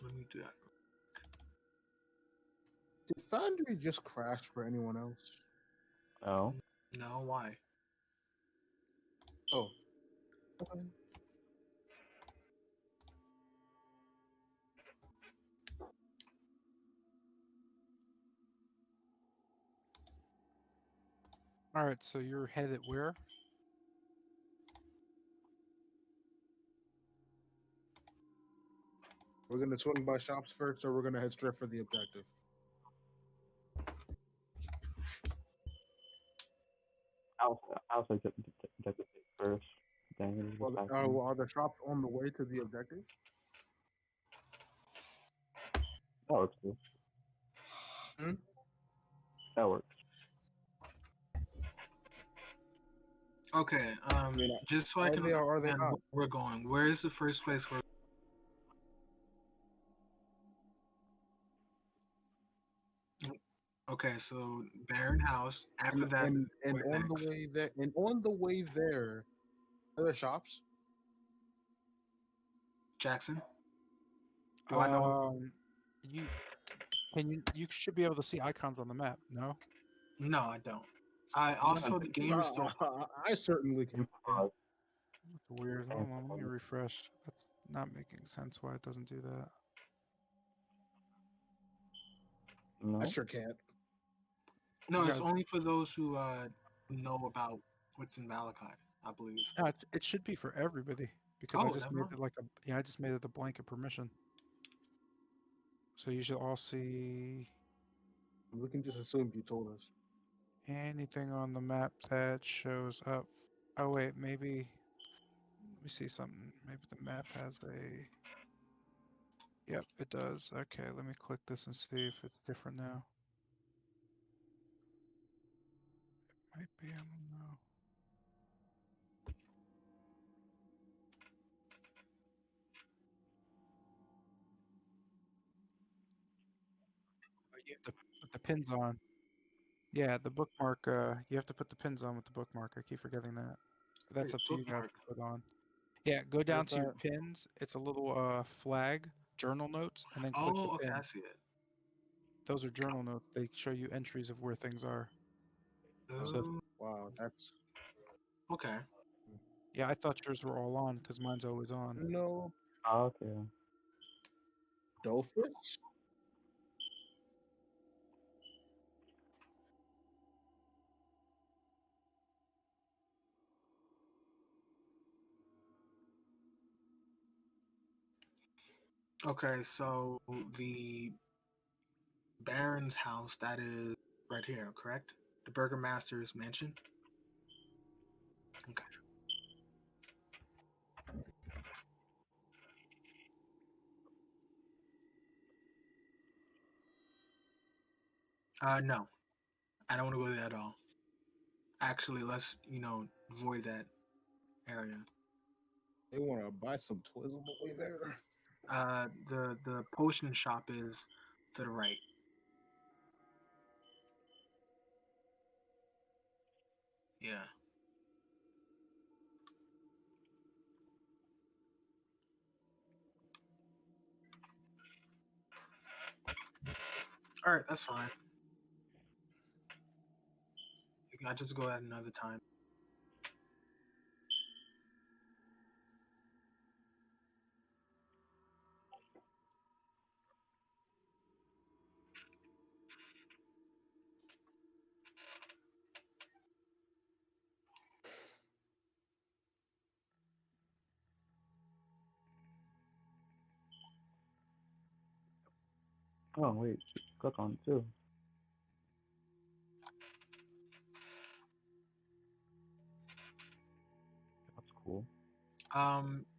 let me do that. Did Foundry just crash for anyone else? No. No, why? Oh. Okay. Alright, so you're headed where? We're gonna swing by shops first, or we're gonna head straight for the objective. I'll say take the pick first. Then Well, are the shops on the way to the objective? that works too. Hmm? That works. Okay. mean, Just so I are can they or are they understand not? where we're going. Where is the first place we're? Okay, so Baron House. After And that, and where on the next? way there, are there shops? Jackson. Do I know? You should be able to see icons on the map, no? No, I don't. I also the game is still. I certainly can. That's weird. Hold on, let me refresh. That's not making sense why it doesn't do that. No. I sure can't. No, You it's guys- only for those who know about what's in Malachi, I believe. No, it should be for everybody because I just made it like a I just made it a blanket permission. So you should all see We can just assume you told us. anything on the map that shows up. Oh wait, maybe let me see something. Maybe the map has a Yep, it does. Okay, let me click this and see if it's different now. It might be, I don't know. Oh, you have to put the pins on. Yeah, the bookmark, you have to put the pins on with the bookmark. I keep forgetting that. That's up to you guys to put on. Yeah, go down to your pins. It's a little flag, journal notes, and then click the okay, pin. I see it. Those are journal notes. They show you entries of where things are. So, Wow, that's okay. yeah, I thought yours were all on because mine's always on. no. Okay. Dolphus? Okay, so the Baron's house, that is right here, correct? The Burgermaster's mansion? Okay. No. I don't want to go there at all. Actually, let's, avoid that area. They want to buy some toys on the way there. The potion shop is to the right. Yeah. All right, that's fine. I just go at another time. Oh wait, click on it too. That's cool.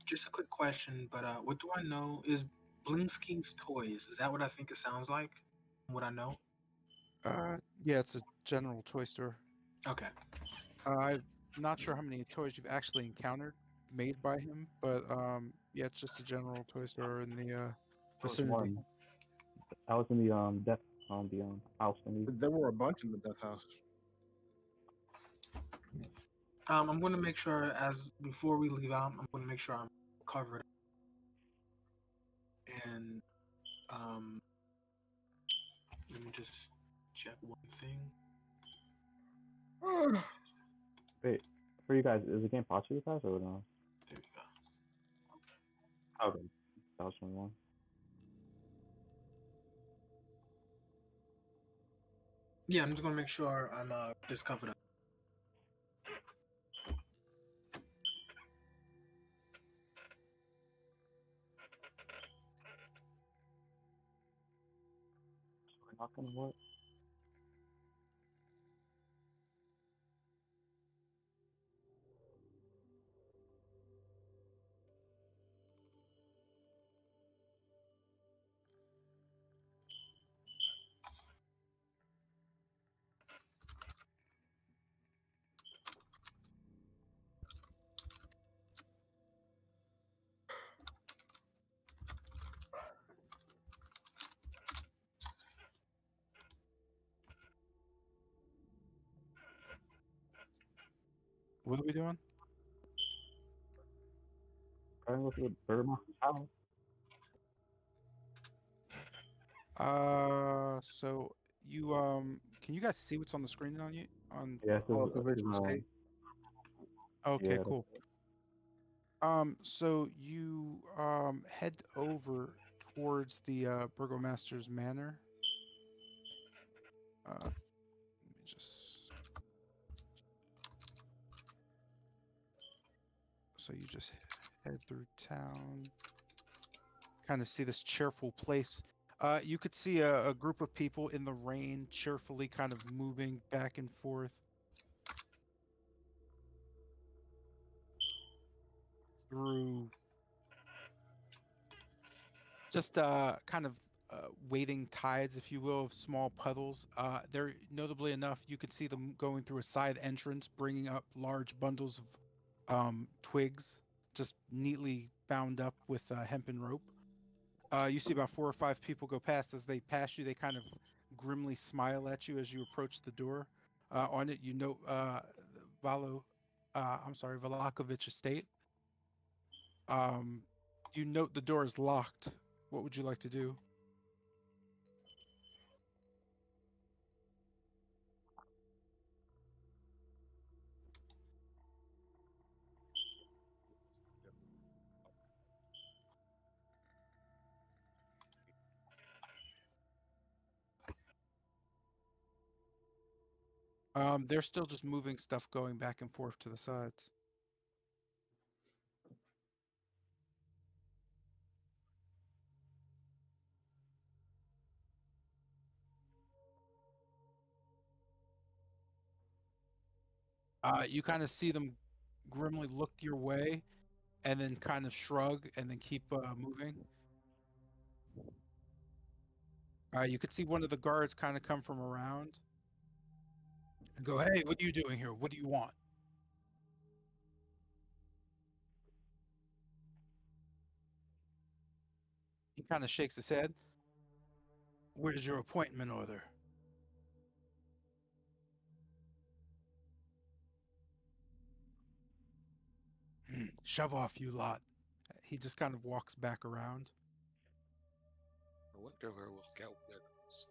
Just a quick question, but what do I know? Is Blinsky's Toys? Is that what I think it sounds like? What I know? Yeah, it's a general toy store. Okay. I'm not sure how many toys you've actually encountered made by him, but yeah, it's just a general toy store in the vicinity. I was in the death the house thingy. There were a bunch in the death house. I'm going to make sure, before we leave out, I'm going to make sure I'm covered. And Um, let me just check one thing. Wait, for you guys, is the game paused for you guys or no? There we go. Okay. 2001. Yeah, I'm just gonna make sure I'm just covered up. We're not gonna what? What are we doing? Trying to go to the Burgermaster's house. So you can you guys see what's on the screen on you? On Yeah, this is Cultivation state. okay, yeah, cool. So you head over towards the Burgomaster's Manor. Let me just so you just head through town. Kind of see this cheerful place. You could see a group of people in the rain, cheerfully kind of moving back and forth through just kind of wading tides, if you will, of small puddles. They're notably enough, you could see them going through a side entrance, bringing up large bundles of twigs, just neatly bound up with hempen rope. You see about 4 or 5 people go past. As they pass you, they kind of grimly smile at you as you approach the door. On it, you note Valakovich Estate. You note the door is locked. What would you like to do? They're still just moving stuff going back and forth to the sides. You kind of see them grimly look your way and then kind of shrug and then keep moving. You could see one of the guards kind of come from around and go, "Hey, what are you doing here? What do you want?" He kind of shakes his head. "Where's your appointment order?" "Shove off, you lot." He just kind of walks back around. I wonder where we'll get wiggles.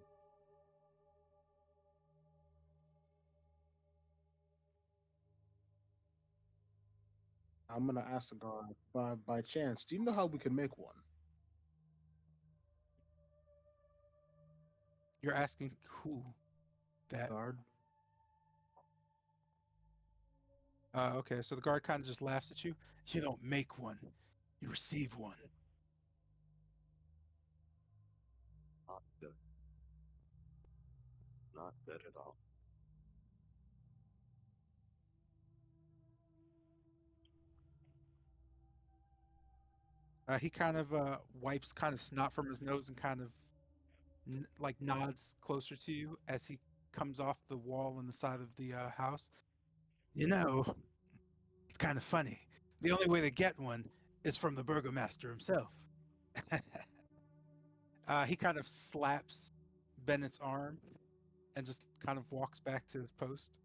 I'm gonna ask the guard by chance. Do you know how we can make one? You're asking who? That. Guard. Okay, so the guard kind of just laughs at you. "You don't make one, you receive one." not good. Not good at all. He kind of wipes kind of snot from his nose and kind of like nods closer to you as he comes off the wall on the side of the house. "You know, it's kind of funny. The only way to get one is from the burgomaster himself." He kind of slaps Bennett's arm and just kind of walks back to his post.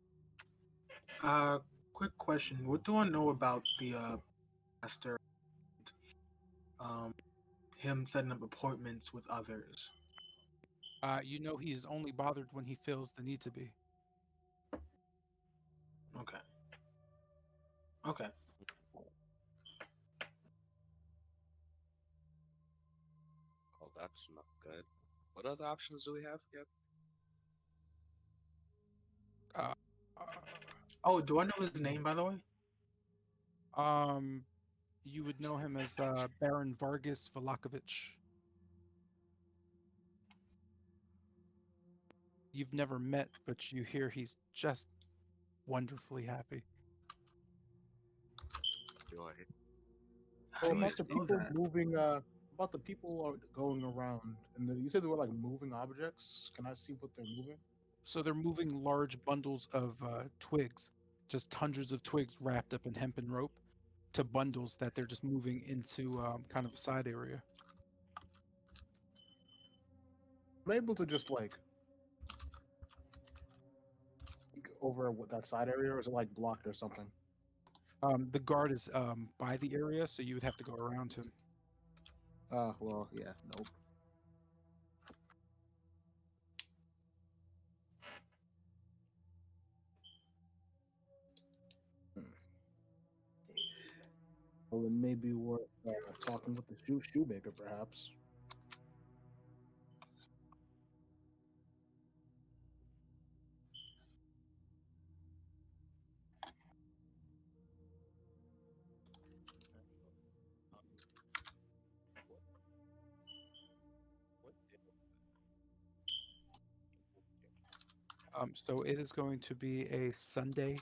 Quick question. What do I know about the master? Um, him setting up appointments with others. You know he is only bothered when he feels the need to be. Okay. Okay. Oh, that's not good. What other options do we have yet? Uh, Oh, do I know his name, by the way? um, you would know him as Baron Vargas Velakovich. You've never met, but you hear he's just wonderfully happy. Joy. How So do you about the spell people that? moving, about the people are going around, and you said they were like moving objects. Can I see what they're moving? So they're moving large bundles of twigs, just hundreds of twigs wrapped up in hempen rope, to bundles that they're just moving into kind of a side area. I'm able to just like over with that side area, or is it like blocked or something? The guard is by the area, so you would have to go around him. Well, yeah, nope. Hmm. Well, it may be worth talking with the shoemaker, perhaps. So it is going to be a Sunday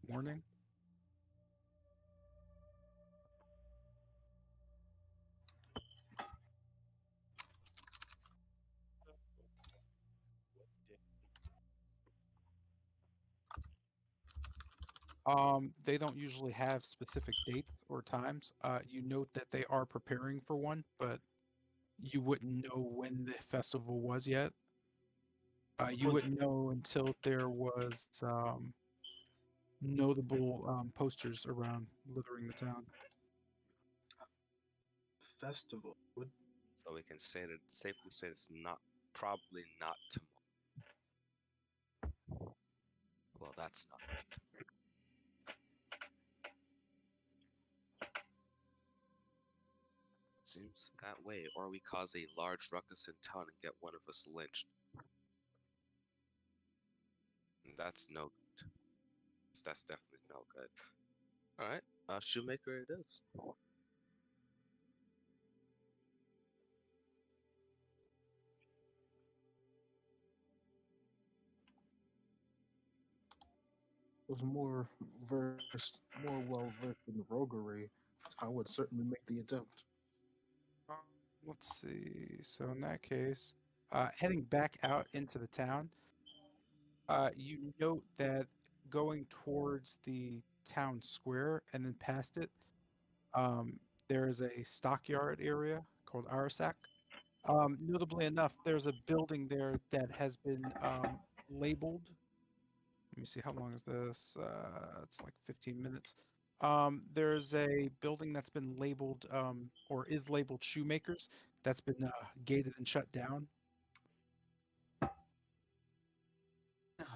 morning. They don't usually have specific dates or times. You note that they are preparing for one, but you wouldn't know when the festival was yet. You Okay. wouldn't know until there was notable posters around littering the town. Festival. What? So we can say that safely say it's not probably not tomorrow. Well, that's not. Seems that way, or we cause a large ruckus in town and get one of us lynched. And that's no good. That's definitely no good. Alright, Shoemaker it is. Was more well versed in roguery, I would certainly make the attempt. Um, let's see. So in that case, heading back out into the town, you note that going towards the town square and then past it, there is a stockyard area called Arasak. Notably enough, there's a building there that has been labeled. Let me see, how long is this? It's like 15 minutes. There's a building that's been labeled or is labeled Shoemakers that's been gated and shut down. God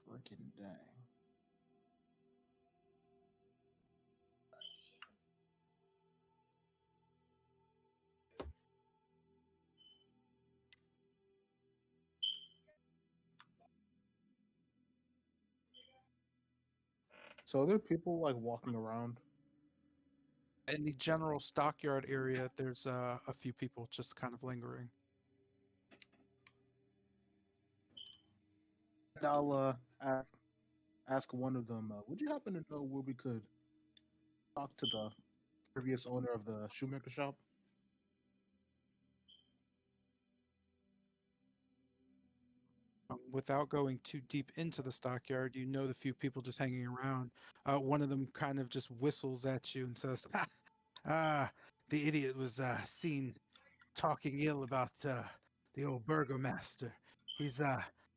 freaking dang. So are there people like walking around? In the general stockyard area, there's a few people just kind of lingering. I'll ask one of them. Would you happen to know where we could talk to the previous owner of the shoemaker shop? Without going too deep into the stockyard, you know the few people just hanging around. One of them kind of just whistles at you and says, "Ha! The idiot was seen talking ill about the old burgomaster. He's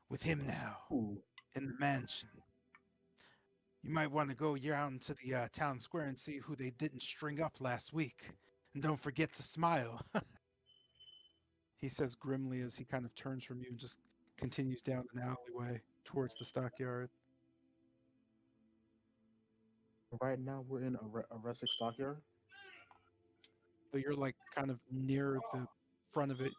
with him now Ooh, in the mansion. You might want to go out into the town square and see who they didn't string up last week. And don't forget to smile." He says grimly as he kind of turns from you and just continues down an alleyway towards the stockyard. Right now, we're in a rustic stockyard. So you're like kind of near the front of it.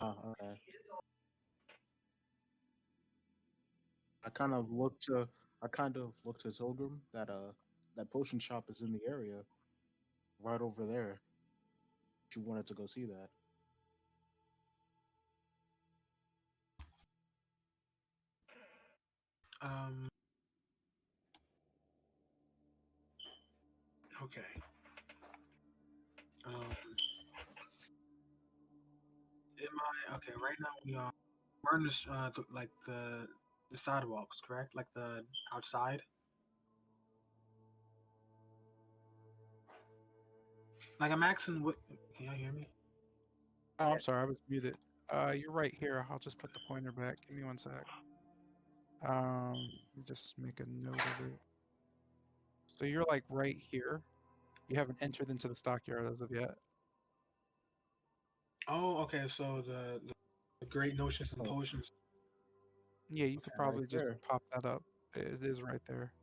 Ah, okay. I kind of look to I kind of look to Pilgrim that that potion shop is in the area right over there. She wanted to go see that. Um. Okay. Um. Am I okay? Right now we're on this like the sidewalks, correct? Like the outside. Like I'm asking, what? Can y'all hear me? Oh, I'm sorry, I was muted. You're right here. I'll just put the pointer back. Give me one sec. Let me just make a note of it. So you're like right here. You haven't entered into the stockyard as of yet. Oh, okay. So the great notions and Oh, potions. Yeah, you could okay, right probably just there. pop that up. It is right there.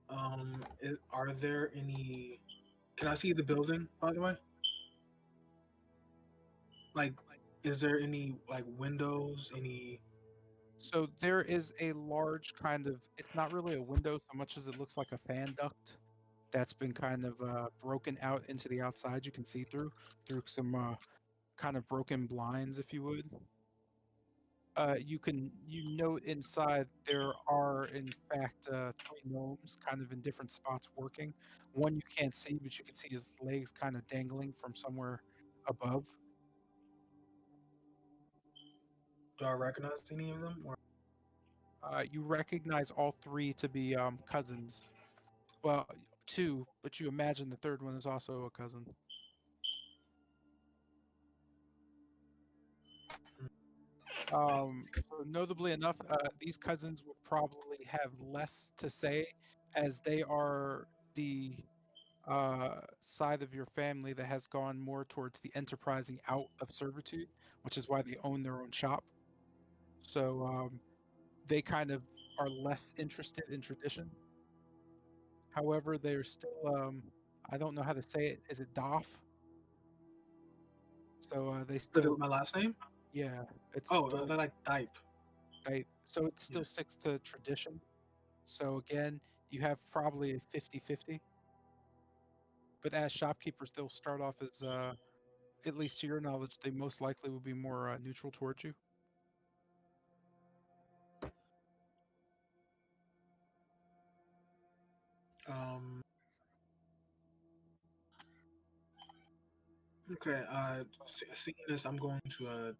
Are there any? Can I see the building, by the way? Like, is there any like windows? Any? So there is a large kind of, it's not really a window so much as it looks like a fan duct that's been kind of broken out into the outside. You can see through some kind of broken blinds, if you would. You note inside there are in fact three gnomes kind of in different spots working. One you can't see, but you can see his legs kind of dangling from somewhere above. Do I recognize any of them? Or You recognize all three to be cousins. Well, two, but you imagine the third one is also a cousin. So notably enough, these cousins would probably have less to say as they are the side of your family that has gone more towards the enterprising out of servitude, which is why they own their own shop. So they kind of are less interested in tradition. However, they're still, I don't know how to say it. Is it Doff? So they still, my last name? yeah, it's Oh, still, they're like type. so it still Yeah. sticks to tradition. So again, you have probably a 50-50. But as shopkeepers, they'll start off as, at least to your knowledge, they most likely will be more neutral towards you. Um. Okay. Seeing this, I'm going to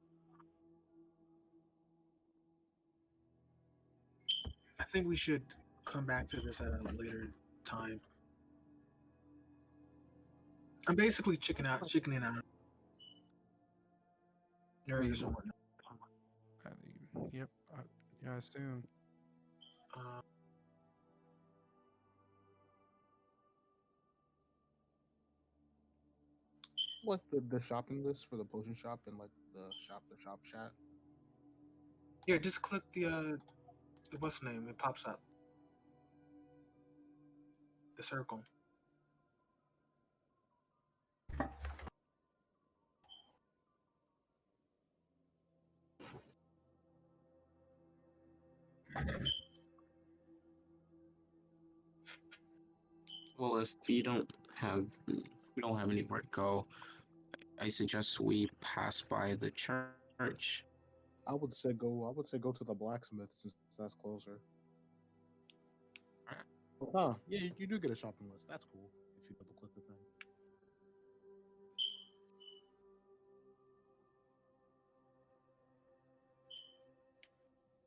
I think we should come back to this at a later time. I'm basically chickening out, Wait, nervous and whatnot. yep, yeah, I assume. Uh, What the shopping list for the potion shop and like the shop chat? yeah, just click the what's the name? It pops up the circle. Well, if we don't have anywhere to go, I suggest we pass by the church. I would say go to the blacksmith since that's closer. Alright. Huh? Yeah, you do get a shopping list. That's cool. If you double click the thing.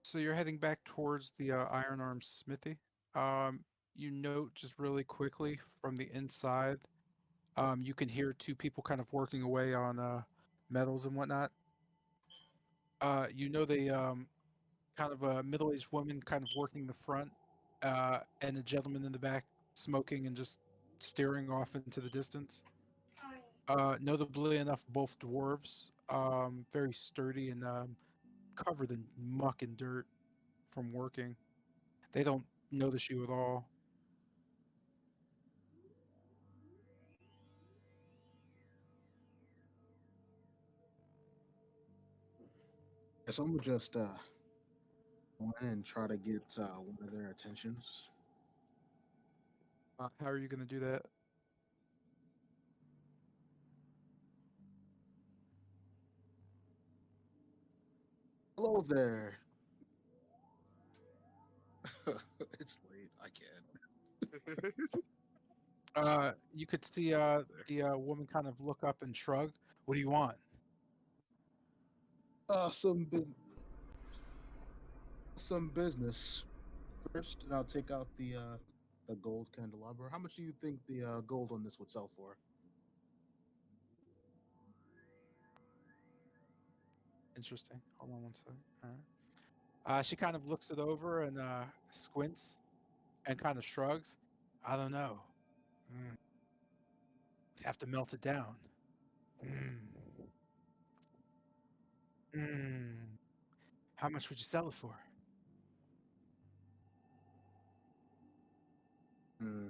So you're heading back towards the Iron Arm Smithy. You note just really quickly from the inside, you can hear two people kind of working away on metals and whatnot. You know the kind of a middle-aged woman kind of working the front, and a gentleman in the back smoking and just staring off into the distance. Notably enough, both dwarves, very sturdy and covered in muck and dirt from working. They don't notice you at all. Yes, I'm gonna just go in and try to get one of their attentions. How are you going to do that? Hello there. It's late. I can't. You could see the woman kind of look up and shrug. What do you want? Some business first, and I'll take out the gold candelabra. How much do you think the gold on this would sell for? Interesting. Hold on one second. All right. She kind of looks it over and squints and kind of shrugs. I don't know. Mm. You'd have to melt it down. Mm. Mm. How much would you sell it for? Hmm.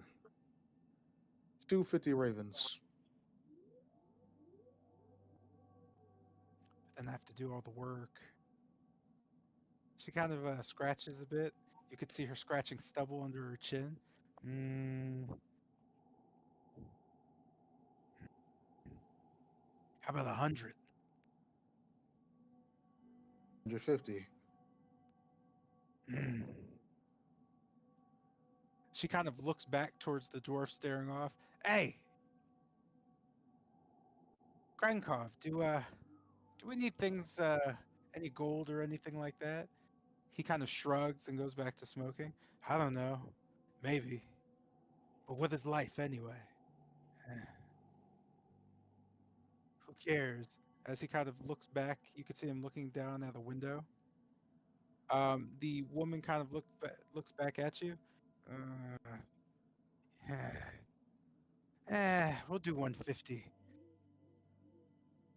250 ravens. Then I have to do all the work. She kind of scratches a bit. You could see her scratching stubble under her chin. Mm. How about 100? 150. Mm. She kind of looks back towards the dwarf staring off. Hey, Krankov, do we need things any gold or anything like that? He kind of shrugs and goes back to smoking. I don't know. Maybe. But what is life anyway? Eh, who cares? As he kind of looks back, you could see him looking down at a window. The woman kind of looks back at you. Uh, we'll do 150.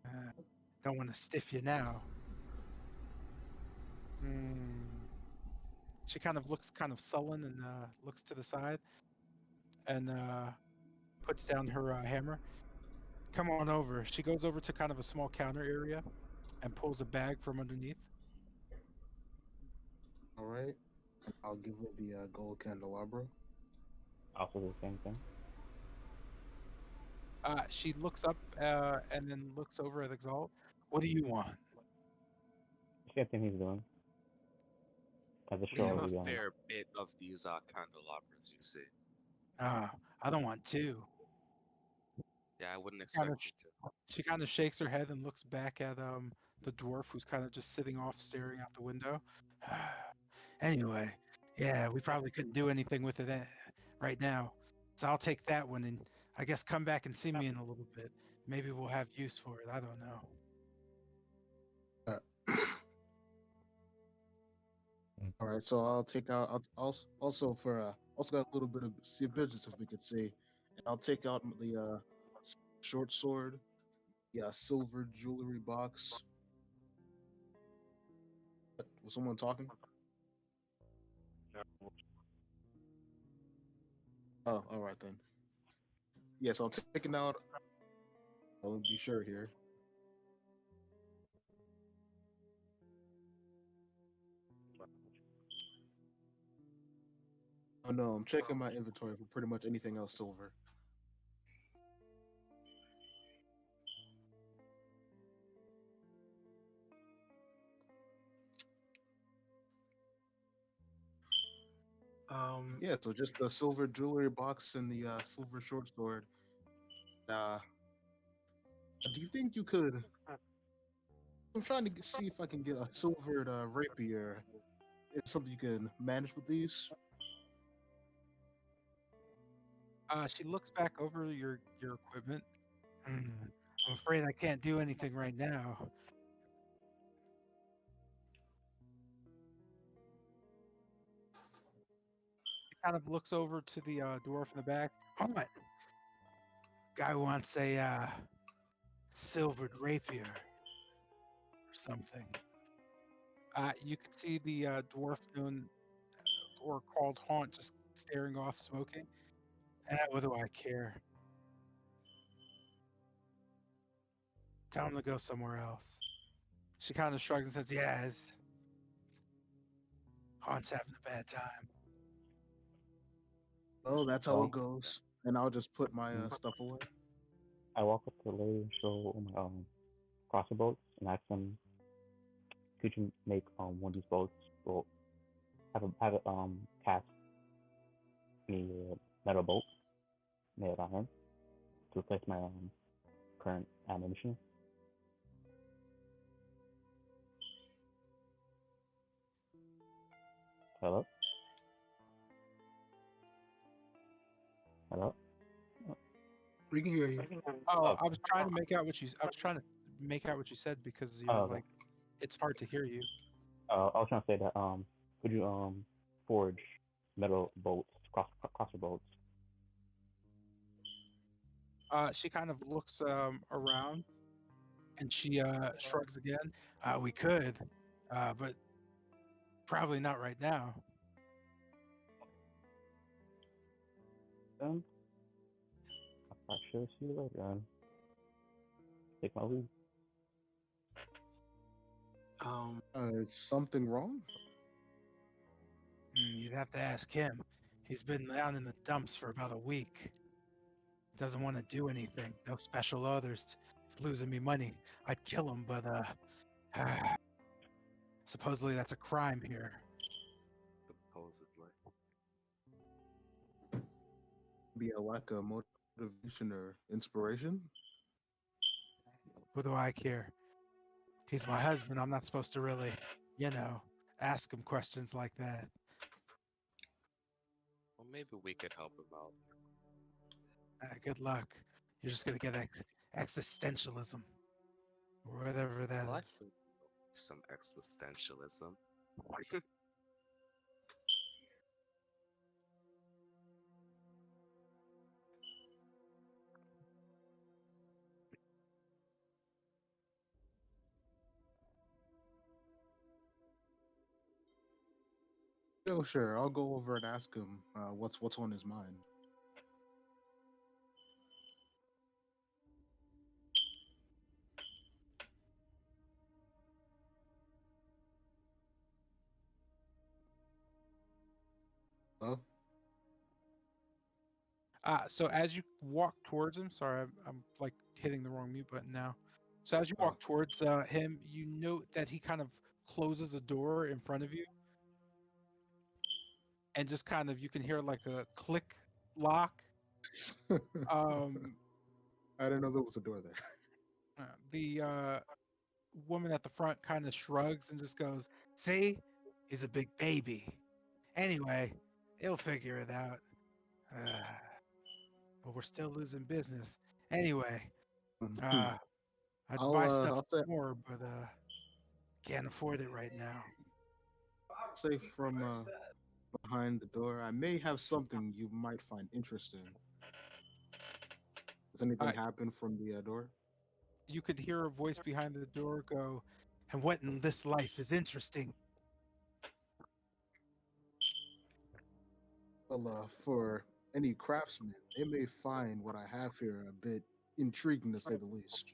Uh, don't want to stiff you now. Mm. She kind of looks kind of sullen and looks to the side and puts down her hammer. Come on over. She goes over to kind of a small counter area and pulls a bag from underneath. All right. And I'll give her the gold candelabra. Also the same thing. She looks up and then looks over at Exalt. What do you want? Same thing he's doing. As a What do We show you have of a the want? gun. fair bit of these candelabras, you see. I don't want two. Yeah, I wouldn't Kind expect of, you to. she kind of shakes her head and looks back at the dwarf who's kind of just sitting off, staring out the window. Anyway, yeah, we probably couldn't do anything with it right now, so I'll take that one and I guess come back and see me in a little bit. Maybe we'll have use for it. I don't know. Uh, all right. So I'll take out. I'll also for also got a little bit of see business if we could see. And I'll take out the short sword, yeah, silver jewelry box. Was someone talking? Oh, all right then. Yes, I'll take it out. I'll be sure here. Oh no, I'm checking my inventory for pretty much anything else silver. Um, Yeah, so just the silver jewelry box and the silver short sword. Uh, do you think you could? I'm trying to see if I can get a silvered rapier. It's something you can manage with these. She looks back over your equipment. Hmm, I'm afraid I can't do anything right now. kind of looks over to the dwarf in the back. What? Guy wants a silvered rapier or something. You can see the dwarf known or called Haunt just staring off, smoking. What do I care? Tell him to go somewhere else. She kind of shrugs and says, "Yeah, Haunt's having a bad time." Oh, that's how Well, it goes. And I'll just put my mm, stuff away. I walk up to the lady and show my crossbow bolts and ask them, could you make one of these boats? Well, have it cast me a metal bolt made of iron to replace my current ammunition. Hello? Hello? We can hear you. Oh, Oh, I was trying to make out what you. I was trying to make out what you said because you're okay. like, it's hard to hear you. I was trying to say that could you forge metal bolts, crossbow bolts? She kind of looks around and she shrugs again. We could, but probably not right now. Then I should see you later. Take my leave. Is something wrong? You'd have to ask him. He's been down in the dumps for about a week. Doesn't want to do anything. No special orders. He's losing me money. I'd kill him, but supposedly that's a crime here. Supposedly. Be a lack of motivation or inspiration? What do I care? He's my husband. I'm not supposed to really, ask him questions like that. Well, maybe we could help him out. Good luck. You're just gonna get existentialism, or whatever that I like is. some existentialism. Oh, sure. I'll go over and ask him what's on his mind. Hello? So as you walk towards him, sorry, I'm like hitting the wrong mute button now. So as you Oh, walk towards him, you note that he kind of closes a door in front of you, and just kind of you can hear like a click lock. Um, I didn't know there was a door there. the woman at the front kind of shrugs and just goes, "See, he's a big baby. Anyway, he'll figure it out. Uh, but we're still losing business. Anyway, uh, I'd buy stuff I'll say more, but can't afford it right now." from behind the door. I may have something you might find interesting. Does anything Uh, happen from the door? you could hear a voice behind the door go, "And what in this life is interesting?" Well, for any craftsman, they may find what I have here a bit intriguing to say the least.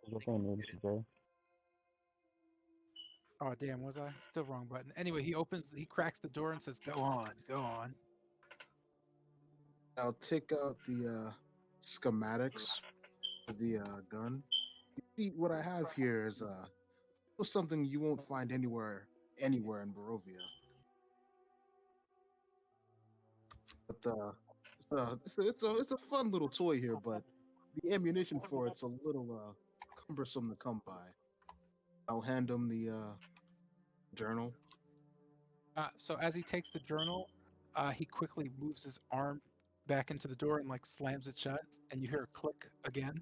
What's your name, sir? Oh damn, was I still wrong button? Anyway, he cracks the door and says, "Go on, go on." I'll take out the schematics of the gun. You see, what I have here is something you won't find anywhere in Barovia. But it's a fun little toy here, but the ammunition for it's a little cumbersome to come by. I'll hand him the journal. So as he takes the journal, he quickly moves his arm back into the door and like slams it shut, and you hear a click again,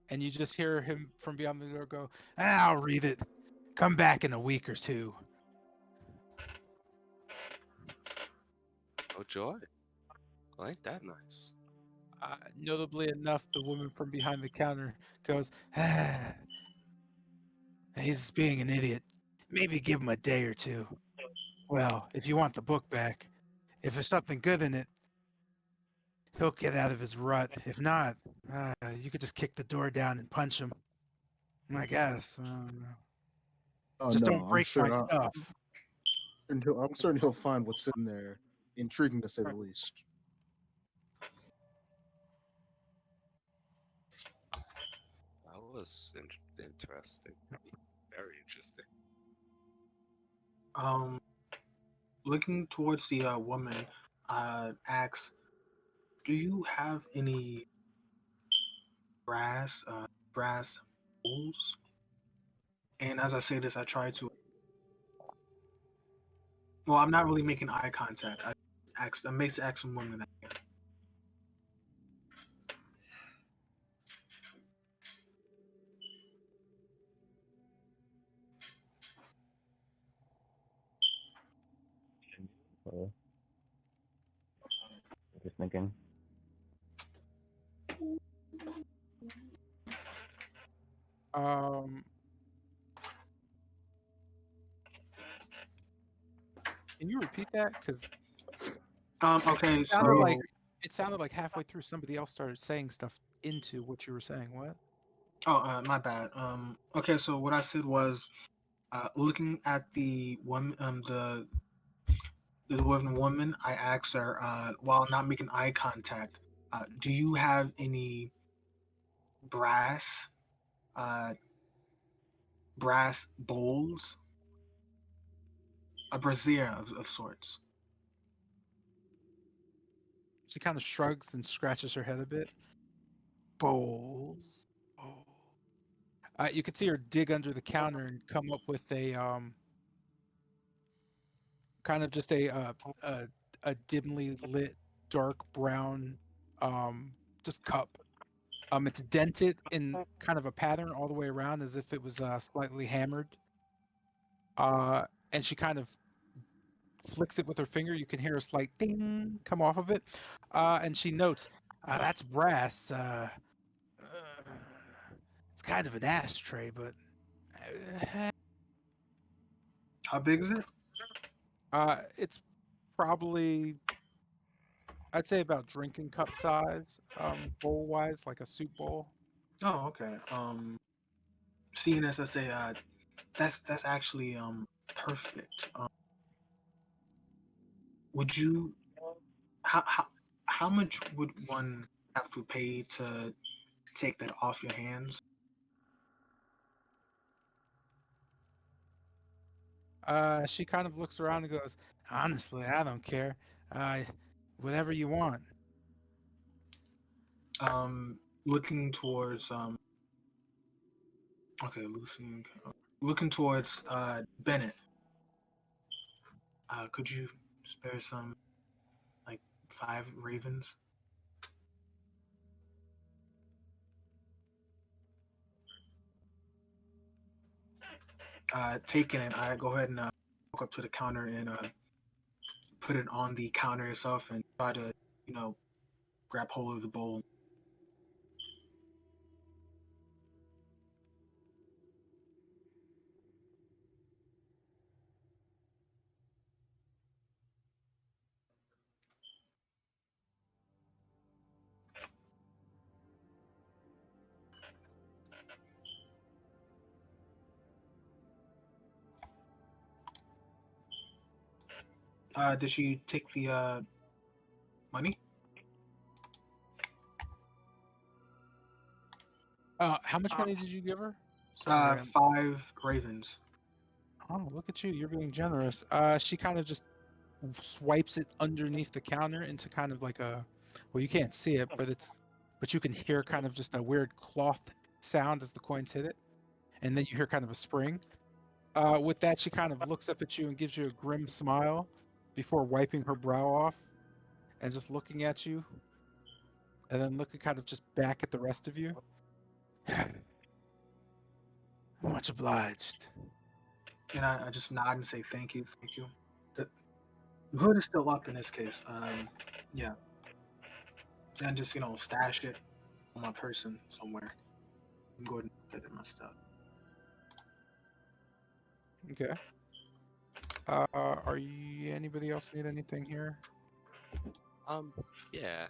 and you just hear him from beyond the door go, "I'll read it. Come back in a week or two." Oh joy. Well, ain't that nice? Notably enough, the woman from behind the counter goes, "He's being an idiot. Maybe give him a day or two. Well, if you want the book back, if there's something good in it, he'll get out of his rut. If not, you could just kick the door down and punch him. I guess. Oh Just no, don't break my stuff." I'm certain he'll find what's in there intriguing to say the least. That was interesting. Very interesting. Um, looking towards the woman, asks, "Do you have any brass bowls?" And as I say this, I try to. Well, I'm not really making eye contact. I basically ask the woman that. So, just thinking. Um, can you repeat that? Because Okay, it sounded like so halfway through somebody else started saying stuff into what you were saying. What? my bad. Okay, so what I said was, looking at the woman, the woman, I asked her, while not making eye contact, "Do you have any brass, uh, brass bowls, a brazier of sorts?" She kind of shrugs and scratches her head a bit. Bowls. Oh. You could see her dig under the counter and come up with a kind of just a, a dimly lit dark brown just cup. It's dented in kind of a pattern all the way around as if it was slightly hammered. And she kind of flicks it with her finger. You can hear a slight ding come off of it. And she notes, "That's brass. It's kind of an ashtray, but How big is it? it's probably, I'd say, about drinking cup size, bowl wise, like a soup bowl." Oh, okay. Seeing as I say, that's actually perfect. Would you how much would one have to pay to take that off your hands? She kind of looks around and goes, "Honestly, I don't care. Uh, Whatever you want." Looking towards okay, Lucy. Looking towards Bennett. Could you spare some, like, 5 ravens? Taking it, I go ahead and walk up to the counter and put it on the counter itself and try to, you know, grab hold of the bowl. Did she take the money? How much money did you give her? Sorry. 5 ravens. Oh, look at you. You're being generous. She kind of just swipes it underneath the counter into kind of like a, well, you can't see it, but you can hear kind of just a weird cloth sound as the coins hit it, and then you hear kind of a spring. With that, she kind of looks up at you and gives you a grim smile before wiping her brow off and just looking at you, and then looking kind of just back at the rest of you. Much obliged. And I just nod and say thank you. The hood is still up in this case. Yeah. And just, stash it on my person somewhere. I'm going to put it in my stuff. Okay. Are you anybody else need anything here? Yeah.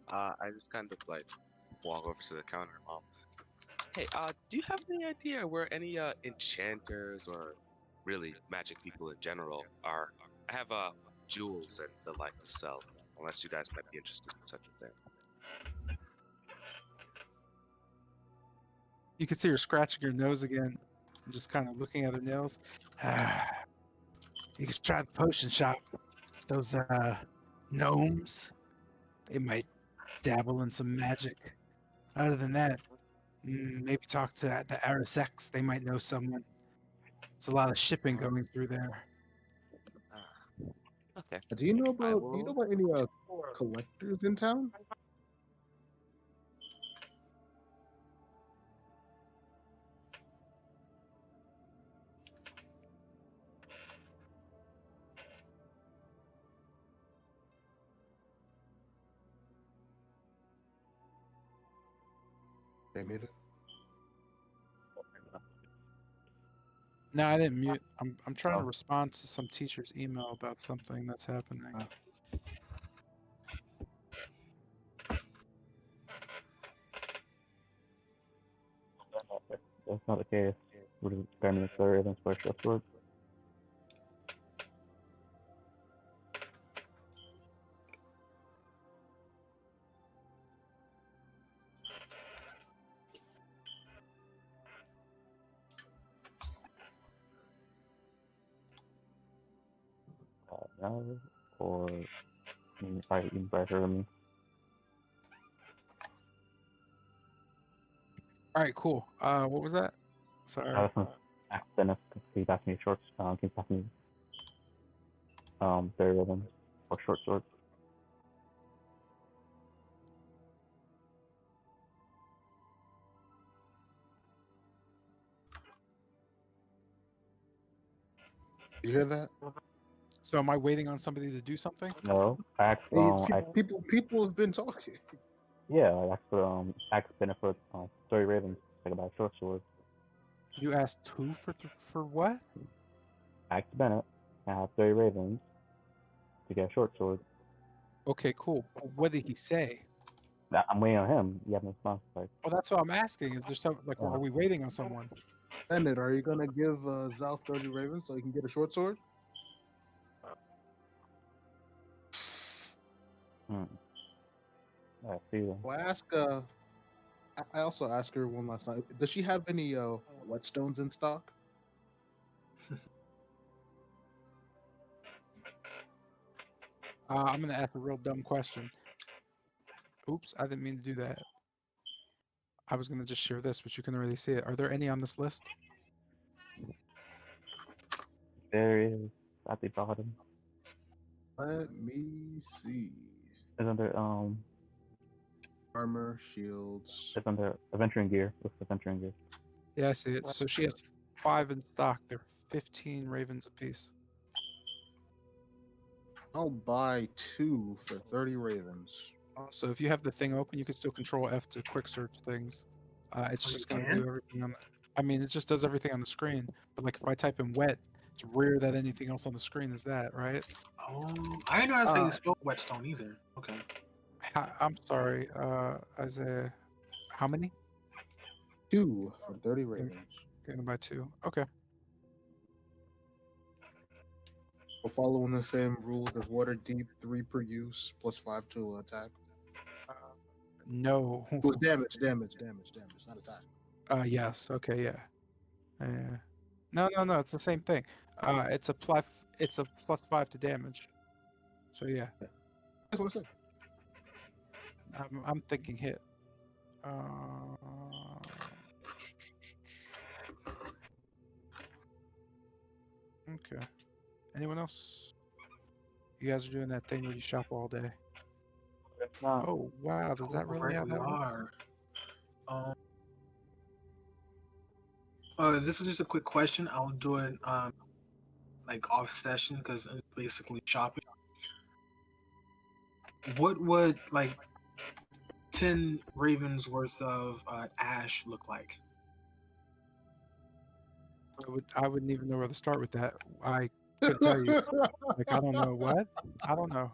I just kind of like walk over to the counter. Hey, do you have any idea where any enchanters or really magic people in general are? I have jewels and the like to sell, unless you guys might be interested in such a thing. You can see her scratching her nose again, and just kind of looking at her nails. You can try the potion shop. Those gnomes, they might dabble in some magic. Other than that, maybe talk to the Arasex. They might know someone. It's a lot of shipping going through there. Okay. Do you know I about any collectors in town? They made it. No, I didn't mute. I'm trying to respond to some teacher's email about something that's happening. That's not the case. Would have grabbed me the Ravens for a short sword. No, or you probably heard of me. All right, cool. What was that? Sorry. That was accident. He passed me shorts. He passed me Fairy Ravens or short sword. You hear that? So am I waiting on somebody to do something? No, I asked. Hey, people have been talking. Yeah, I asked for Benefit Fairy Ravens like about short sword. You asked who for what? Asked Bennett. I have 30 Ravens to get a short sword. Okay, cool. What did he say? I'm waiting on him. You have no response. Like, Well, that's what I'm asking. Is there some like, are we waiting on someone? Bennett, are you gonna give Zal 30 ravens so he can get a short sword? I see them. Well, I also asked her one last night. Does she have any whetstones in stock? I'm gonna ask a real dumb question. Oops, I didn't mean to do that. I was gonna just share this, but you can already see it. Are there any on this list? There is at the bottom. Let me see. It's under Armor, shields. It's under adventuring gear. What's adventuring gear? Yeah, I see it. So she has 5 in stock. They're 15 ravens apiece. I'll buy 2 for 30 ravens. So if you have the thing open, you can still Control F to quick search things. It's just gonna do everything on the. I mean, it just does everything on the screen. But like if I type in wet, it's rare that anything else on the screen is that, right? Oh, I didn't know that's how you spell whetstone either. Okay. I'm sorry, Isaiah. How many? 2 for 30 ravens. Gonna buy 2. Okay. We're following the same rules as water deep, 3 per use, plus 5 to attack. No. It was damage, not attack. Yes. Okay. Yeah. No. It's the same thing. It's a +5 to damage. So yeah. That's what I said. I'm thinking hit. Okay. Anyone else? You guys are doing that thing where you shop all day. Not Oh wow, does that really Right, have we that? are. Um, this is just a quick question. I'll do it like off session because it's basically shopping. What would like 10 ravens worth of ash look like? I wouldn't even know where to start with that. I could tell you. Like, I don't know what. I don't know.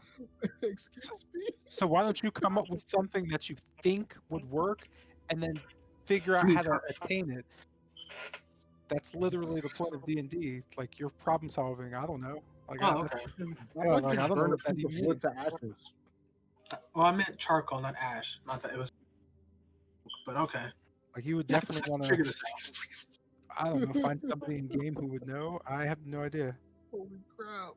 Excuse me. So why don't you come up with something that you think would work, and then figure I out mean, how to attain it? That's literally the point of D&D. Like, you're problem solving. I don't know. Like, oh, okay. I'd yeah, like like to I don't know burn a what that piece of even wood means. to ashes. Well, I meant charcoal, not ash. Not that it was, but okay. Like, you would definitely want to. Figure this out. I don't know. Find somebody in game who would know. I have no idea. Holy crap.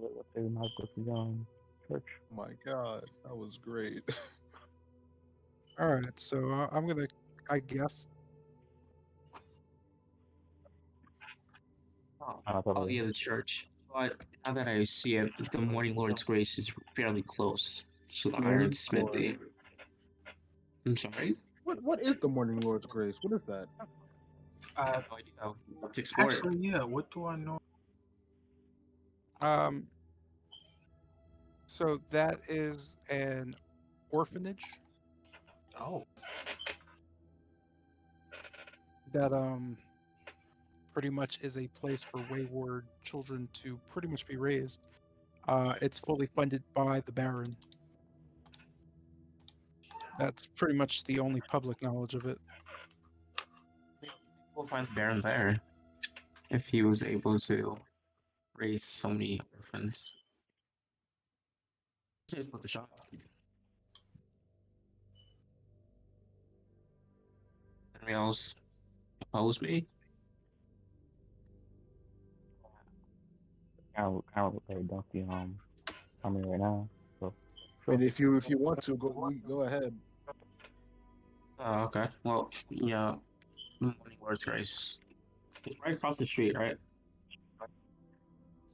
let's say we might as well go to church. My God, that was great. All right, so I'm gonna, I guess. Oh yeah, the church. But now that I see it, the Morning Lord's Grace is fairly close to the Iron Morning Lord. Smithy. I'm sorry? What is the Morning Lord's Grace? What is that? I Uh, have no idea how to explore it. actually, yeah. What do I know? So that is an orphanage Oh, that pretty much is a place for wayward children to pretty much be raised. It's fully funded by the Baron. That's pretty much the only public knowledge of it. We'll find the Baron there if he was able to raise so many orphans. Let's put the shop. Anyone else oppose me? Kind of like don't see coming right now. So sure. And if you want to go ahead. Oh, okay. Well, yeah, the Morning Lord's Grace. It's right across the street, right?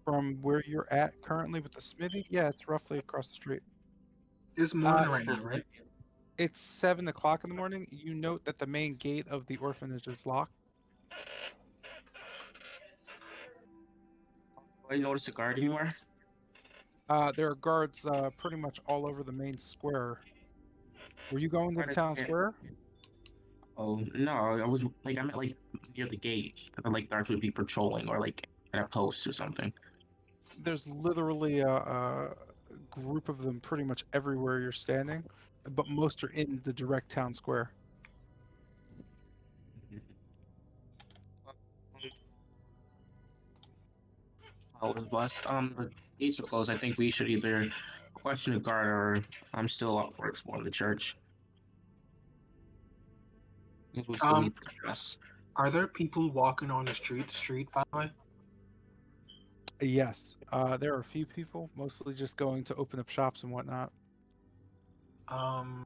From where you're at currently with the smithy, yeah, it's roughly across the street. it's morning right now, right? It's 7 o'clock in the morning. You note that the main gate of the orphanage is locked. Do I notice a guard anywhere? There are guards pretty much all over the main square. Were you going to the Guard town at- square? Oh no, I was like I'm at like near the gate. I thought like guards would be patrolling or like at a post or something. There's literally a group of them pretty much everywhere you're standing, but most are in the direct town square. I was blessed. The gates are closed. I think we should either question a guard or I'm still up for exploring the church. Because we still Um, need to dress. are there people walking on the street, by the way? Yes, there are a few people, mostly just going to open up shops and whatnot. Um,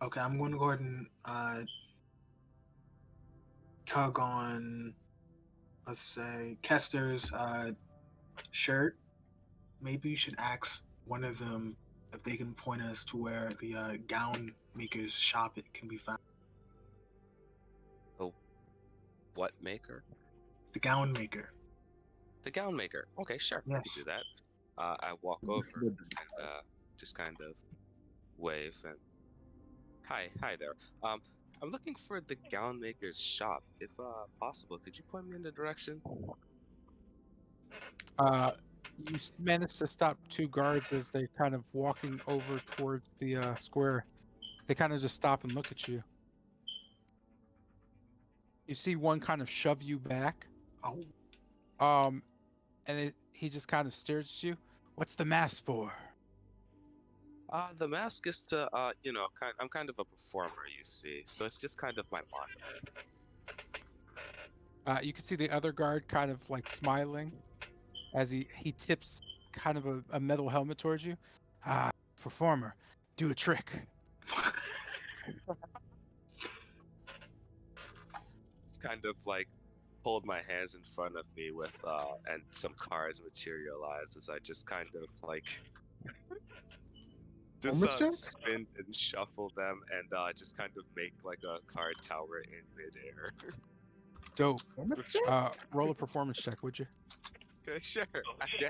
okay, I'm going to go ahead and tug on, let's say, Kester's shirt. Maybe you should ask one of them if they can point us to where the gown maker's shop it can be found. Oh, what maker? The gown maker. The gown maker. Okay, sure, I Yes. can do that. I walk over and just kind of wave and hi there. I'm looking for the gown maker's shop. If possible, could you point me in the direction? You manage to stop two guards as they're kind of walking over towards the square. They kind of just stop and look at you. You see one kind of shove you back. Oh, And he just kind of stares at you. What's the mask for? The mask is to I'm kind of a performer, you see, so it's just kind of my monitor. You can see the other guard kind of like smiling. as he tips kind of a metal helmet towards you. Ah, performer, do a trick. It's kind of like hold my hands in front of me with and some cards materialize as I just kind of like just Performance check? spin and shuffle them and just kind of make like a card tower in midair. Dope. Performance check? Roll a performance check, would you? Okay, sure. I guess.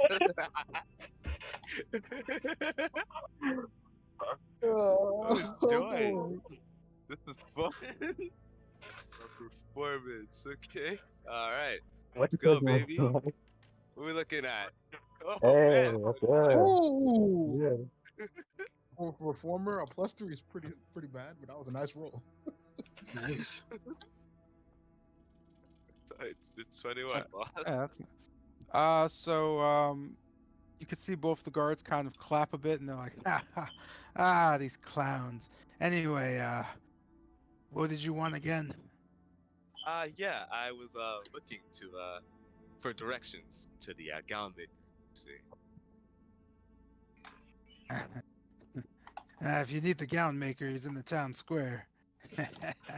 Oh, joy. boy. This is fun. A performance, okay? All right, What let's you go, doing? baby. What are we looking at? Oh Hey, man, what's good? Oh, Yeah. for a performer, a +3 is pretty bad, but that was a nice roll. Nice. it's 21, So, boss. yeah, you could see both the guards kind of clap a bit, and they're like, these clowns. Anyway, what did you want again? Yeah, I was looking to for directions to the Galme. See. If you need the gown maker, he's in the town square.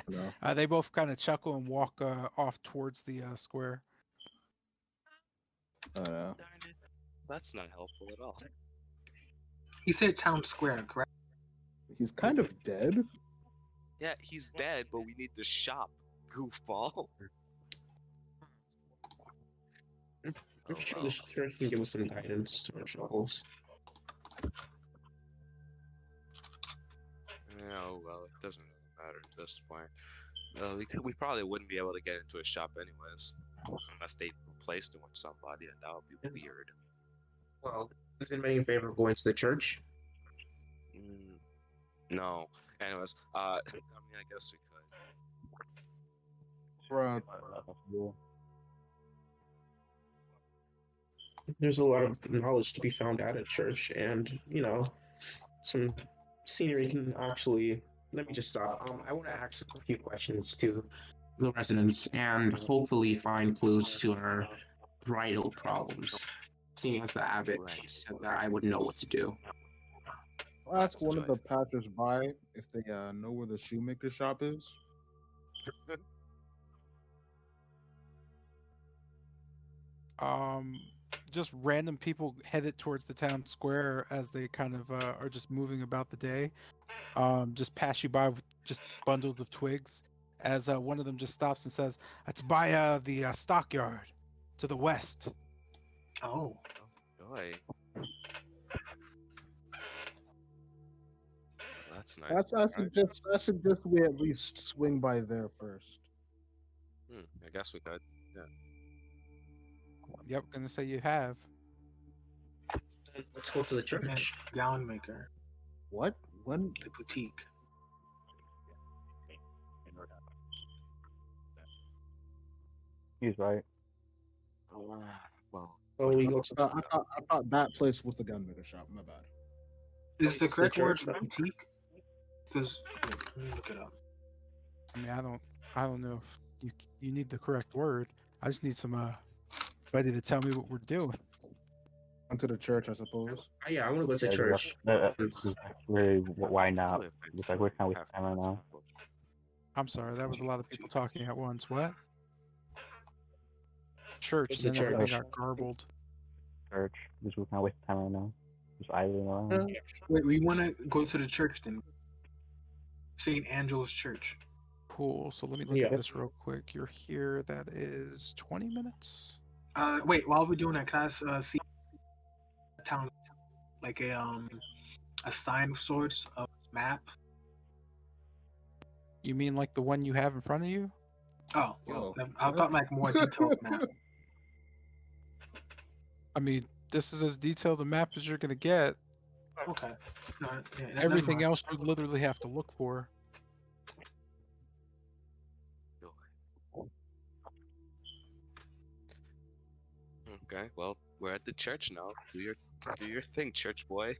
No. They both kind of chuckle and walk off towards the square. Darn it. That's not helpful at all. He said town square, correct? He's kind of dead. Yeah, he's dead, but we need the shop. Goofball. I'm Oh sure well. the church can give us some guidance to our troubles. Oh well, it doesn't really matter at this point. We probably wouldn't be able to get into a shop anyways, unless they replaced it with somebody, and that would be weird. Well, is anybody in favor of going to the church? No. Anyways, I mean, I guess we could. Bruh. Yeah. There's a lot of knowledge to be found at a church, and some scenery can actually. Let me just stop. I want to ask a few questions to the residents and hopefully find clues to our bridal problems. Seeing as the abbot Right. said that I would know what to do. I'll ask one of Joy. the passers-by if they know where the shoemaker shop is. Just random people headed towards the town square as they kind of are just moving about the day. Just pass you by with just bundles of twigs. As one of them just stops and says, "It's by the stockyard to the west." Oh, Joy. That's nice. I suggest we at least swing by there first. I guess we could. Yeah. Yep, gonna say you have. Let's go to the man, church. gown maker, What? When? the boutique. He's right. Well, Oh, we go to the. I thought that place was the gunmaker shop. My bad. Is the it's the correct word church, then? boutique? Because let me look it up. I mean, I don't know if you need the correct word. I just need somebody to tell me what we're doing. Onto the church, I suppose. Yeah, I want to go to Yeah, church. really, why not? if it It's like we're kind of have wasting time right now. I'm sorry, that was a lot of people talking at once. What? Church, It's and the then everything church. got garbled. Church, just we're kind of wasting time right now. Just idling around. Wait, we want to go to the church then. St. Angela's Church. Cool. So let me look Yeah. at this real quick. You're here. That is 20 minutes. Wait, while we're doing that, can I see a town, like a sign of sorts, a map? You mean like the one you have in front of you? Oh, well, Yo, I thought like more detailed map. I mean, this is as detailed a map as you're gonna get. Okay. No, yeah, never Everything mind. else you literally have to look for. Okay, well, we're at the church now. Do your thing, church boy.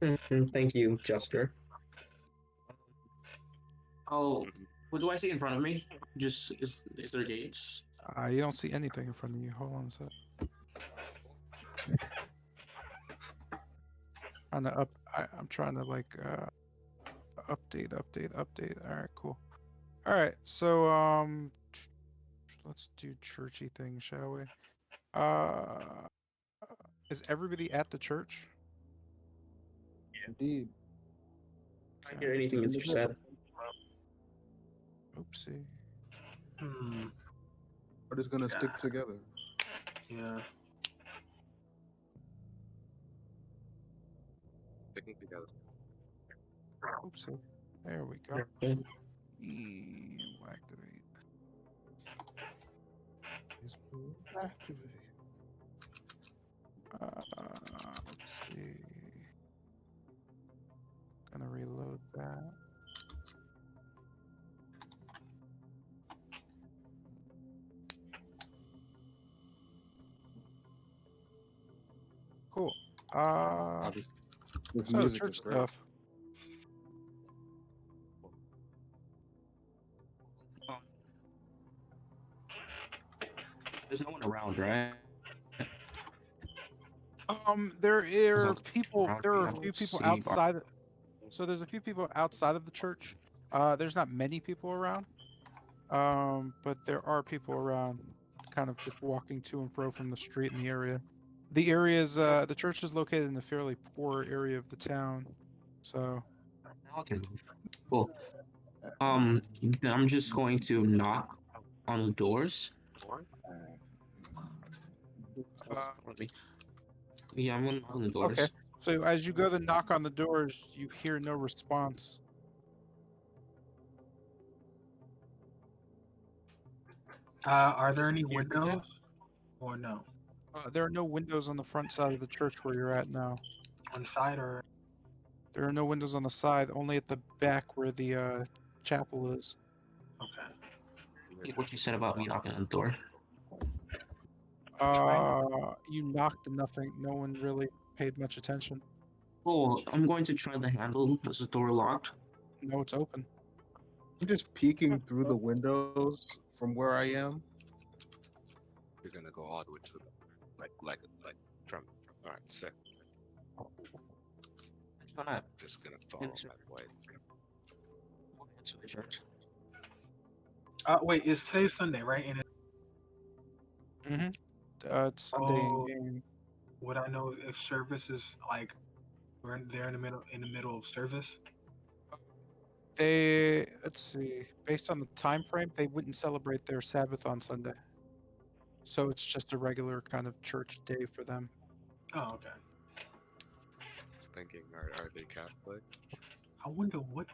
Thank you, Jester. Oh, Mhm. what do I see in front of me? Just is there gates? You don't see anything in front of you. Hold on a sec. I'm trying to like update. All right, cool. All right, so let's do churchy things, shall we? Uh, is everybody at the church? Indeed. I can't hear anything that you said. Oopsie. Hmm. We're just gonna stick God. together. Yeah. Sticking together. Oopsie. There we go. Okay. Activate. Activate. Let's see. Gonna reload that. Cool. This So music church is great. stuff. There's no one around, right? There There's are no people. around There me. are I a few don't people see. outside. So there's a few people outside of the church. There's not many people around. But there are people around, kind of just walking to and fro from the street in the area. The church is located in a fairly poor area of the town. So Okay, cool. Then I'm just going to knock on the doors. uh, Let me. Yeah, I'm gonna knock on the okay. doors. So as you go to knock on the doors, you hear no response. Are there any windows or no There are no windows on the front side of the church where you're at now. on the side or There are no windows on the side, only at the back where the chapel is. okay? What you said about me knocking on the door. You knocked and nothing. No one really paid much attention. Cool. I'm going to try the handle. Is the door locked? No, it's open. I'm just peeking through the windows from where I am. You're gonna go all the way to the like from. All right, sick. It's gonna Just gonna follow enter, my way. enter the church. Wait, it's today's Sunday, right? And Mm-hmm. It's Sunday in oh, game. would I know if service is like we're there in the middle of service? Let's see, based on the time frame, they wouldn't celebrate their Sabbath on Sunday. So it's just a regular kind of church day for them. Oh, okay. Just thinking, are they Catholic? I wonder what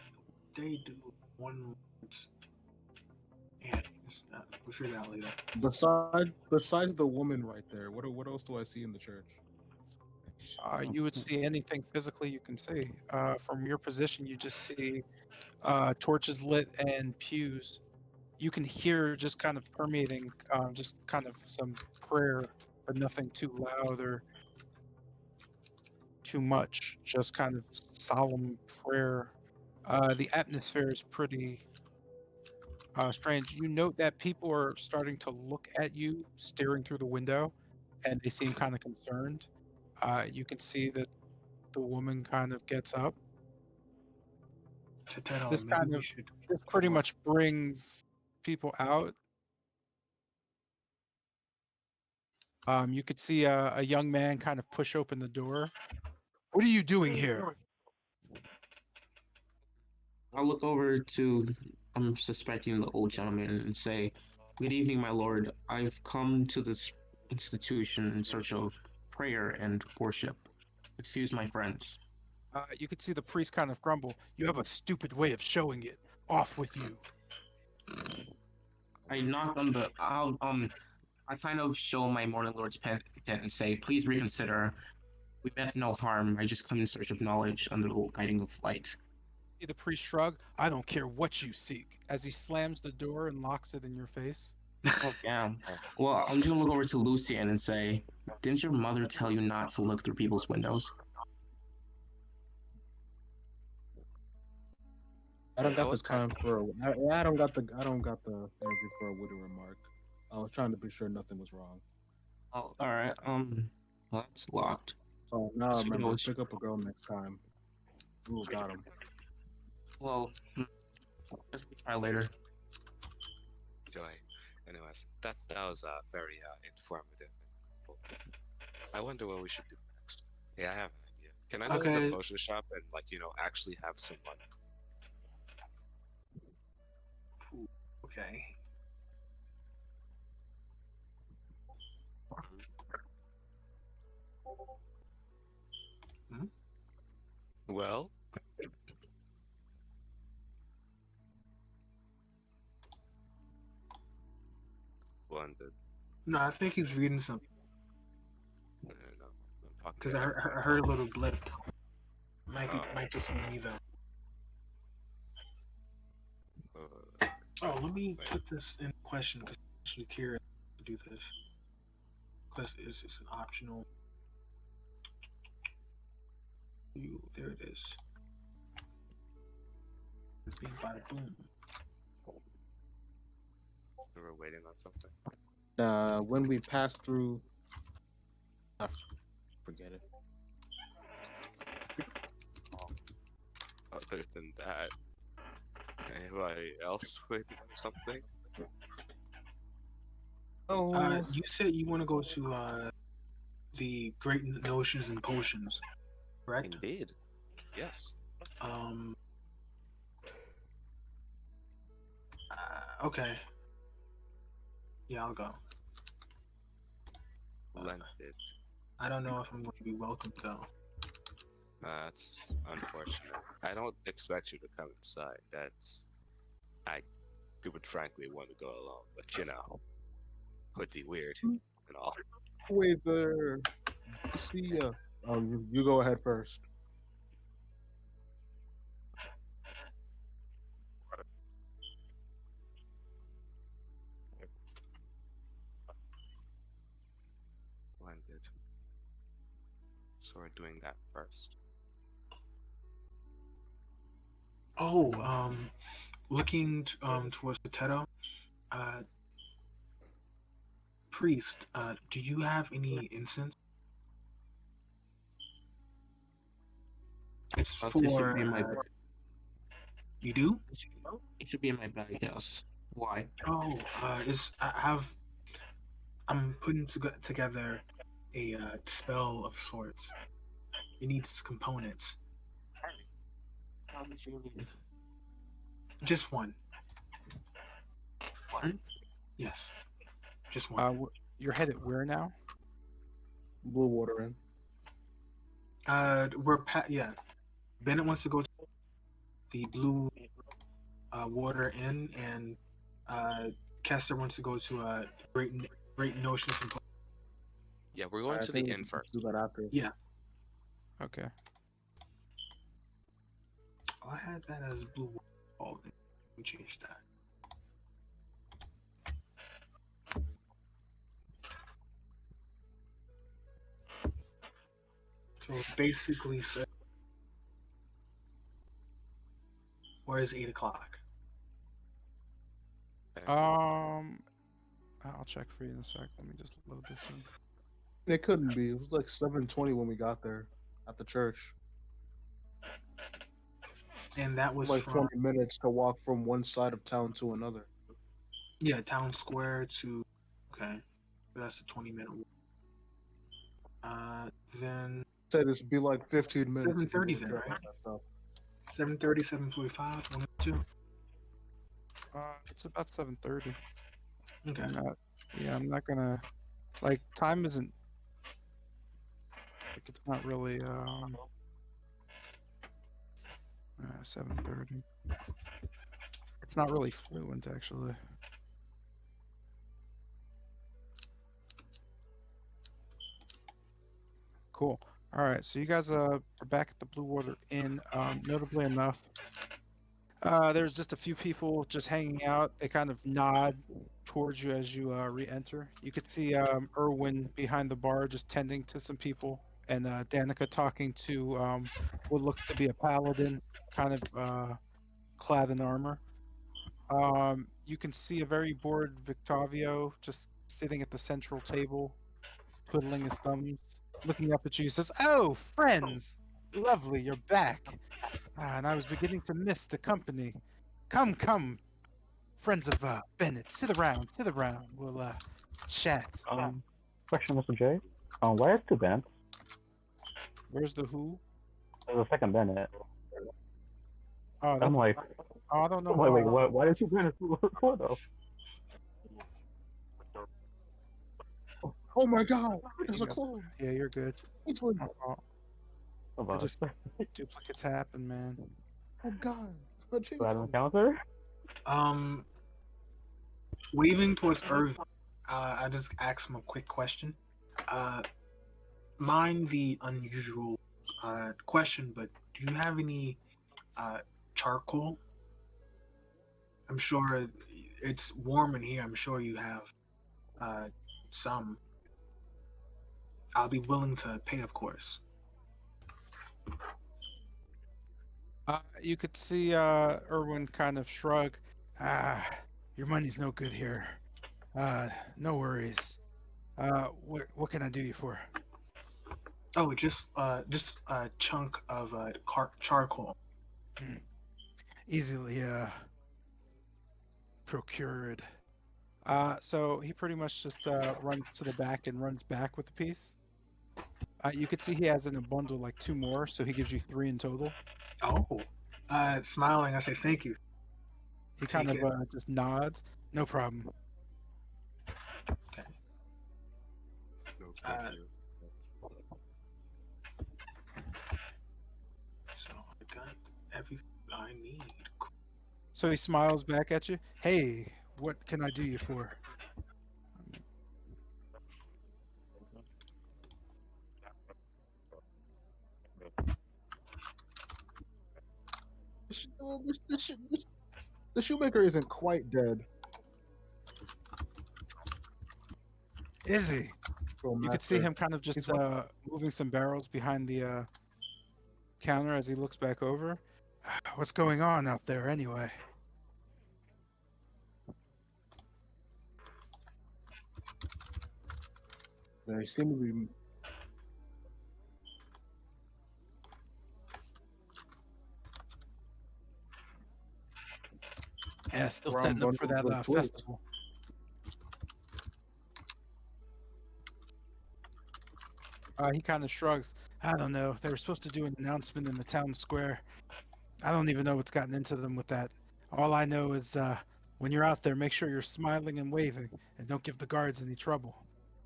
they do one. Yeah, we'll figure it out later. Besides the woman right there, what else do I see in the church? You would see anything physically you can see. From your position, you just see torches lit and pews. You can hear just kind of permeating, just kind of some prayer, but nothing too loud or too much. Just kind of solemn prayer. The atmosphere is pretty strange. You note that people are starting to look at you, staring through the window, and they seem kind of concerned. You can see that the woman kind of gets up. To tell This maybe kind we of should this look pretty for. much brings people out. You could see a young man kind of push open the door. What are you doing here? I'll look over to I'm suspecting the old gentleman and say, "Good evening, my lord. I've come to this institution in search of prayer and worship. Excuse my friends." You could see the priest kind of grumble. You have a stupid way of showing it. Off with you. I knock on the. I kind of show my morning lord's pen and say, "Please reconsider. We meant no harm. I just come in search of knowledge under the guiding of light." See the priest shrug. I don't care what you seek. As he slams the door and locks it in your face. Oh, damn. Well, I'm just gonna look over to Lucian and say, "Didn't your mother tell you not to look through people's windows?" I don't That got the was kind time for. I don't got the energy for a witty remark. I was trying to be sure nothing was wrong. Oh, all right. Well, that's locked. Oh, now I Guess we can remember. always. Pick up a girl next time. Ooh, got him. Well, guess we try later. Joy. Anyways, that was very informative. I wonder what we should do next. Yeah, I have an idea. Can I go to the Okay. potion shop and actually have some money? Okay. Hmm? Well, splendid. No, I think he's reading something No, no, no. I'm talking because I about heard, my I heard a phone. little blip. Oh. Might just be me though. Uh, Oh, let me wait. put this in question because I'm actually curious to do this because it's an optional. There it is. Bing, bada, boom. So we're waiting on something. When we pass through, I forget it. Other than that, anybody else waiting for something? Oh, You said you want to go to the Great Notions and Potions, correct? Indeed. Yes. Um. Okay. Yeah, I'll go. Splendid. I don't know if I'm going to be welcome though. That's unfortunate. I don't expect you to come inside. I would frankly want to go alone, but would be weird and all. wait there. See ya. You go ahead first. Splendid. So we're doing that first. Oh, looking towards the Teto, uh, priest, do you have any incense? It's It should for be in my. you do? It should be in my bag. Yes. Why? Oh, I'm putting together a spell of sorts. It needs components. How much you need? Just one. One. Yes, just one. You're headed where now? Blue water in. Yeah. Bennett wants to go to the blue water inn, and Kester wants to go to Great Notions and Yeah, we're going I to the think we inn can first. do that after. yeah. Okay. Oh, I had that as blue water. Oh, let me change that. So basically, where is 8 o'clock? Okay. I'll check for you in a sec. Let me just load this in. It couldn't be. It was like 7:20 when we got there at the church. And that was Like from 20 minutes to walk from one side of town to another. Town Square to okay. So that's a 20-minute walk. Then Said this would be like 15 minutes if you 7:30 weren't then, careful right? with that stuff. 7:30, 7:45, 1 or 2. It's about 7:30. Okay. I'm not gonna time isn't it's not really 7:30. It's not really fluent actually. Cool. All right, so you guys are back at the Blue Water Inn. Notably enough, there's just a few people just hanging out. They kind of nod towards you as you re-enter. You could see Erwin behind the bar just tending to some people, and Danica talking to what looks to be a paladin, kind of clad in armor. You can see a very bored Victavio just sitting at the central table, twiddling his thumbs. looking up at you, says, "Oh, friends, lovely, you're back. And I was beginning to miss the company. Come, come, friends of Bennett, sit around, sit around. We'll chat. Question, Mr. J. Why are two Bennets? Where's the who? There's a second Bennett. Oh, I'm that. like, Oh, I don't know. wait, why did two Bennets for though? Oh my God! There's a Yeah, clone. yeah, you're good. Excellent. Oh, Hold I on. just duplicates happen, man. Oh God! A Do I have an chainsaw. encounter? Um, waving towards Earth, I just asked him a quick question. Uh, mind the unusual question, but do you have any charcoal? I'm sure it's warm in here. I'm sure you have uh, some. I'll be willing to pay, of course. You could see Erwin kind of shrug. Ah, your money's no good here. No worries. What can I do you for? Oh, just a chunk of charcoal. Easily procured. So he pretty much just runs to the back and runs back with the piece. You could see he has in a bundle like two more, so he gives you three in total. Oh, smiling, I say thank you. He kind Take of it. just nods. No problem. Okay. No, thank Uh, you. so I got everything I need. So he smiles back at you. Hey, what can I do you for? The shoemaker isn't quite dead. Is he? Oh, You could see master. him kind of just He's moving some barrels behind the counter as he looks back over. What's going on out there anyway? They seem to be. Yeah, still Brown setting up for bundles that of twigs. festival. He kind of shrugs. I don't know. They were supposed to do an announcement in the town square. I don't even know what's gotten into them with that. All I know is when you're out there, make sure you're smiling and waving and don't give the guards any trouble.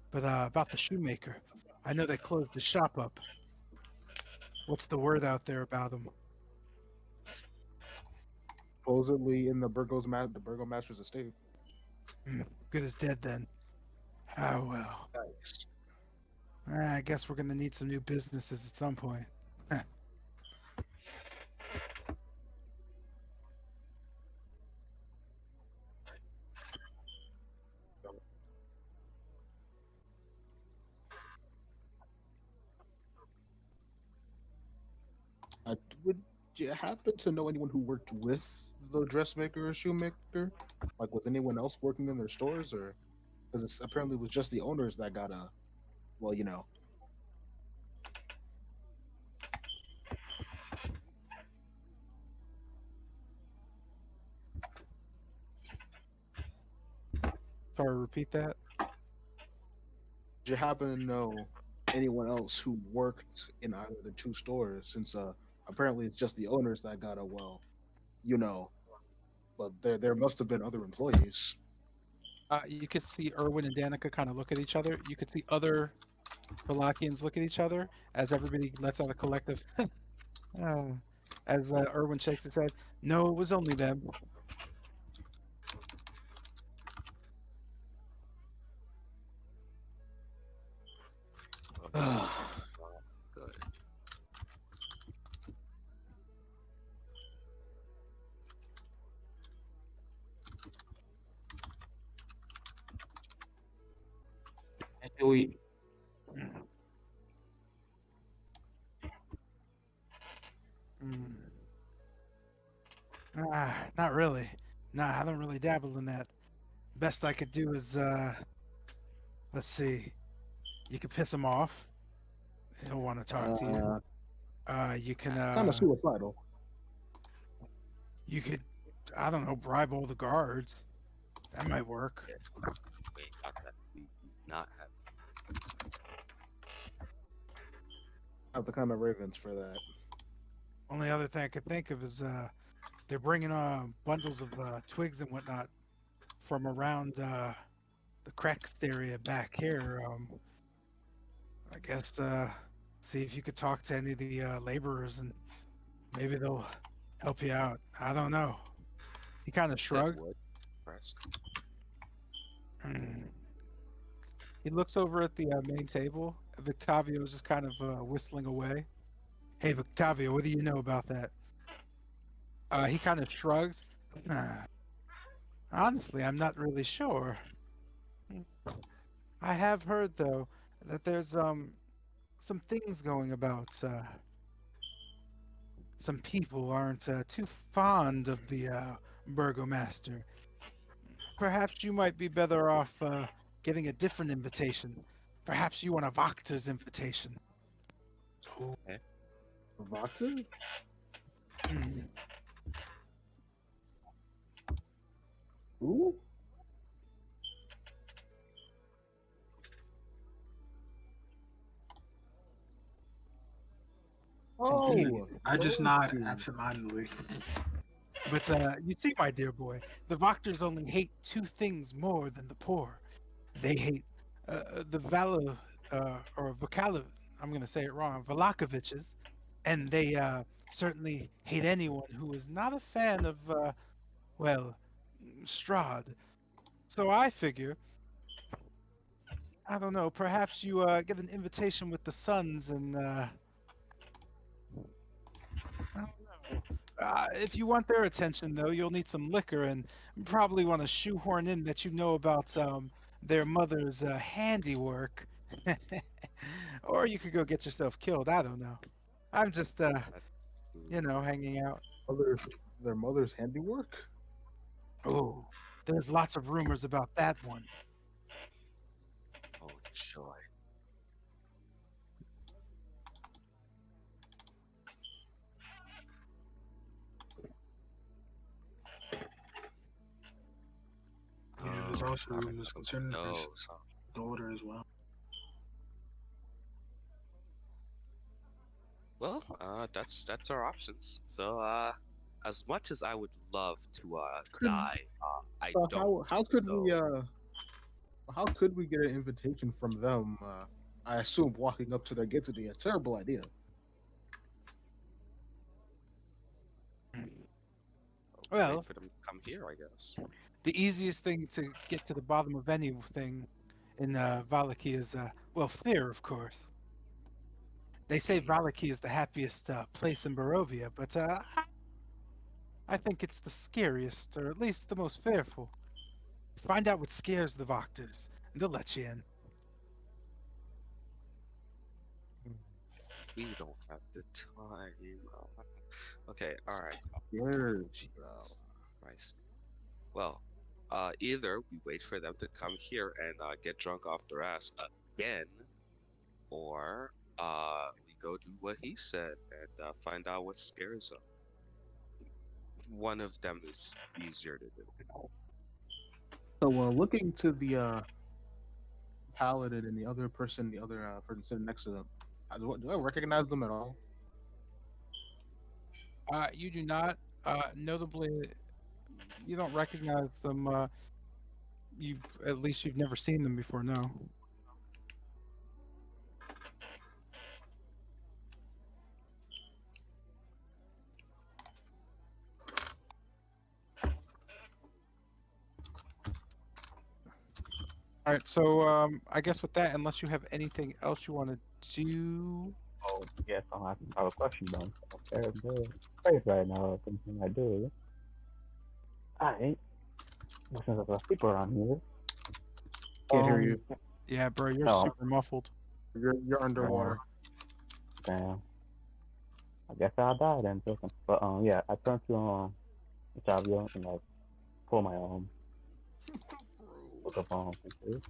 But about the shoemaker, I know they closed the shop up. What's the word out there about him? Supposedly in the the burgomaster's estate. Good as dead then. Oh well. I guess we're gonna need some new businesses at some point. Would you happen to know anyone who worked with the dressmaker or shoemaker? Like, was anyone else working in their stores, or because it apparently was just the owners that got a, well, you know. Sorry, repeat that. Do you happen to know anyone else who worked in either of the two stores? Since apparently it's just the owners that got a, well, you know, but there must have been other employees. You could see Erwin and Danica kind of look at each other. You could see other Palakians look at each other as everybody lets out a collective. uh, as Erwin shakes his head. No, it was only them. Well, that's not good. Do we? Mm. Not really. Nah, I don't really dabble in that. Best I could do is, let's see. You could piss them off. He'll want to talk to you. You can Kind of suicidal. you could, I don't know, bribe all the guards. That might work. Yeah. Wait, got that. We do not have. Have the kind of ravens for that. Only other thing I could think of is they're bringing bundles of twigs and whatnot from around the Crext area back here. I guess see if you could talk to any of the laborers and maybe they'll help you out. I don't know. He kind of Said shrugged. wood. Press. Hmm. He looks over at the main table. Victavio's just kind of whistling away. Hey, Victavio, what do you know about that? He kind of shrugs. Honestly, I'm not really sure. I have heard though that there's some things going about. Some people aren't too fond of the burgomaster. Perhaps you might be better off getting a different invitation. Perhaps you want a Voctor's invitation. Okay. Vodka? Hmm. Ooh. Indeed. Oh, I just thank nod you. absentmindedly. But you see, my dear boy, the Voctors only hate two things more than the poor. They hate the or Vakala, I'm going to say it wrong, Valakoviches, and they certainly hate anyone who is not a fan of, well, Strahd. So I figure, I don't know, perhaps you get an invitation with the Sons and, I don't know. If you want their attention, though, you'll need some liquor and probably want to shoehorn in that you know about their mother's handiwork. Or you could go get yourself killed. I don't know. I'm just, That's hanging out. Mother's, their mother's handiwork? Oh, there's lots of rumors about that one. oh joy. And there's Oh, also rumors concerning his knows, huh? daughter as well. Well, that's our options. So, as much as I would love to Could, die, I so don't. how could we So, how could we get an invitation from them? I assume walking up to their gate would be a terrible idea. Well, wait for them to come here, I guess. the easiest thing to get to the bottom of anything in Valaki is, well, fear, of course. They say Valaki is the happiest place in Barovia, but I think it's the scariest, or at least the most fearful. Find out what scares the Voctors, and they'll let you in. We don't have the time. Okay, all right. Yes. Jesus Christ. Well, either we wait for them to come here and get drunk off their ass again, or we go do what he said and find out what scares them. One of them is easier to do. So, looking to the paladin and the other person sitting next to them, do I recognize them at all? You do not. Notably, you don't recognize them. You at least you've never seen them before. No. All right. So I guess with that, unless you have anything else you want to do. Oh, yes, I have a question, but I'm very afraid right now. Thinking I do. I ain't. Since there's people around here. Can't hear you. Yeah, bro, you're No. super muffled. You're underwater. Damn. I guess I'll die then, person. But yeah, I turned to Octavio and like pull my book of pictures.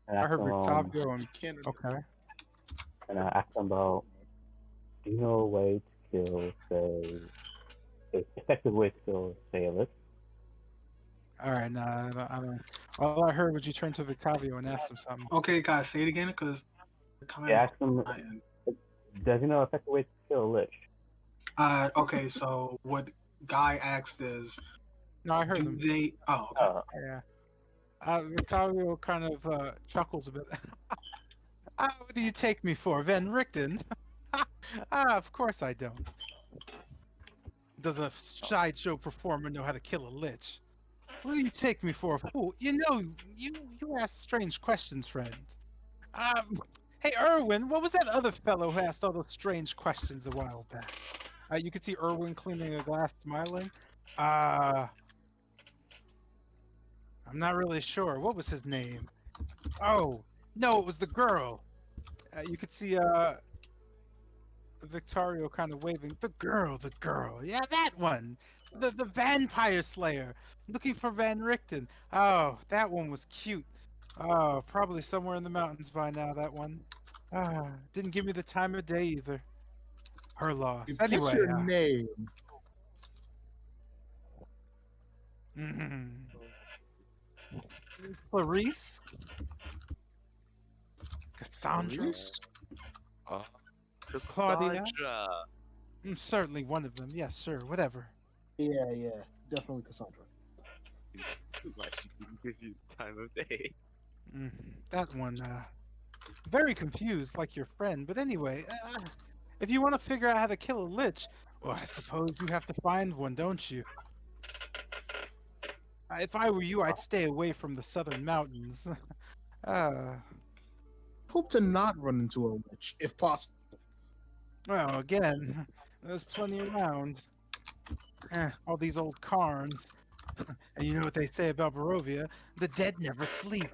And I ask heard him Octavio and Can't. okay. and I asked him about, do you know a way to kill, say, an effective way to kill, say, a lich? All right, nah, I don't. All I heard was you turn to Victavio and ask him something. Okay, guys, say it again because kind Yeah, of I asked him, my end. does he know an effective way to kill a lich? Okay, so what Guy asked is, No, I heard do him. they? Oh, okay. Yeah. Victavio kind of chuckles a bit. What do you take me for, Van Richten? Of course I don't. Does a sideshow performer know how to kill a lich? What do you take me for a fool? You know, you ask strange questions, friend. Um, hey, Erwin, what was that other fellow who asked all those strange questions a while back? You could see Erwin cleaning a glass, smiling. Uh, I'm not really sure. What was his name? Oh, no, it was the girl. You could see Victorio kind of waving. The girl. Yeah, that one. The vampire slayer. Looking for Van Richten. Oh, that one was cute. Oh, probably somewhere in the mountains by now, that one. Didn't give me the time of day either. Her loss. What's Anyway, your name? mhm. Clarice? Cassandra? Maurice? Uh, Claudia? Cassandra. Certainly one of them. Yes, sir. Whatever. Yeah, definitely Cassandra. It's too much. She didn't give you the time of day. Mhm. That one, very confused, like your friend. But anyway, if you want to figure out how to kill a lich, well, I suppose you have to find one, don't you? If I were you, I'd stay away from the southern mountains. uh, Hope to not run into a witch, if possible. well, again, there's plenty around. All these old cairns. And you know what they say about Barovia? The dead never sleep.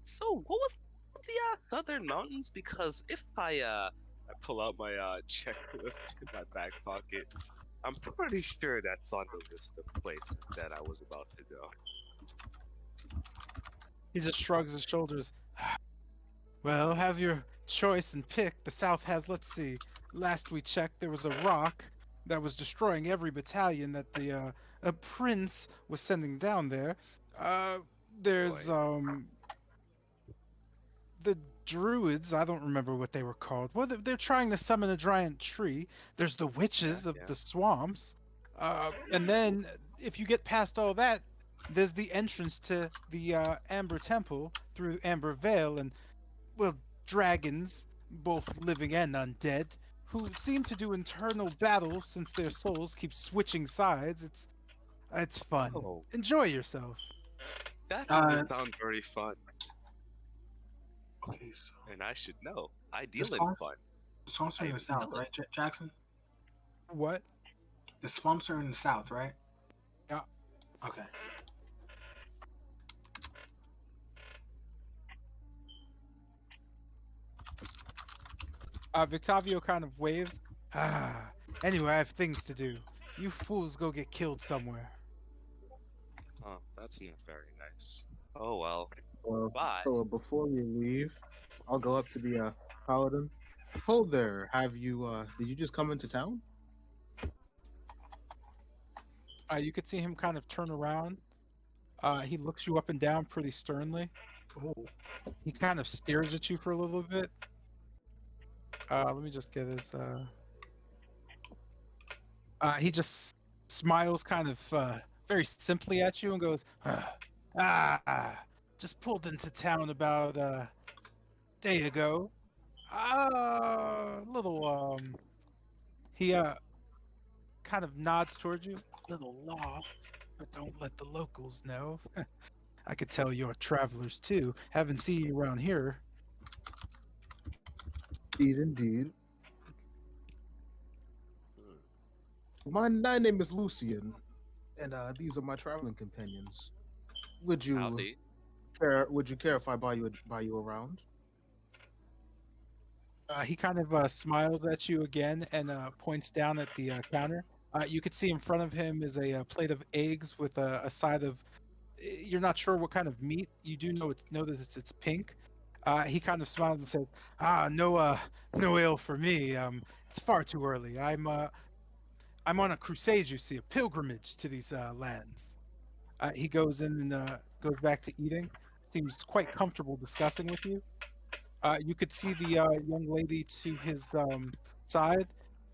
So what was the Southern Mountains? Because if I pull out my checklist in my back pocket, I'm pretty sure that's on the list of places that I was about to go. He just shrugs his shoulders. Well, have your choice and pick. The South has, let's see, last we checked, there was a rock that was destroying every battalion that the prince was sending down there. Uh, there's Boy. the druids. I don't remember what they were called. Well, they're trying to summon a giant tree. There's the witches of Yeah. the swamps. And then if you get past all that, there's the entrance to the Amber Temple through Amber Vale, and well, dragons, both living and undead, who seem to do internal battle since their souls keep switching sides. It's fun. Oh, Enjoy yourself. that doesn't Uh, sound very fun, okay, so and I should know. I the deal in swamps, fun. the swamps are I in the even south, tell it. right, Jackson? What? The swamps are in the south, right? Yeah. Okay. Victavio kind of waves. Anyway, I have things to do. You fools go get killed somewhere. Oh, that's not very nice. Oh well. Uh, Bye. so before we leave, I'll go up to the paladin. Hold there. Have you? Did you just come into town? You could see him kind of turn around. He looks you up and down pretty sternly. Oh, He kind of stares at you for a little bit. Let me just get his. He just smiles kind of very simply at you and goes, just pulled into town about a day ago. Little, he kind of nods towards you. Little lost, but don't let the locals know. I could tell you're travelers too. Haven't seen you around here. Indeed. My name is Lucian, and these are my traveling companions. Would you Howdy. care? Would you care if I buy you around? He kind of smiles at you again and points down at the counter. You could see in front of him is a plate of eggs with a side of. You're not sure what kind of meat. You do know that it's pink. He kind of smiles and says, "Ah, no, no ale for me. It's far too early. I'm on a crusade. You see, a pilgrimage to these lands." He goes in and goes back to eating. Seems quite comfortable discussing with you. You could see the young lady to his side.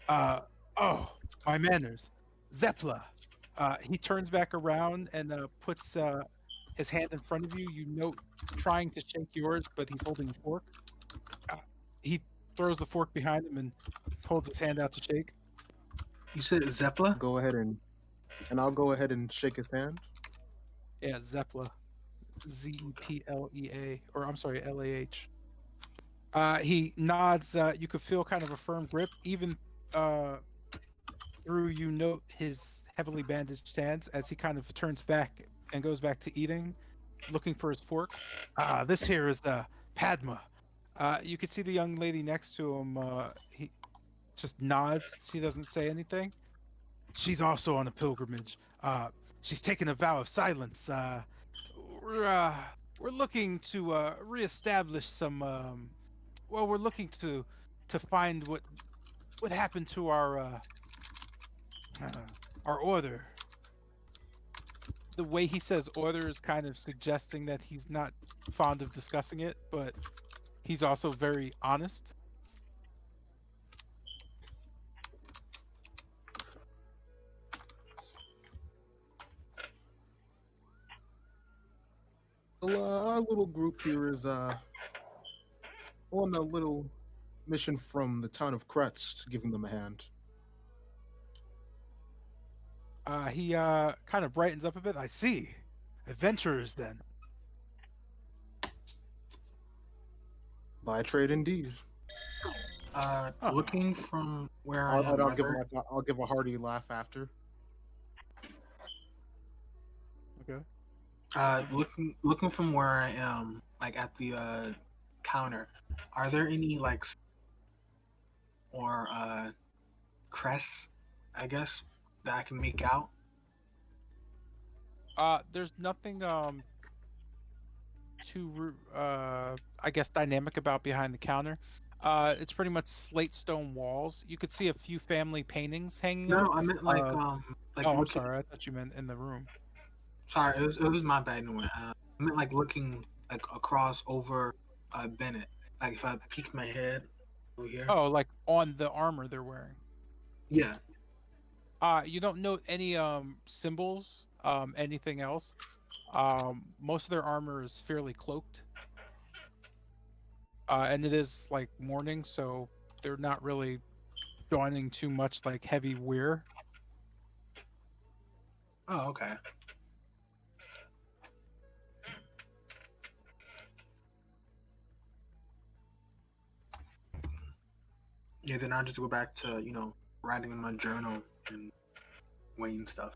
Uh, oh, my manners. Zepla. He turns back around and puts his hand in front of you. You note trying to shake yours, but he's holding a fork. Uh, he throws the fork behind him and holds his hand out to shake. You said Zeppela? Go ahead and I'll go ahead and shake his hand. Yeah, Zepla. Zeplea, or I'm sorry, Lah. He nods. You could feel kind of a firm grip, even uh, through you note his heavily bandaged hands as he kind of turns back and goes back to eating, looking for his fork. This here is the Padma. You could see the young lady next to him. He just nods. She doesn't say anything. She's also on a pilgrimage. She's taken a vow of silence. We're, uh, we're looking to reestablish some. Well, we're looking to find what happened to our order. The way he says order is kind of suggesting that he's not fond of discussing it, but he's also very honest. Well, our little group here is on a little mission from the town of Kretz, giving them a hand. He kind of brightens up a bit. I see. Adventurers, then. By trade, indeed. Oh, Looking from where I I'll, am, I'll are give there, I'll give a hearty laugh after. okay. looking from where I am, like at the counter, are there any like or crests, I guess, that I can make out? There's nothing too I guess dynamic about behind the counter. It's pretty much slate stone walls. You could see a few family paintings hanging No, up. no, I meant like Oh, I'm looking. sorry. I thought you meant in the room. Sorry, it was my bad. No, I meant like looking like across over Bennett. Like if I peek my head over here. Oh, like on the armor they're wearing. Yeah. You don't note any symbols, anything else. Most of their armor is fairly cloaked. And it is like morning, so they're not really donning too much like heavy wear. Oh, okay. Yeah, then I'll just go back to, writing in my journal and weighing stuff.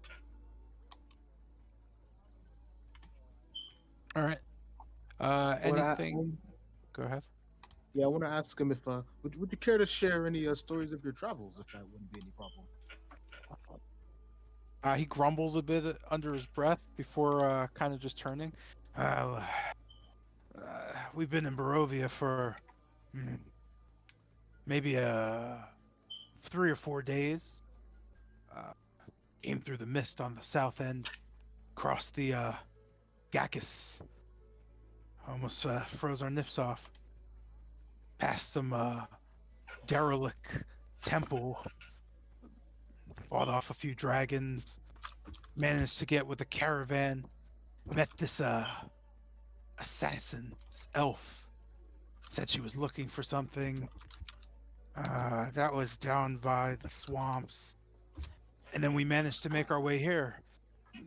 All right. What I, Anything? Go ahead. yeah, I want to ask him if would you care to share any stories of your travels, if that wouldn't be any problem. He grumbles a bit under his breath before kind of just turning. Uh, we've been in Barovia for mm, maybe 3 or 4 days. Uh, Came through the mist on the south end, crossed the Gakis. Almost froze our nips off. Past some derelict temple. Fought off a few dragons. Managed to get with a caravan. Met this assassin, this elf. Said she was looking for something. That was down by the swamps. And then we managed to make our way here.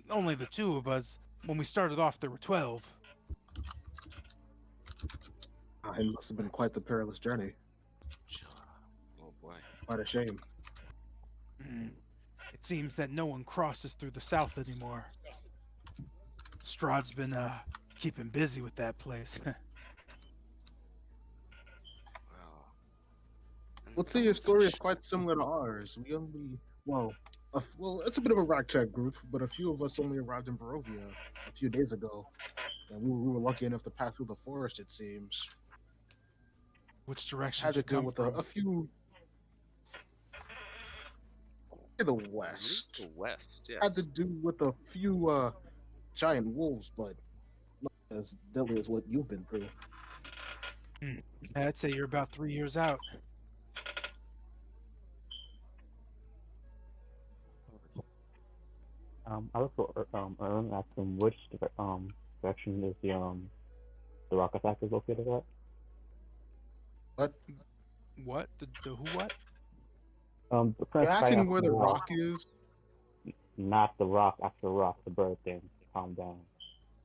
Only the two of us. When we started off, there were 12. It must have been quite the perilous journey. Oh boy. Quite a shame. Mm. It seems that no one crosses through the south anymore. Strahd's been keeping busy with that place. Well, Let's say your story is quite similar to ours. We only, well, it's a bit of a ragtag group, but a few of us only arrived in Barovia a few days ago, and we were lucky enough to pass through the forest. It seems. Which direction Had did to you do come with from? a few to the Mhm. west. The west, Had to yes. do with a few giant wolves, but not as deadly as what you've been through. Hmm. I'd say you're about 3 years out. I was Erwin asked him which direction is the rock attack is located at. But What? The who what? The you're prince fighting asking after where the the rock, rock is. not the rock after rock, the bird thing. Calm down.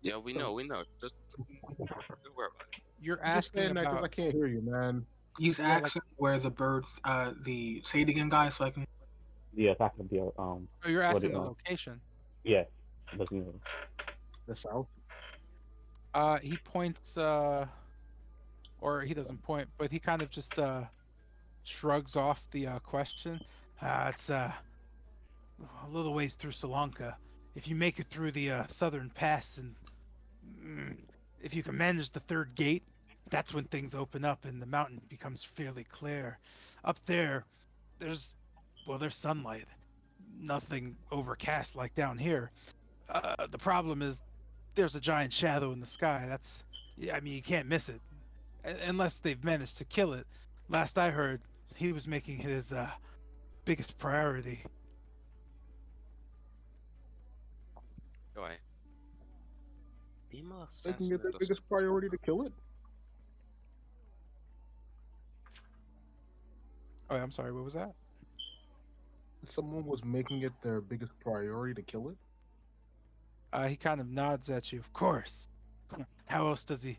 Yeah, we So know, we know. Just don't worry about it. you're I'm just asking saying that because about I can't hear you, man. He's yeah, like asking where the bird, say it again, guys, so I can. The attack of the oh, you're what asking the the location. yes, doesn't know. The south. He points or he doesn't point, but he kind of just shrugs off the question. It's a little ways through Sri Lanka. If you make it through the southern pass, and mm, if you can manage the third gate, that's when things open up and the mountain becomes fairly clear. Up there, there's there's sunlight, nothing overcast like down here. The problem is there's a giant shadow in the sky. That's yeah, I mean you can't miss it unless they've managed to kill it. Last I heard, he was making his biggest priority. Go ahead. Email Making it their assassinate us. biggest priority to kill it. Oh, I'm sorry. What was that? Someone was making it their biggest priority to kill it. He kind of nods at you. Of course. How else does he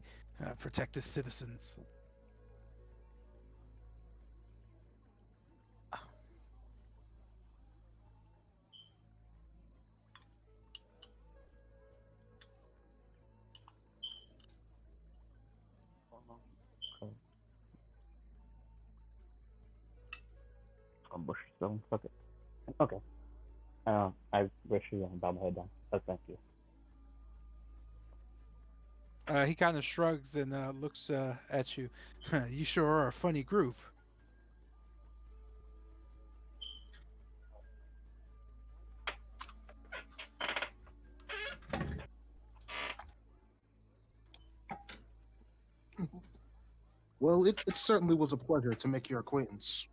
protect his citizens? Okay. Bush stone. Fuck it. Okay. I wish you bow my head down. But thank you. He kind of shrugs and looks at you. You sure are a funny group. Well, it certainly was a pleasure to make your acquaintance.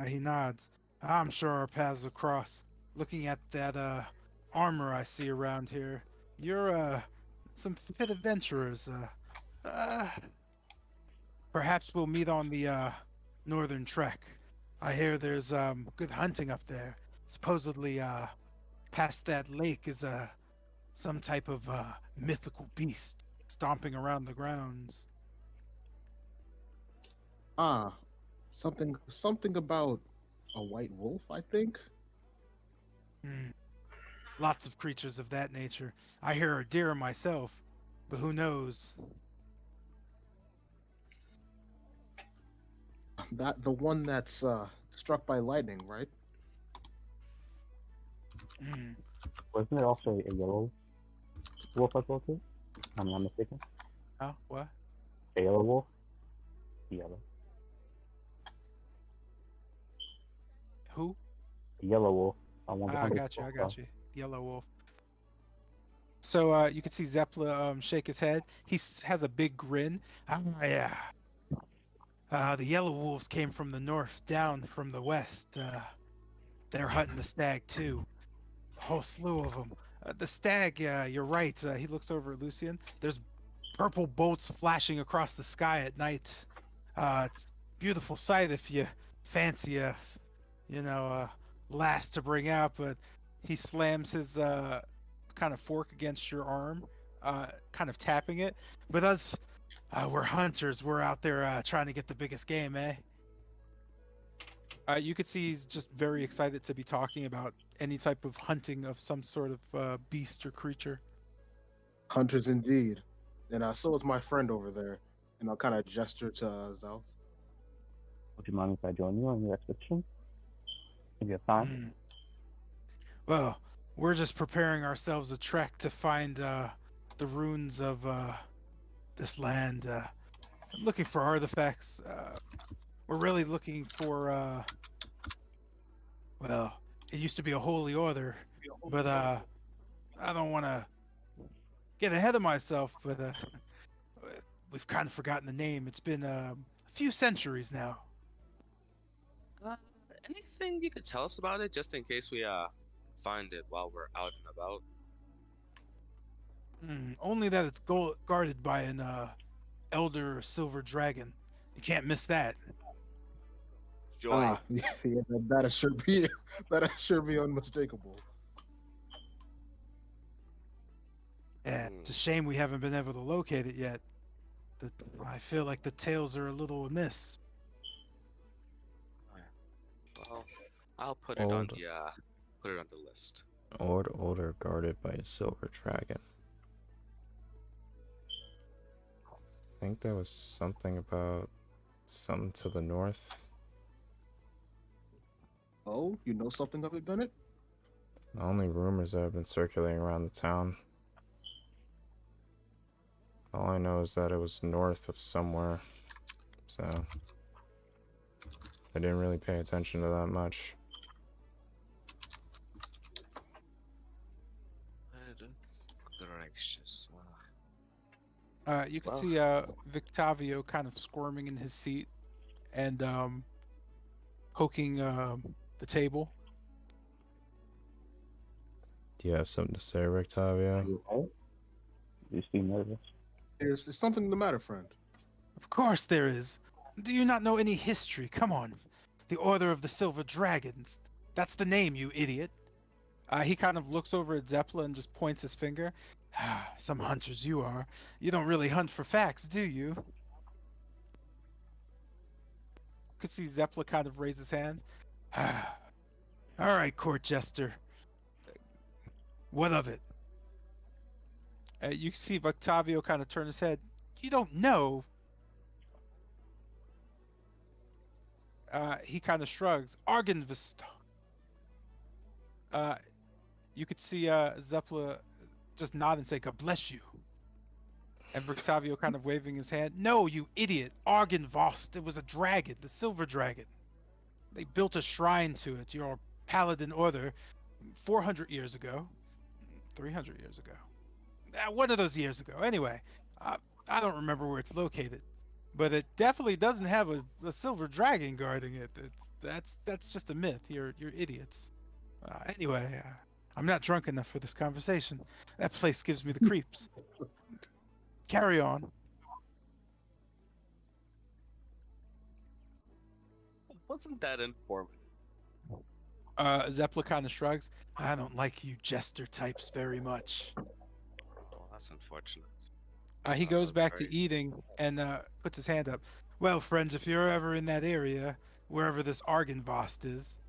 He nods. I'm sure our paths will cross. Looking at that armor I see around here, you're some fit adventurers. Uh, Perhaps we'll meet on the northern trek. I hear there's good hunting up there. Supposedly, past that lake is some type of mythical beast stomping around the grounds. Ah, something about a white wolf, I think. Hmm. Lots of creatures of that nature. I hear a deer myself, but who knows? That the one that's struck by lightning, right? Hmm. Wasn't there also a yellow wolf as well too? I'm not mistaken. Oh, what? A yellow wolf. Yellow. Who? A yellow wolf. I one Ah, I behind got you. I got you. Yellow wolf. So you can see Zeppela shake his head. Has a big grin. Ah, yeah. The yellow wolves came from the north, down from the west. They're hunting the stag too. A whole slew of them. The stag, you're right. He looks over at Lucian. There's purple bolts flashing across the sky at night. It's a beautiful sight if you fancy a, last to bring out. But he slams his kind of fork against your arm, kind of tapping it. But us, we're hunters. We're out there trying to get the biggest game, eh? You could see he's just very excited to be talking about any type of hunting of some sort of beast or creature. Hunters indeed. And so is my friend over there. And I'll kind of gesture to Zelf. Would you mind if I join you on your expedition? If you have time. Hmm. Well, we're just preparing ourselves a trek to find the ruins of this land. I'm looking for artifacts. We're really looking for, well, it used to be a holy order, but I don't want to get ahead of myself, but we've kind of forgotten the name. It's been a few centuries now. Uh, Anything you could tell us about it, just in case we find it while we're out and about? Only that it's guarded by an elder silver dragon. You can't miss that. Joy. Yeah, that'll sure be that'll sure be unmistakable. And it's a shame we haven't been able to locate it yet. The, I feel like the tales are a little amiss. Well, I'll put it on Old, the list. old order guarded by a silver dragon. I think there was something about something to the north. Oh, you know something of it, Bennett? Only rumors that have been circulating around the town. All I know is that it was north of somewhere, so I didn't really pay attention to that much. Gracious. You can Well. see Victavio kind of squirming in his seat and poking the table. Do you have something to say, Rictavio? You seem nervous. Is something the matter, friend? Of course there is. Do you not know any history? Come on. The Order of the Silver Dragons. That's the name, you idiot. He kind of looks over at Zeppelin and just points his finger. Some hunters you are. You don't really hunt for facts, do you? You can see Zeppelin kind of raise his hands. All right, court jester. What of it? You can see Octavio kind of turn his head. You don't know. He kind of shrugs. Argenvist. You could see Zeppelin just nod and say, God bless you. And Octavio kind of waving his hand. No, you idiot. Argenvost. It was a dragon, the silver dragon. They built a shrine to it, your paladin order, 400 years ago. 300 years ago. One of those years ago. Anyway, I don't remember where it's located, but it definitely doesn't have a silver dragon guarding it. That's just a myth. You're idiots. Anyway, I'm not drunk enough for this conversation. That place gives me the creeps. Carry on. Wasn't that informative? Zeppelin kind of shrugs. I don't like you jester types very much. Well, that's unfortunate. He goes back to Very- eating and puts his hand up. Well, friends, if you're ever in that area, wherever this Argenvost is,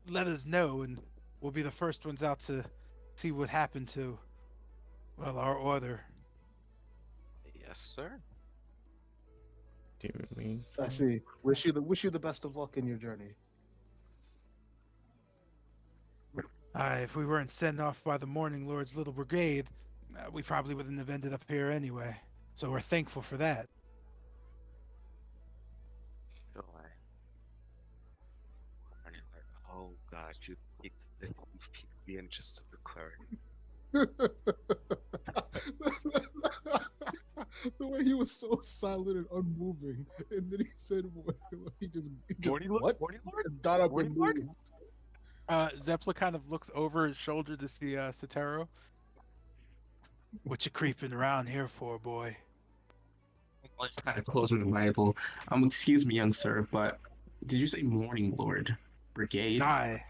let us know, and we'll be the first ones out to see what happened to, well, our order. Yes, sir. Do you mean? I see. Wish you the best of luck in your journey. If we weren't sent off by the Morning Lord's little brigade, we probably wouldn't have ended up here anyway. So we're thankful for that. Joy. Oh gosh, you piqued the interest of the cleric. The way he was so silent and unmoving, and then he said, he just Morning Lord? what? Morning Lord? Just got up Morning and Lord? moved. Zeppelin kind of looks over his shoulder to see Sotero. What you creeping around here for, boy? I just kind of close my Bible. Excuse me, young sir, but did you say Morning Lord Brigade? Aye.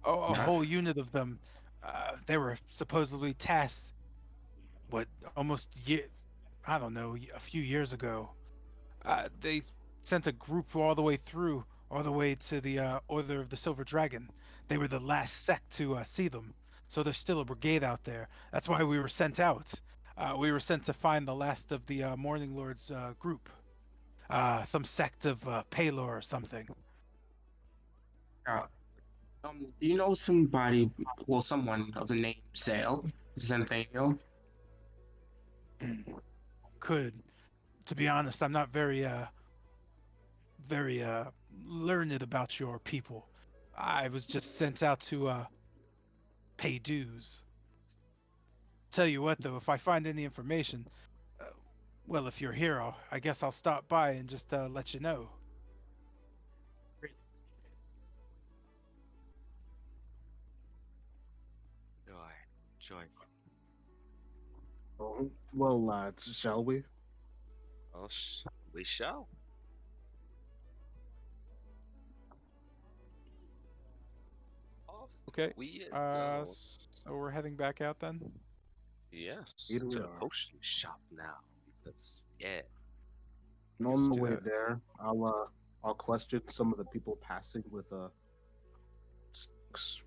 Oh, a Nah. whole unit of them. They were supposedly tasked, I don't know, a few years ago. They sent a group all the way to the Order of the Silver Dragon. They were the last sect to see them. So there's still a brigade out there. That's why we were sent out. We were sent to find the last of the Morning Lord's group. Some sect of Palor or something. Do you know somebody, well, someone of the name Zale? Zenthaniel? Could. To be honest, I'm not very learned about your people. I was just sent out to pay dues. Tell you what, though, if I find any information, uh, well, if you're here, I guess I'll stop by and just let you know. Joy, joy. Well, lads, shall we? Well, we shall. Off Okay. we go. So we're heading back out then. Yes, Here we to the are. potion shop now. Because yeah. And You on just the do way that. there, I'll question some of the people passing with sticks.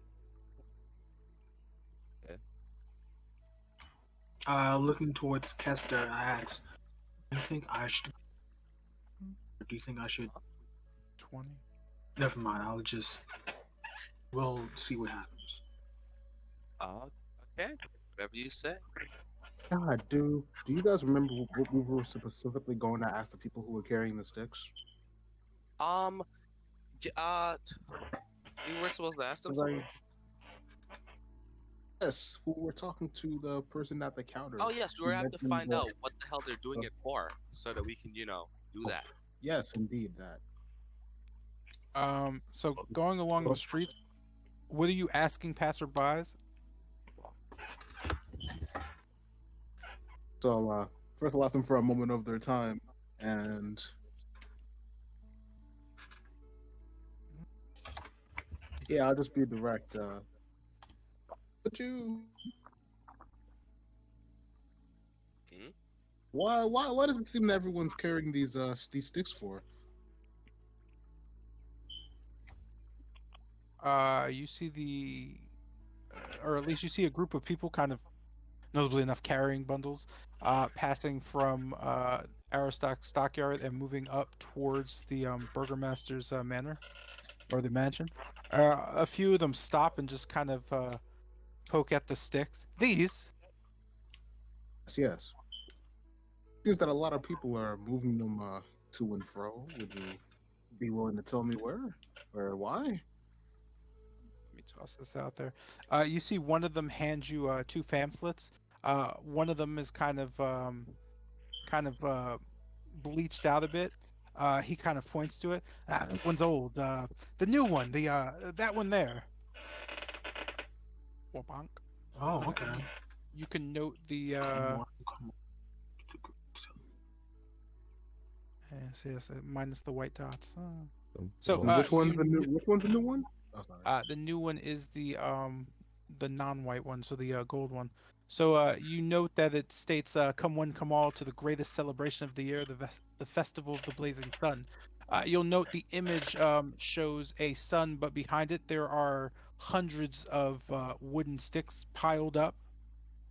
Looking towards Kester, I asked, "Do you think I should? Or do you think I should?" 20. Never mind. I'll just. We'll see what happens. Uh, okay. Whatever you say. God, do you guys remember what we were specifically going to ask the people who were carrying the sticks? Um, we were supposed to ask them 'Cause I something. yes, we were talking to the person at the counter. Oh yes, we He have to mentioned find that. out what the hell they're doing it for, so that we can, do that. Yes, indeed, that. So going along the streets, what are you asking passerbys? So first, I'll ask them for a moment of their time, and yeah, I'll just be direct. But Hmm? why does it seem that everyone's carrying these sticks for? You see or at least you see a group of people kind of notably enough carrying bundles, passing from Aristoc Stockyard and moving up towards the Burgermaster's manor or the mansion. A few of them stop and just kind of poke at the sticks. These? Yes. Seems that a lot of people are moving them to and fro. Would you be willing to tell me where or why? Let me toss this out there. You see one of them hand you two pamphlets. One of them is kind of bleached out a bit. He kind of points to it. That one's old. The new one, the that one there. Wabonk. Oh, Uh, okay. you, you can note the Come on, come on. yes, minus the white dots. The So And ones. which one's the new one? Oh, sorry. the new one is the non-white one, so the gold one. So you note that it states, "Come one, come all to the greatest celebration of the year, the festival of the blazing sun." You'll note the image shows a sun, but behind it there are hundreds of wooden sticks piled up,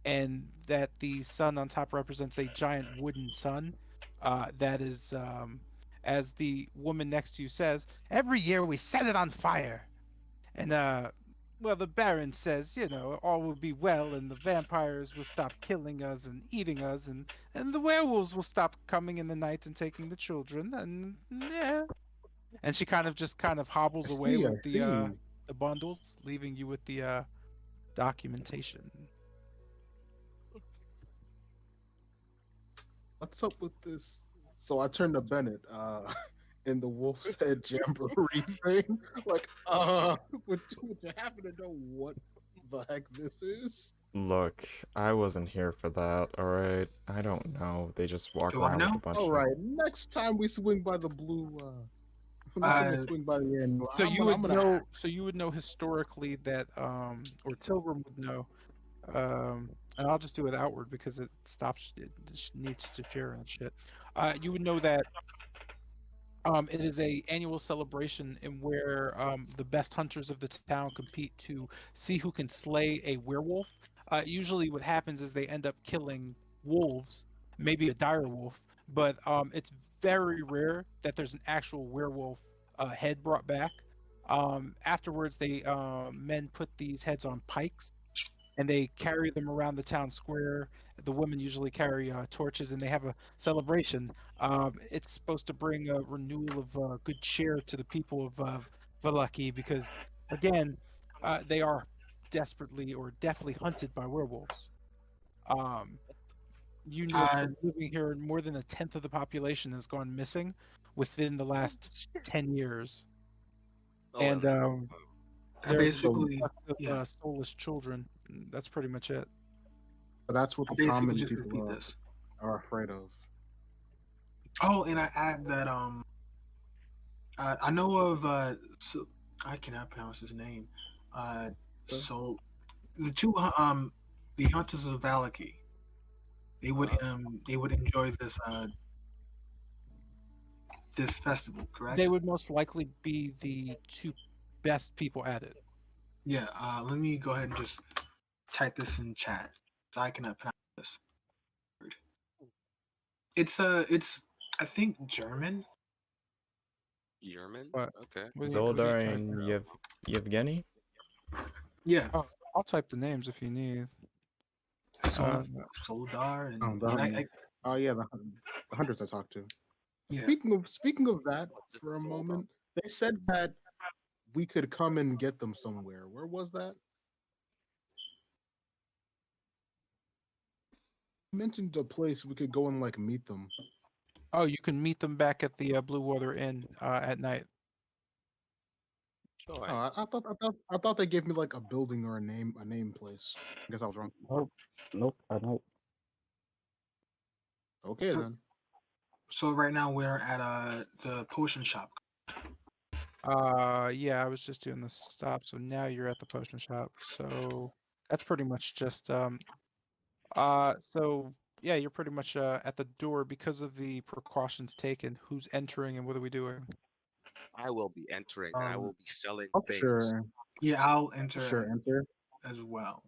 and that the sun on top represents a giant wooden sun. That is, as the woman next to you says, "Every year we set it on fire." And well, the Baron says, all will be well, and the vampires will stop killing us and eating us, and the werewolves will stop coming in the night and taking the children, and yeah. And she kind of hobbles away I with see. the bundles, leaving you with the documentation. What's up with this? So I turned to Bennett, in the Wolf's Head Jamboree thing. Like, would you happen to know what the heck this is? Look, I wasn't here for that, alright? I don't know. They just walk You want to around with know? a bunch All of. right, next time we swing by the blue, next time we Uh, swing by the end, So you I'm would gonna know. ask. So you would know historically that, or Tilgrim would know. And I'll just do it outward because it stops. It just needs to share and shit. You would know that it is a annual celebration in where the best hunters of the town compete to see who can slay a werewolf. Usually, what happens is they end up killing wolves, maybe a dire wolf, but it's very rare that there's an actual werewolf head brought back. Afterwards, they men put these heads on pikes and they carry them around the town square. The women usually carry torches, and they have a celebration. It's supposed to bring a renewal of good cheer to the people of Valaki because, again, they are desperately or definitely hunted by werewolves. Um, you know, Uh, from living here, more than a tenth of the population has gone missing within the last 10 years. Oh, And really? I there's an So, basically, influx of yeah, soulless children. That's pretty much it. so that's what I the basically common just people repeat this. are afraid of. Oh, and I add that I know of so, I cannot pronounce his name. Uh, so the two the hunters of Valaki, they would enjoy this festival, They correct? would most likely be the two best people at it. Yeah. Let me go ahead and just type this in chat, so I cannot pronounce this word. It's I think German. Yerman? But Okay. what are you Zoldar typing? and Yevgeny? Yeah, Oh, I'll type the names if you need. Sol Uh, Soldar Oh, and oh yeah, the hunters I talked to. yeah. Speaking of that, What's it for a sold on? moment, they said that we could come and get them somewhere. Where was that? You mentioned a place we could go and like meet them. oh, you can meet them back at the Blue Water Inn at night. Joy. Oh, I thought they gave me like a building or a name place. I guess I was wrong. Nope. Nope. I don't. Okay So, then. so right now we're at the potion shop. Yeah, I was just doing the stop, so now you're at the potion shop. So that's pretty much just so yeah, you're pretty much at the door because of the precautions taken. Who's entering and what are we doing? I will be entering and I will be selling Oh, things. sure, Yeah, I'll enter sure, enter. as well.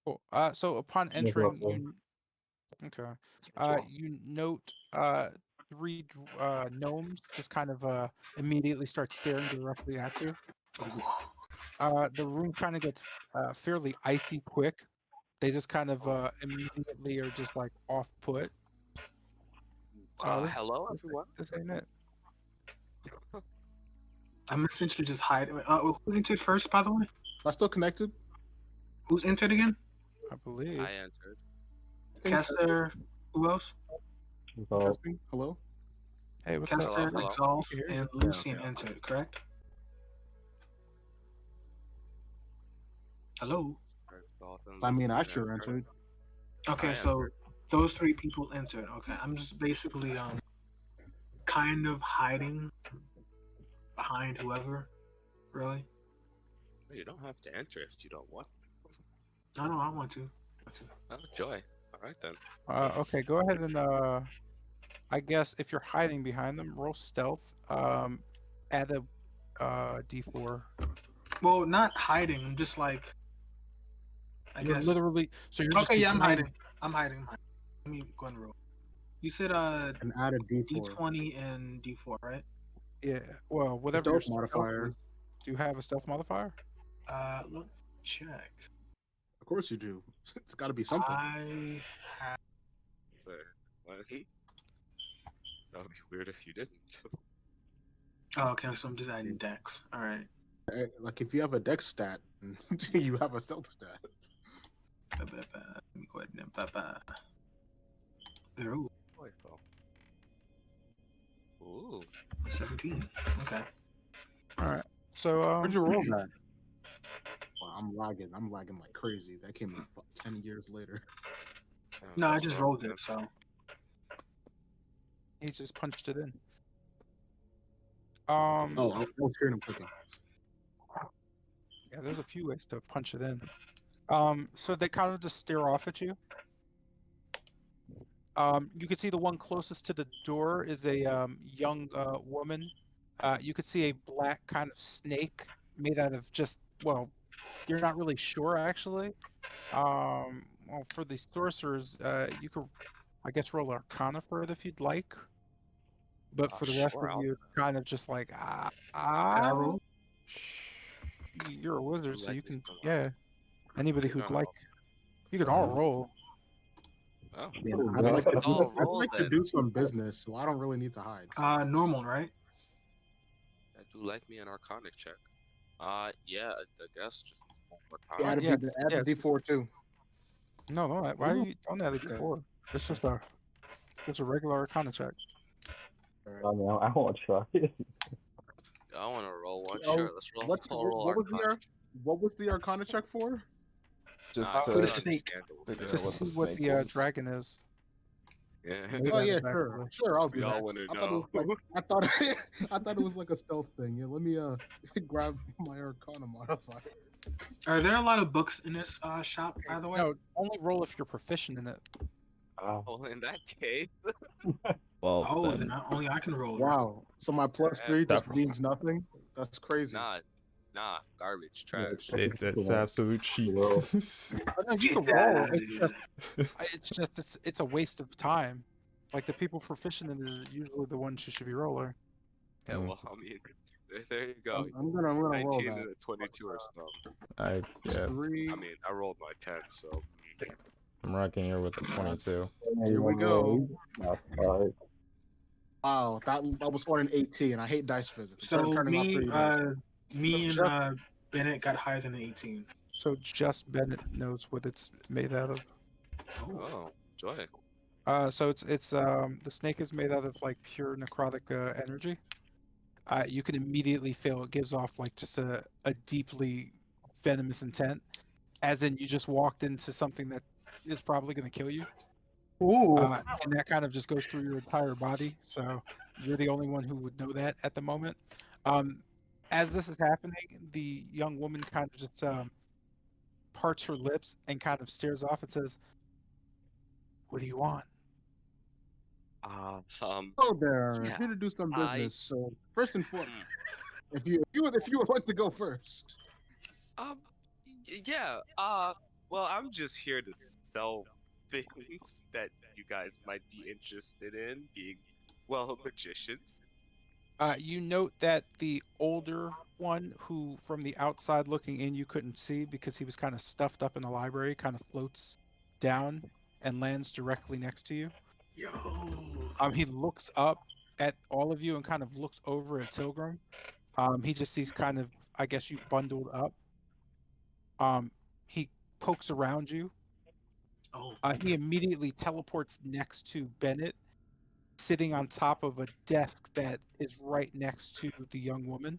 Cool. So upon As well, entering, so. okay. As well. You note three gnomes just kind of immediately start staring directly at you. Oh, The room kind of gets fairly icy quick. They just kind of Oh. immediately are just like off put. Oh, this is Hello perfect. everyone. This ain't it, I'm essentially just hiding. Who entered first, by the way? Am I still connected? Who's entered again? I believe. I entered. Kester. Who else? So, Testing. Hello. Hey, what's up? Kester, Hello. Exolf, We can hear you. and Yeah. Lucian Okay. entered. Correct. Hello. I mean, I sure entered. Okay, I so entered. those three people entered. Okay, I'm just basically kind of hiding behind whoever. Really? You don't have to enter if you don't want. I know I want to. Oh, joy. All right then. Okay, go ahead and I guess if you're hiding behind them, roll stealth. Add a d4. Well, not hiding. I'm just like I You're guess. literally so you're just Okay, yeah, I'm behind. hiding. I'm hiding. Let me go and roll. You said And add a D4. D20 and D4, right? Yeah. Well, The whatever your stealth stealth modifier. is. Do you have a stealth modifier? Let me check. Of course you do. It's got to be something. I have. So, what? That would be weird if you didn't. Oh, okay, so I'm just adding Dex. All right. Like if you have a dex stat, you have a stealth stat. Let me go ahead and there. Ooh, Joyful. Ooh. 17. Okay. All right. So Where'd you roll that? Wow, I'm lagging. I'm lagging like crazy. That came like 10 years later. No, I Let's just roll rolled again. it. So he just punched it in. Oh, I was hearing him clicking. Yeah, there's a few ways to punch it in. So they kind of just stare off at you. You can see the one closest to the door is a young woman. You could see a black kind of snake made out of just, well, you're not really sure actually. Well, for the sorcerers, you could, I guess, roll Arcana for it if you'd like. But for the rest Sure. of you, it's kind of just like, can I roll? you're a wizard, so you Legends can, from yeah. Anybody You're who'd gonna like, roll. you can all roll. Oh, I'd Yeah. like to let's do. all I'd roll like to then. do some business, so I don't really need to hide. Normal, right? I do like me an Arcanic check. Yeah, I guess just one more Yeah, time. Yeah, add yeah. the D4 too. No, no. Why are Ooh. you don't add a Okay. D4? It's just a regular Arcana check. I mean, I won't try. I want to roll one. Oh, Sure, let's roll. I'll roll what was the Arcanic. what was the Arcana check for? Just Nah, For just the to to snake. understand it. figure To out what see the what snake the was. dragon is Yeah, made Oh out yeah, of, sure, actually. sure, I'll we do that. all want to I thought it was know. like I thought I thought it was like a stealth thing. Yeah, let me grab my Arcana modifier. Are there a lot of books in this shop, by the way? No, only roll if you're proficient in it. Well, in that case, Well, Oh, then only I can roll. Right? Wow, so my plus eh, 3 just Several. means nothing. That's crazy. nah, garbage, trash. it's absolute cheat. Oh, no, you can Get roll. outta here. It's a waste of time. Like the people proficient in it are usually the ones who should be rolling. Yeah, Mm. well, I mean, there you go. I'm gonna roll 19 that. and a 22 or so. Yeah, 3. I mean, I rolled my 10, so. I'm rocking here with the 22. Here we go. Not five. Wow, that was on an 18. I hate dice physics. So Turning off 3 dice. me and Just- Bennett got higher than an 18. So just Bennett knows what it's made out of. Oh, Oh, joy. So it's the snake is made out of like pure necrotic energy. You can immediately feel it gives off like just a deeply venomous intent, as in you just walked into something that is probably going to kill you. ooh, And that kind of just goes through your entire body. So you're the only one who would know that at the moment. As this is happening, the young woman kind of just parts her lips and kind of stares off and says, "What do you want?" Oh there, Yeah, here to do some I- business. So first and foremost, Hmm. if you would like to go first. Yeah. Well, I'm just here to sell things that you guys might be interested in, being, well, magicians. You note that the older one, who from the outside looking in you couldn't see because he was kind of stuffed up in the library, kind of floats down and lands directly next to you. yo, He looks up at all of you and kind of looks over at Tilgrim. He just sees kind of, I guess, you bundled up. He pokes around you. oh, He immediately teleports next to Bennett, sitting on top of a desk that is right next to the young woman.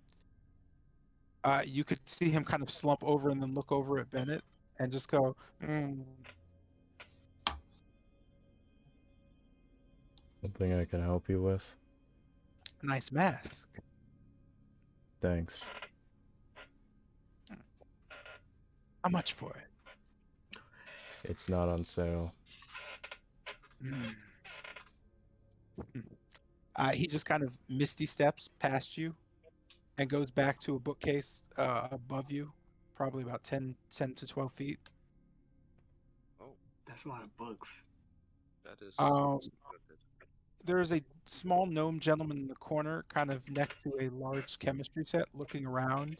You could see him kind of slump over and then look over at Bennett and just go, Something I can help you with? nice mask. Thanks. How much for it? It's not on sale. Mm. He just kind of misty steps past you and goes back to a bookcase above you, probably about 10 to 12 feet. that's a lot of books. That is. There is a small gnome gentleman in the corner, kind of next to a large chemistry set, looking around.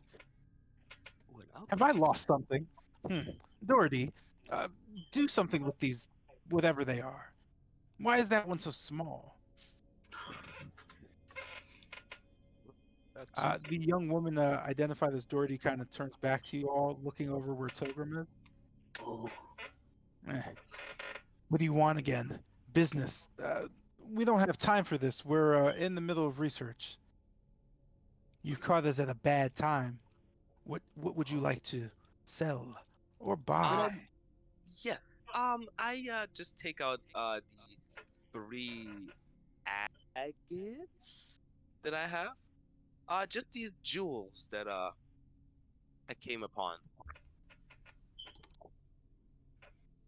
Ooh, an Have I lost something? Doherty, do something with these, whatever they are. Why is that one so small? That's- The young woman identified as Doherty kind of turns back to you all, looking over where Tilgrim is. Oh, What do you want again? Business. We don't have time for this. We're in the middle of research. You caught us at a bad time. What would you like to sell or buy? Yeah. I just take out the 3 agates that I have. Just these jewels that I came upon.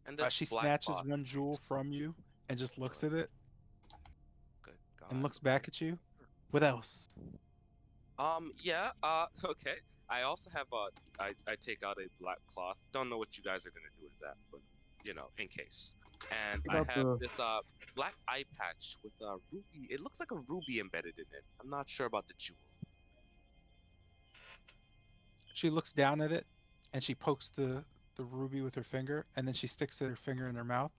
And this She black snatches cloth. one jewel from you and just looks at it Good God. and looks back at you. What else? Yeah, okay. I also have I take out a black cloth. Don't know what you guys are gonna do with that, but you know, in case. And Take I out have the- this black eye patch with a ruby. It looks like a ruby embedded in it. I'm not sure about the jewel. She looks down at it and she pokes the ruby with her finger, and then she sticks her finger in her mouth.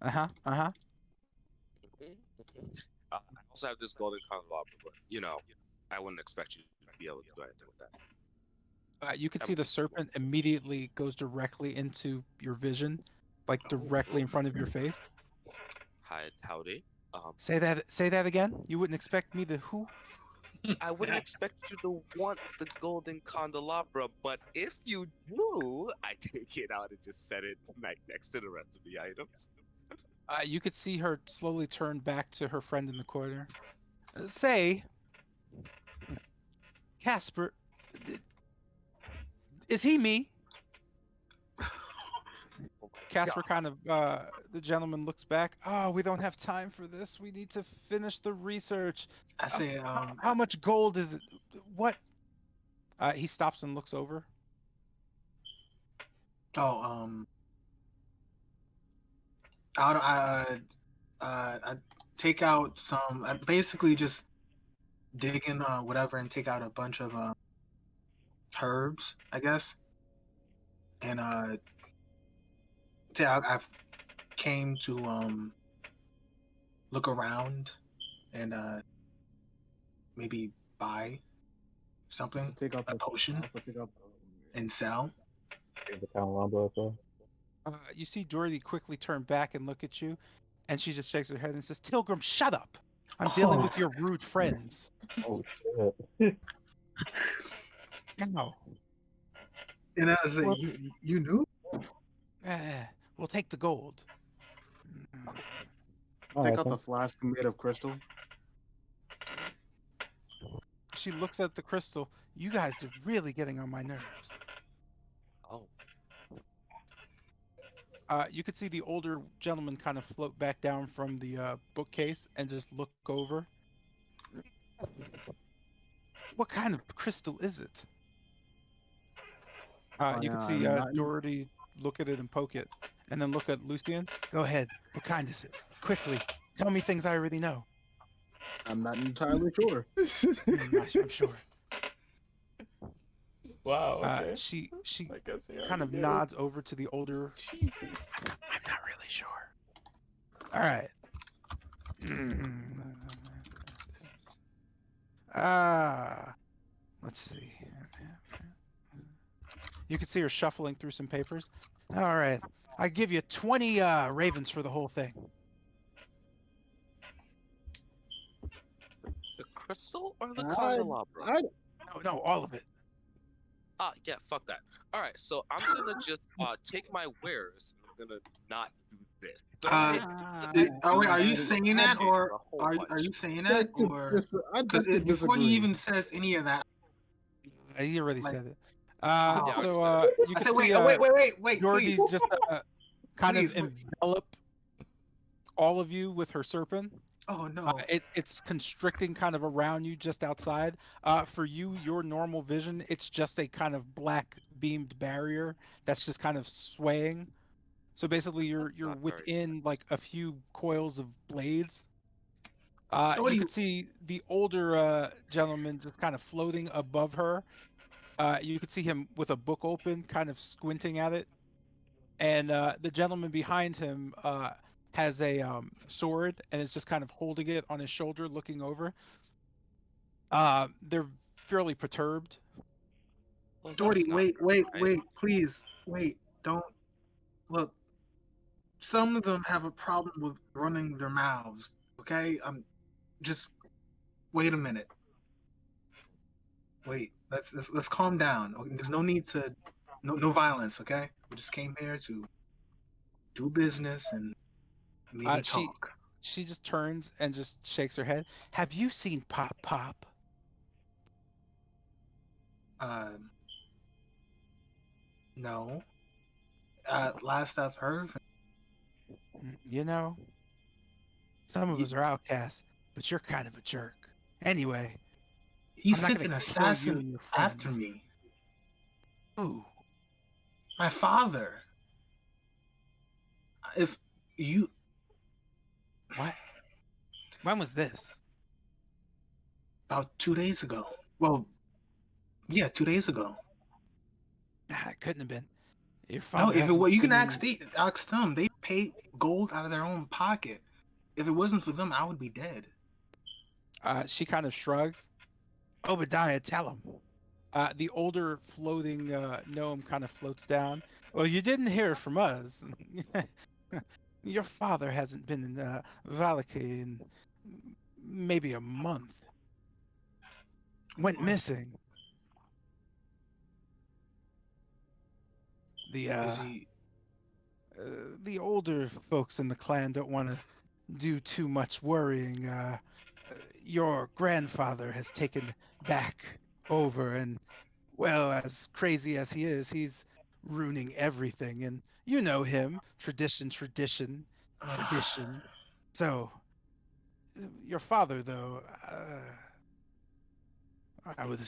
Uh-huh, uh-huh. I also have this golden candelabra, but I wouldn't expect you to be able to do anything with that. You can I'm see the just serpent immediately goes directly into your vision, like directly in front of your face. Hi, howdy. Say that again. You wouldn't expect me to who? I wouldn't expect you to want the golden candelabra, but if you do, I take it out and just set it right next to the rest of the items. You could see her slowly turn back to her friend in the corner. Say, Casper, d- is he me? Oh my Casper God. kind of, the gentleman looks back. Oh, we don't have time for this. We need to finish the research. I say, How much gold is it? What? He stops and looks over. oh, I take out some. I basically just dig in whatever and take out a bunch of herbs, I guess. And say I've came to look around and maybe buy something, Also take out a the. potion, Also take out the. and sell. Here's the candelabra as well. You see Dorothy quickly turn back and look at you, and she just shakes her head and says, Tilgrim, shut up. I'm dealing with your rude friends. Oh shit. No. And I say, Well- you knew? We'll take the gold. Take Alright out then. the flask made of crystal. She looks at the crystal. You guys are really getting on my nerves. Oh, You could see the older gentleman kind of float back down from the bookcase and just look over. What kind of crystal is it? You could see Not Doherty look at it and poke it, and then look at Lucian. Go ahead. What kind is it? Quickly. Tell me things I already know. I'm not entirely sure. I'm sure. Wow. Okay. She I guess they kind of already knew. nods over to the older. Jesus. I'm not really sure. All right. Let's see. You can see her shuffling through some papers. All right. I give you 20 ravens for the whole thing. the crystal or the I, candelabra? I, No, all of it. Yeah, fuck that. All right, so I'm gonna just take my wares. I'm gonna not do this. Wait, are you saying that, appreciate or a whole are bunch. you saying that, or because before he even says any of that, He already like, said it. oh, Yeah, So you I can said, see wait, Dorothy please, just kind please. of envelop all of you with her serpent. Oh no, It's constricting kind of around you just outside. For you, your normal vision, it's just a kind of black beamed barrier that's just kind of swaying. So basically, you're That's not very within like a few coils of blades. what do You you? could see the older gentleman just kind of floating above her. You could see him with a book open, kind of squinting at it. And the gentleman behind him has a sword and is just kind of holding it on his shoulder, looking over. They're fairly perturbed. Well, Doherty, that's not very nice. wait, please, wait, don't look. Some of them have a problem with running their mouths. Okay, just wait a minute. Wait, let's calm down. Okay? There's no need to, no violence. Okay, we just came here to do business and maybe She talk. just turns and just shakes her head. Have you seen Pop Pop? No. Last I've heard of him, You know, some of us are outcasts, but you're kind of a jerk. Anyway, he I'm not sent gonna an kill you assassin and your after friends. me. Ooh, My father. If you, what? When was this? about 2 days ago. Well, yeah, 2 days ago. It couldn't have been. Your No, father if it hasn't was, you can been. ask them. They pay gold out of their own pocket. If it wasn't for them, I would be dead. She kind of shrugs. Obadiah, tell him. The older floating gnome kind of floats down. Well, you didn't hear from us. Your father hasn't been in Valaki in maybe a month. Went missing. The Is he? the older folks in the clan don't want to do too much worrying. Your grandfather has taken back over, and well, as crazy as he is, he's ruining everything. And you know him, tradition, tradition, tradition. So, your father, though, I would,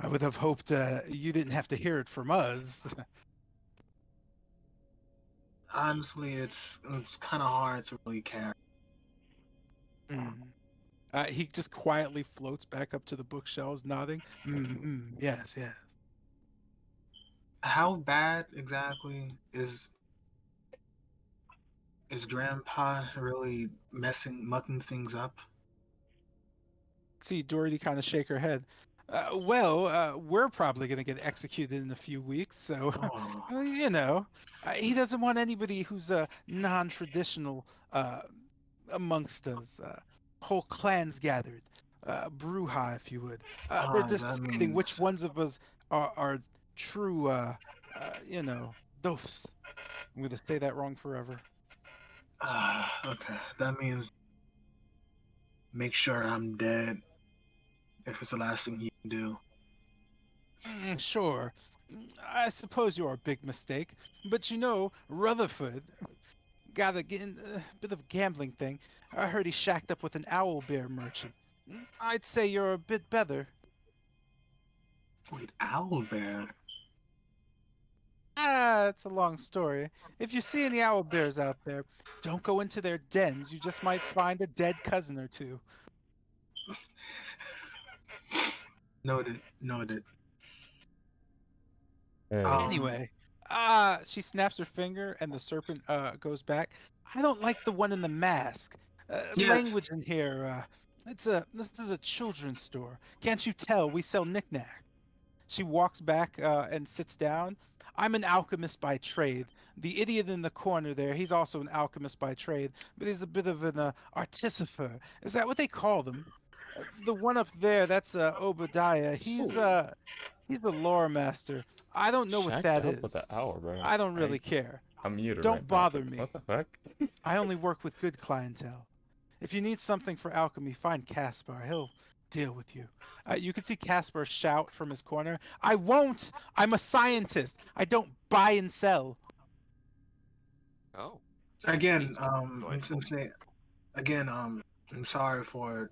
I would have hoped you didn't have to hear it from us. Honestly, it's kind of hard to really care. Mm. He just quietly floats back up to the bookshelves, nodding. Yes, yes. How bad exactly is Grandpa really mucking things up? See Dorothy kind of shake her head. We're probably going to get executed in a few weeks, so Oh, you know, he doesn't want anybody who's non-traditional amongst us. Whole clans gathered, brouhaha, if you would. They're that deciding which means ones of us are true, you know, dofs. I'm going to say that wrong forever. okay. That means make sure I'm dead if it's the last thing he can do. Sure. I suppose you're a big mistake, but you know, Rutherford got a bit of a gambling thing. I heard he shacked up with an owl bear merchant. I'd say you're a bit better. Wait, Owlbear? It's a long story. If you see any owl bears out there, don't go into their dens. You just might find a dead cousin or two. Noted. Noted. Hey, Anyway, she snaps her finger and the serpent goes back. I don't like the one in the mask. Yes. Language in here. This is a children's store. Can't you tell we sell knickknack? She walks back and sits down. I'm an alchemist by trade. The idiot in the corner there, he's also an alchemist by trade, but he's a bit of an artificer. Is that what they call them? The one up there, that's Obadiah. He's the lore master. I don't know what shacked that up with is. the owl, bro. I don't really care. I'm muted right Don't now. bother me. What the fuck? I only work with good clientele. If you need something for alchemy, find Caspar. He'll deal with you. You can see Caspar shout from his corner, I won't! I'm a scientist! I don't buy and sell. Oh, Again, seems I'm delightful. saying again, I'm sorry for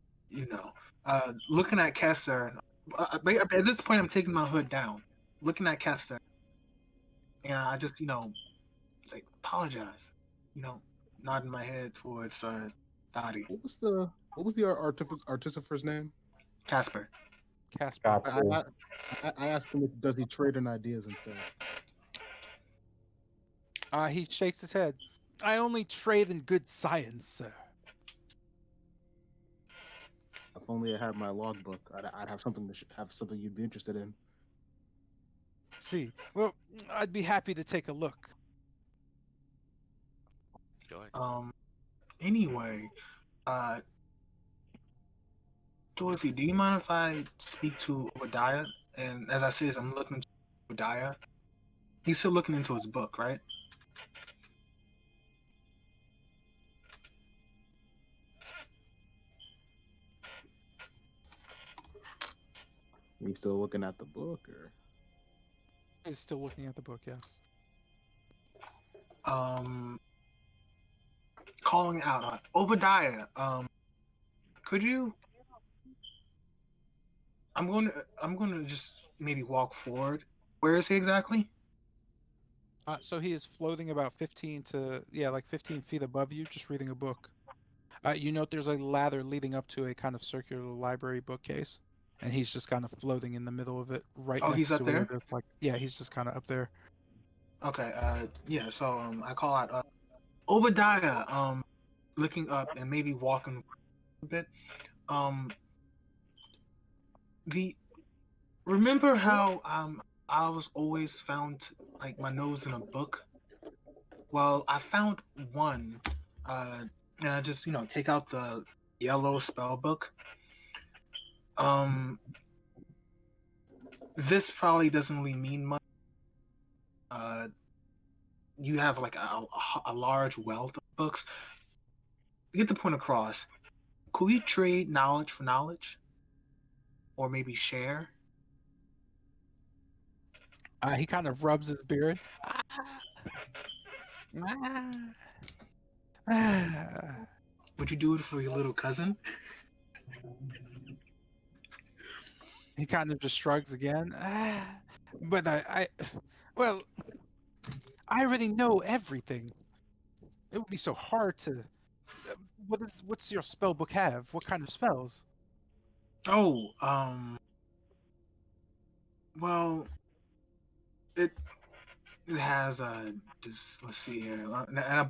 looking at Kester. At this point, I'm taking my hood down, looking at Kester, and I just like apologize, you know, nodding my head towards Dottie. What was the artificer's name? Casper. Caspar. Got I, you. I I asked him, does he trade in ideas instead? He shakes his head. I only trade in good science, sir. If only I had my logbook, I'd have something have something you'd be interested in. See, well, I'd be happy to take a look. Joy. Anyway, uh, Dorothy, do you mind if I speak to Obadiah? And as I say this, I'm looking to Obadiah. He's still looking into his book, right? Are you still looking at the book, or? He's still looking at the book, yes. Um, calling out Obadiah. Could you? I'm going to just maybe walk forward. Where is he exactly? So he is floating about 15 feet above you, just reading a book. You note there's a ladder leading up to a kind of circular library bookcase. and he's just kind of floating in the middle of it, right Oh, he's next up to where there. there's like, yeah, he's just kind of up there. Okay. Yeah. So I call out Obadiah. Looking up and maybe walking a bit. Um, the remember how I was always found like my nose in a book. Well, I found one, uh, and I just take out the yellow spell book. Um, this probably doesn't really mean much. Uh, you have like a large wealth of books. To get the point across, could we trade knowledge for knowledge, or maybe share? He kind of rubs his beard. Ah, ah, ah. Would you do it for your little cousin? He kind of just shrugs again. Ah, but well, I already know everything. It would be so hard to. What's your spell book have? What kind of spells? Oh, well, it it has just let's see here, and I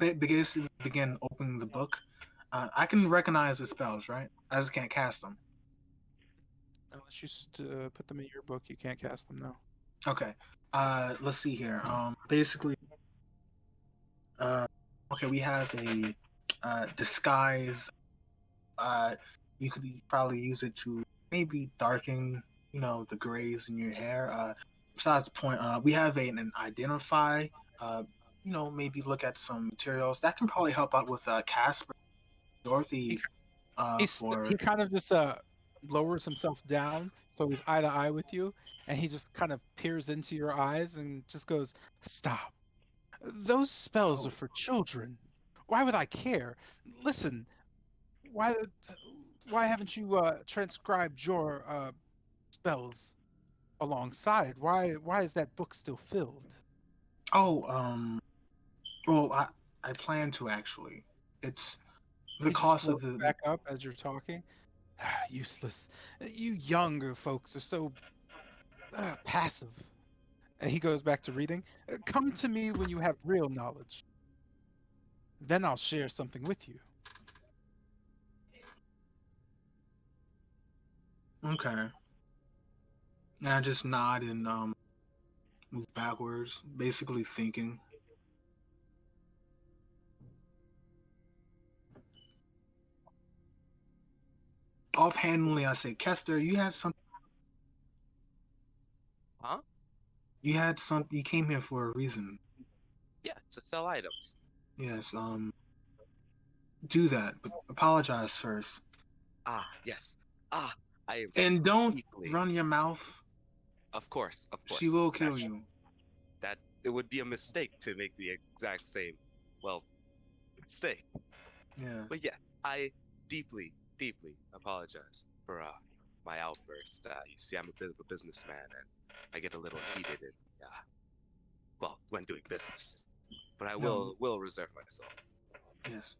begin opening the book. I can recognize the spells, right? I just can't cast them. Unless you put them in your book, you can't cast them. No. Okay. Let's see here. Basically, uh, okay, we have a disguise. You could probably use it to maybe darken, the grays in your hair. Besides the point, we have an identify. Uh, maybe look at some materials that can probably help out with Casper, He Dorothy. he For kind of just lowers himself down so he's eye to eye with you, and he just kind of peers into your eyes and just goes, "Stop. Those spells are oh for children. Why would I care? Listen, why why haven't you transcribed your spells alongside? Why is that book still filled?" oh well I plan to actually. It's the He just cost of floats the back up as you're talking. Useless. You younger folks are so passive. And he goes back to reading. Come to me when you have real knowledge. Then I'll share something with you. okay, and I just nod and move backwards, basically thinking. Offhandedly, I say, Kester, Huh? you came here for a reason. Yeah, to sell items. Yes, do that, but apologize first. Ah, yes. Ah, I am And don't deeply. run your mouth. Of She course. will kill Naturally. you. That it would be a mistake to make the exact same, well, mistake. Yeah. But yes, I deeply, deeply apologize for my outburst. You see, I'm a bit of a businessman, and I get a little heated and well, when doing business. But I No. will reserve myself. Yes.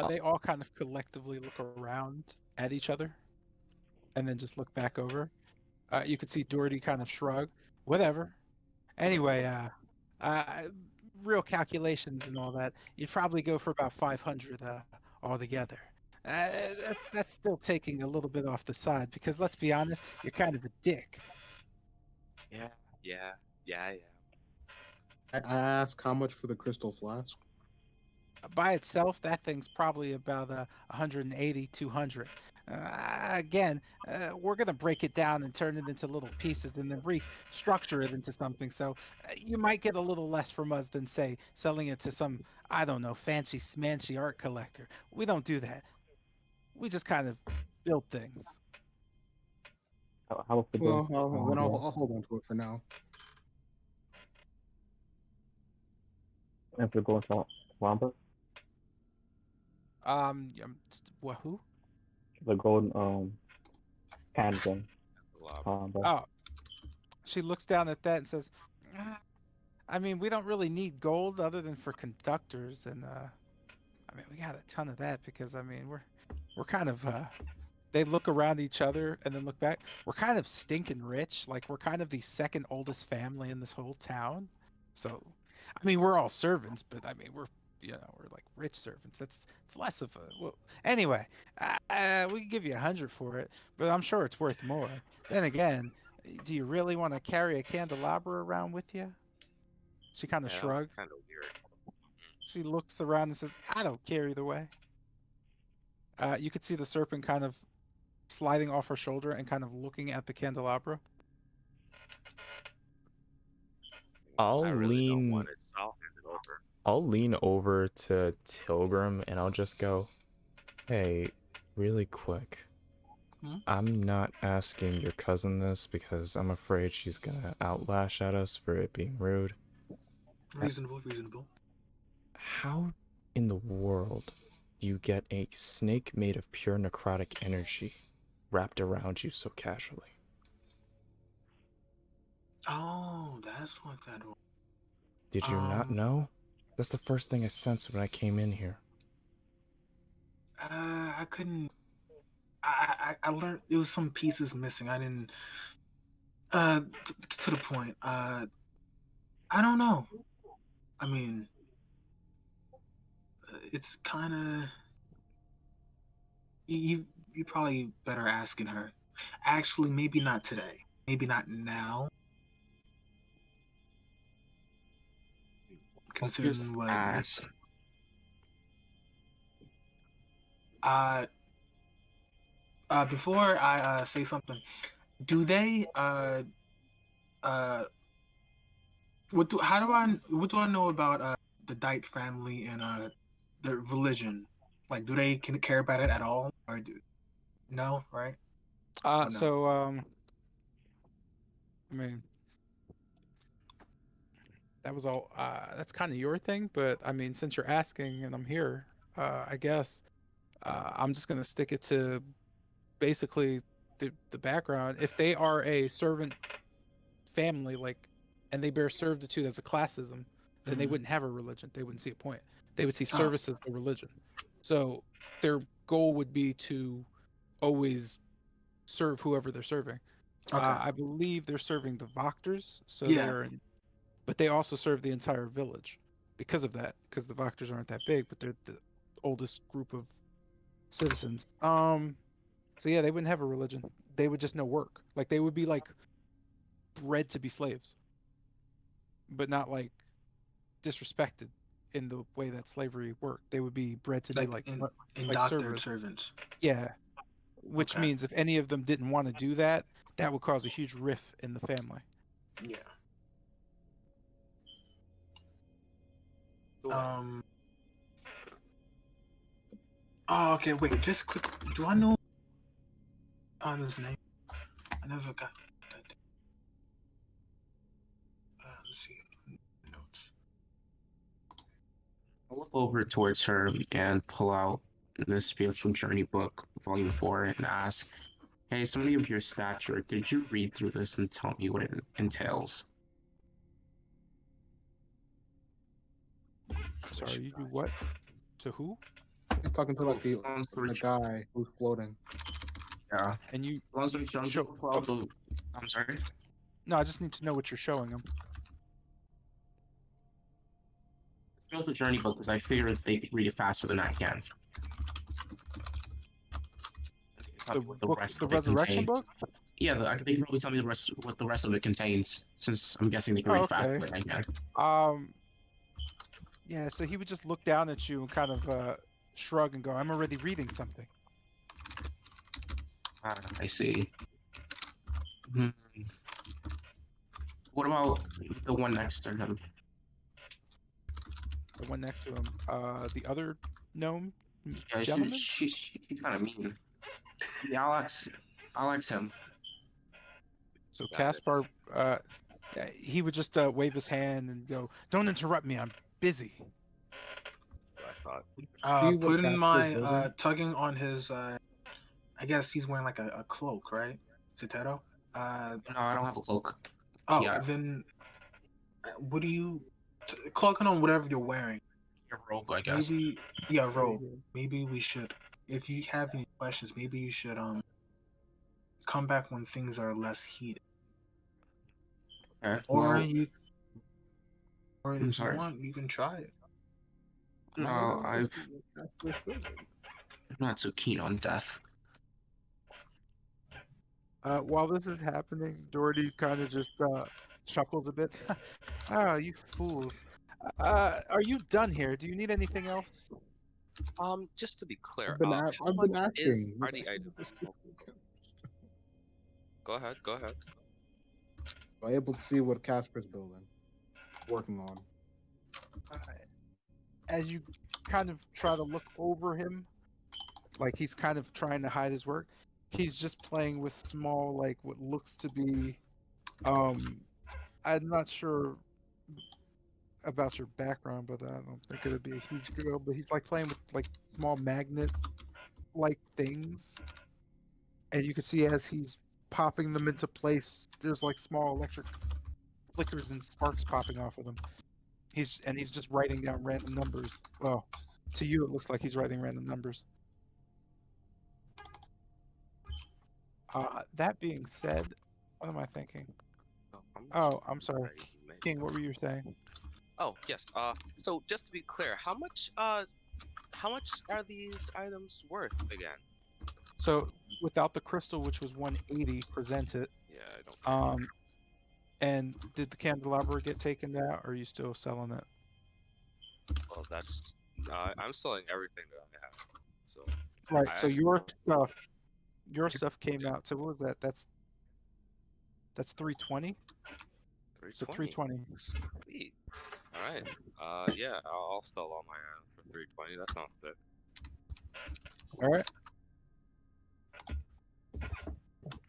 They all kind of collectively look around at each other and then just look back over. You could see Doherty kind of shrug. Whatever. Anyway, uh, real calculations and all that, you'd probably go for about 500 altogether. Uh, that's still taking a little bit off the side because let's be honest, you're kind of a dick. Yeah, yeah, yeah, yeah. I ask how much for the crystal flask. By itself, that thing's probably about 180, 200. Again, we're going to break it down and turn it into little pieces and then restructure it into something. So you might get a little less from us than, say, selling it to some, I don't know, fancy smancy art collector. We don't do that. We just kind of build things. How was the day? Well, then I'll hold on to it for now. After going to Wamba, Who? the golden can thing, Well, Wamba. Oh, she looks down at that and says, "Ah, I mean, we don't really need gold other than for conductors, and I mean, we got a ton of that because I mean, we're kind of they look around each other and then look back. We're kind of stinking rich. Like we're kind of the second oldest family in this whole town. So, I mean, we're all servants, but I mean, we're like rich servants. It's less of a well. Anyway, we can give you 100 for it, but I'm sure it's worth more. Then again, do you really want to carry a candelabra around with you? She kind of Yeah, that was shrugs. kind of weird. She looks around and says, "I don't care either way." You could see the serpent kind of sliding off her shoulder and kind of looking at the candelabra. I I'll really don't lean want it, so I'll hand it over. I'll lean over to Tilgrim and I'll just go, "Hey, really quick. Hmm? I'm not asking your cousin this because I'm afraid she's gonna outlash at us for it being rude. Uh, Reasonable, reasonable. How in the world do you get a snake made of pure necrotic energy wrapped around you so casually? Oh, that's what that was. Did you not Um, know? That's the first thing I sensed when I came in here. I couldn't. I learned there was some pieces missing. I didn't. To the point. I don't know. I mean, it's kind of you probably better asking her. Actually, maybe not today. Maybe not now. I'll just Considering what you ask. uh before I say something, do they uh what do I know about the Dite family and their religion? Like, do they can care about it at all, or no, right? Or no? So I mean, that was all. That's kind of your thing, but I mean, since you're asking and I'm here, I guess I'm just gonna stick it to basically the background. If they are a servant family, like, and they bear servitude as a classism, then they Mhm. wouldn't have a religion. They wouldn't see a point. They would see Oh, service as the religion. So their goal would be to always serve whoever they're serving. okay. I believe they're serving the Voctors, so they Yeah. are in, but they also serve the entire village because of that, because the Voctors aren't that big, but they're the oldest group of citizens. So yeah, they wouldn't have a religion. They would just know work. Like they would be like bred to be slaves, but not like disrespected in the way that slavery worked. They would be bred to be Like like indoctored servers. servants. Yeah, which Okay. means if any of them didn't want to do that, that would cause a huge rift in the family. Yeah. Sure. Oh, okay. Wait. Just quick. Do I know his name? I never got that. Let's see. Notes. I'll look over towards her and pull out the Spiritual Journey book, Volume 4, and ask, "Hey, somebody of your stature, could you read through this and tell me what it entails?" I'm sorry, you do what? To who? He's talking to like Long story the short, guy who's floating. yeah. And you Long story short, I'm show? gonna pull out the. I'm sorry. No, I just need to know what you're showing them. Spiritual Journey book because I figured they could read it faster than I can. Tell The me what the book, rest the of it resurrection contains. book. Yeah, they can probably tell me what the rest of it contains, since I'm guessing they can Oh, read faster okay. than I can. Um, yeah. So he would just look down at you and kind of shrug and go, "I'm already reading something." I see. Hmm. What about the one next to him? The one next to him, the other gnome Yeah, gentleman. she's kind of mean. Yeah, I'll ask him. So Got it. Caspar, he would just wave his hand and go, "Don't interrupt me. I'm busy." What I thought. See what Putting Casper's my holding? tugging on his I guess he's wearing like a cloak, right? Citero? No, I don't have a cloak. Oh, Yeah, then what do you cloaking on whatever you're wearing? your robe, I guess. Maybe yeah, There you robe. go. Maybe we should. if you have any questions, maybe you should come back when things are less heated, Okay, or well, or I'm if you sorry. want, you can try it. I No, want to see what Casper's building. I'm not so keen on death. While this is happening, Doherty kind of just chuckles a bit. Ah, you fools. Are you done here? Do you need anything else? Just to be clear, how I've much been is asking. are the items? Go ahead, go ahead. I'm able to see what Casper's building, working on. Uh, as you kind of try to look over him, like he's kind of trying to hide his work, he's just playing with small, like what looks to be, um, I'm not sure about your background, but I don't think it would be a huge deal. But he's like playing with like small magnet-like things, and you can see as he's popping them into place, there's like small electric flickers and sparks popping off of them. He's just writing down random numbers. Well, to you it looks like he's writing random numbers. That being said, what am I thinking? Oh, how much Oh, I'm sorry, would I make? King. What were you saying? Oh, yes. So just to be clear, how much are these items worth again? So without the crystal, which was 180, present it. Yeah, I don't care. Um, and did the candelabra get taken out, or are you still selling it? Well, that's I'm selling everything that I have. So Right. I So actually your stuff came out. So what was that? That's 320. So 320. 320. Sweet. All right. Yeah, I'll sell all my items for 320. That sounds good. All right.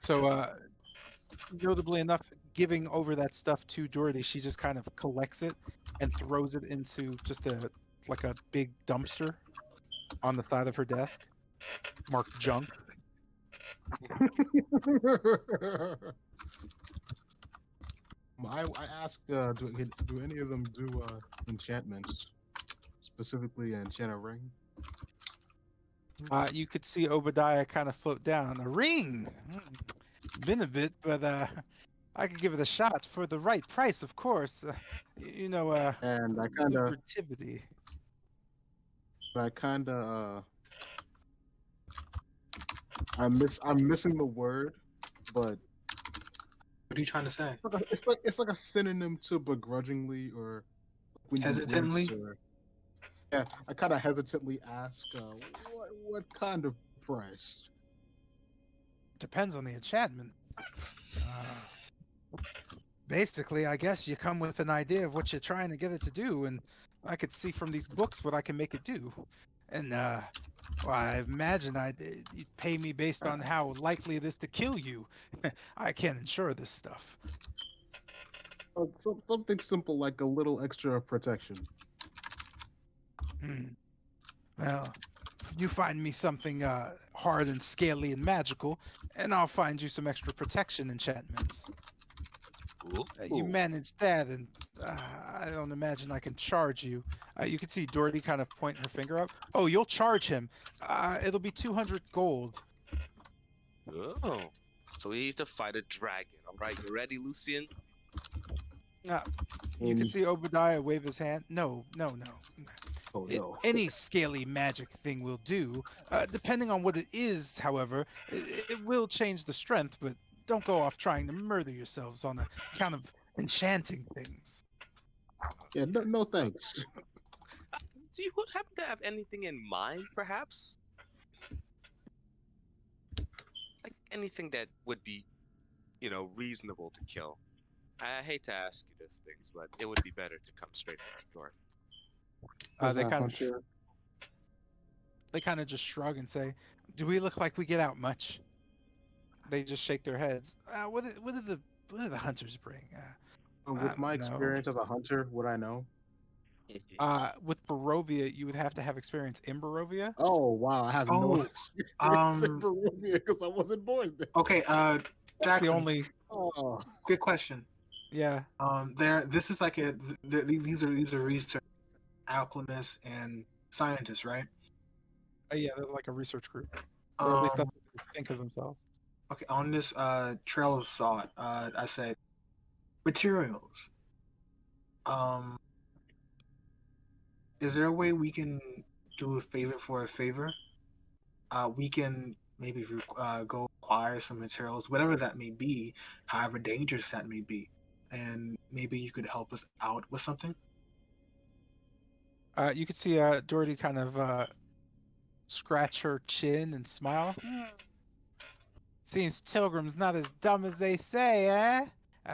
So notably enough, giving over that stuff to Dorothy, she just kind of collects it and throws it into just like a big dumpster on the side of her desk, marked junk. I asked, do any of them do enchantments, specifically enchant a ring? You could see Obadiah kind of float down. A ring. Been a bit, but I could give it a shot for the right price, of course. And Lucrativity. I'm missing the word, but What are you trying to say? it's like a synonym to begrudgingly or when you wince Hesitantly? or yeah. I kind of hesitantly ask, what kind of price? Depends on the enchantment. Basically, I guess you come with an idea of what you're trying to get it to do, and I could see from these books what I can make it do. And well, I imagine you'd pay me based on how likely it is to kill you. I can't insure this stuff. Something simple like a little extra protection. Well, you find me something hard and scaly and magical, and I'll find you some extra protection enchantments. You Ooh. manage that, and I don't imagine I can charge you. You can see Dorothy kind of point her finger up. Oh, you'll charge him. It'll be 200 gold. Oh. So we need to fight a dragon. All right, you ready, Lucian? You can see Obadiah wave his hand. No. Oh no. Any scaly magic thing will do. Depending on what it is, however, it will change the strength, but don't go off trying to murder yourselves on account of enchanting things. Yeah, no thanks. Do you happen to have anything in mind, perhaps? Like anything that would be, reasonable to kill? I hate to ask you these things, but it would be better to come straight from the source. They kind of just shrug and say, "Do we look like we get out much?" They just shake their heads. What do the hunters bring? With my experience as a hunter, would I know? With Barovia, you would have to have experience in Barovia. Oh wow, I have no Oh, experience in Barovia because I wasn't born there. Okay, That's Jackson. the only. Oh. Quick question. Yeah. This is like these are research alchemists and scientists, right? Yeah, they're like a research group, or at least Um, that's what they think of themselves. okay, on this trail of thought, I say materials. Um, is there a way we can do a favor for a favor? We can maybe go acquire some materials, whatever that may be, however dangerous that may be, and maybe you could help us out with something. You could see Dorothy kind of scratch her chin and smile. Seems Tilgrim's not as dumb as they say, eh?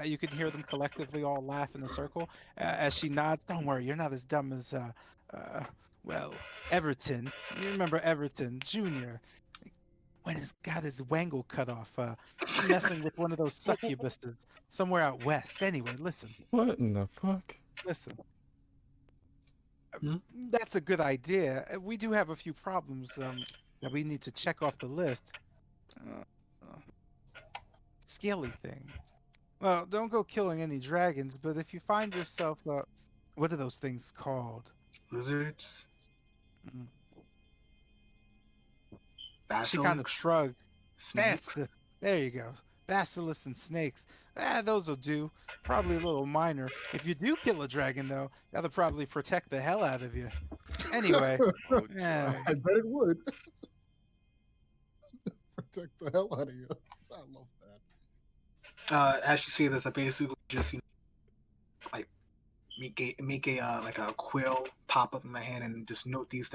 You can hear them collectively all laugh in a circle as she nods. Don't worry, you're not as dumb as, uh, well, Everton. You remember Everton Jr. when he's got his wangle cut off, messing with one of those succubuses somewhere out west. Anyway, listen, What in the fuck? listen. Hmm? That's a good idea. We do have a few problems that we need to check off the list. Uh, uh, Scaly things. Well, don't go killing any dragons, but if you find yourself, what are those things called? Lizards, Mm. She kind of basilisks, shrugged. That's snakes. there you go. Basilisks and snakes. Those'll do. Probably a little minor. If you do kill a dragon, though, that'll probably protect the hell out of you. Anyway, Oh eh, god. I bet it would protect the hell out of you. I love that. As you say this, I basically just like make a like a quill pop up in my hand and just note these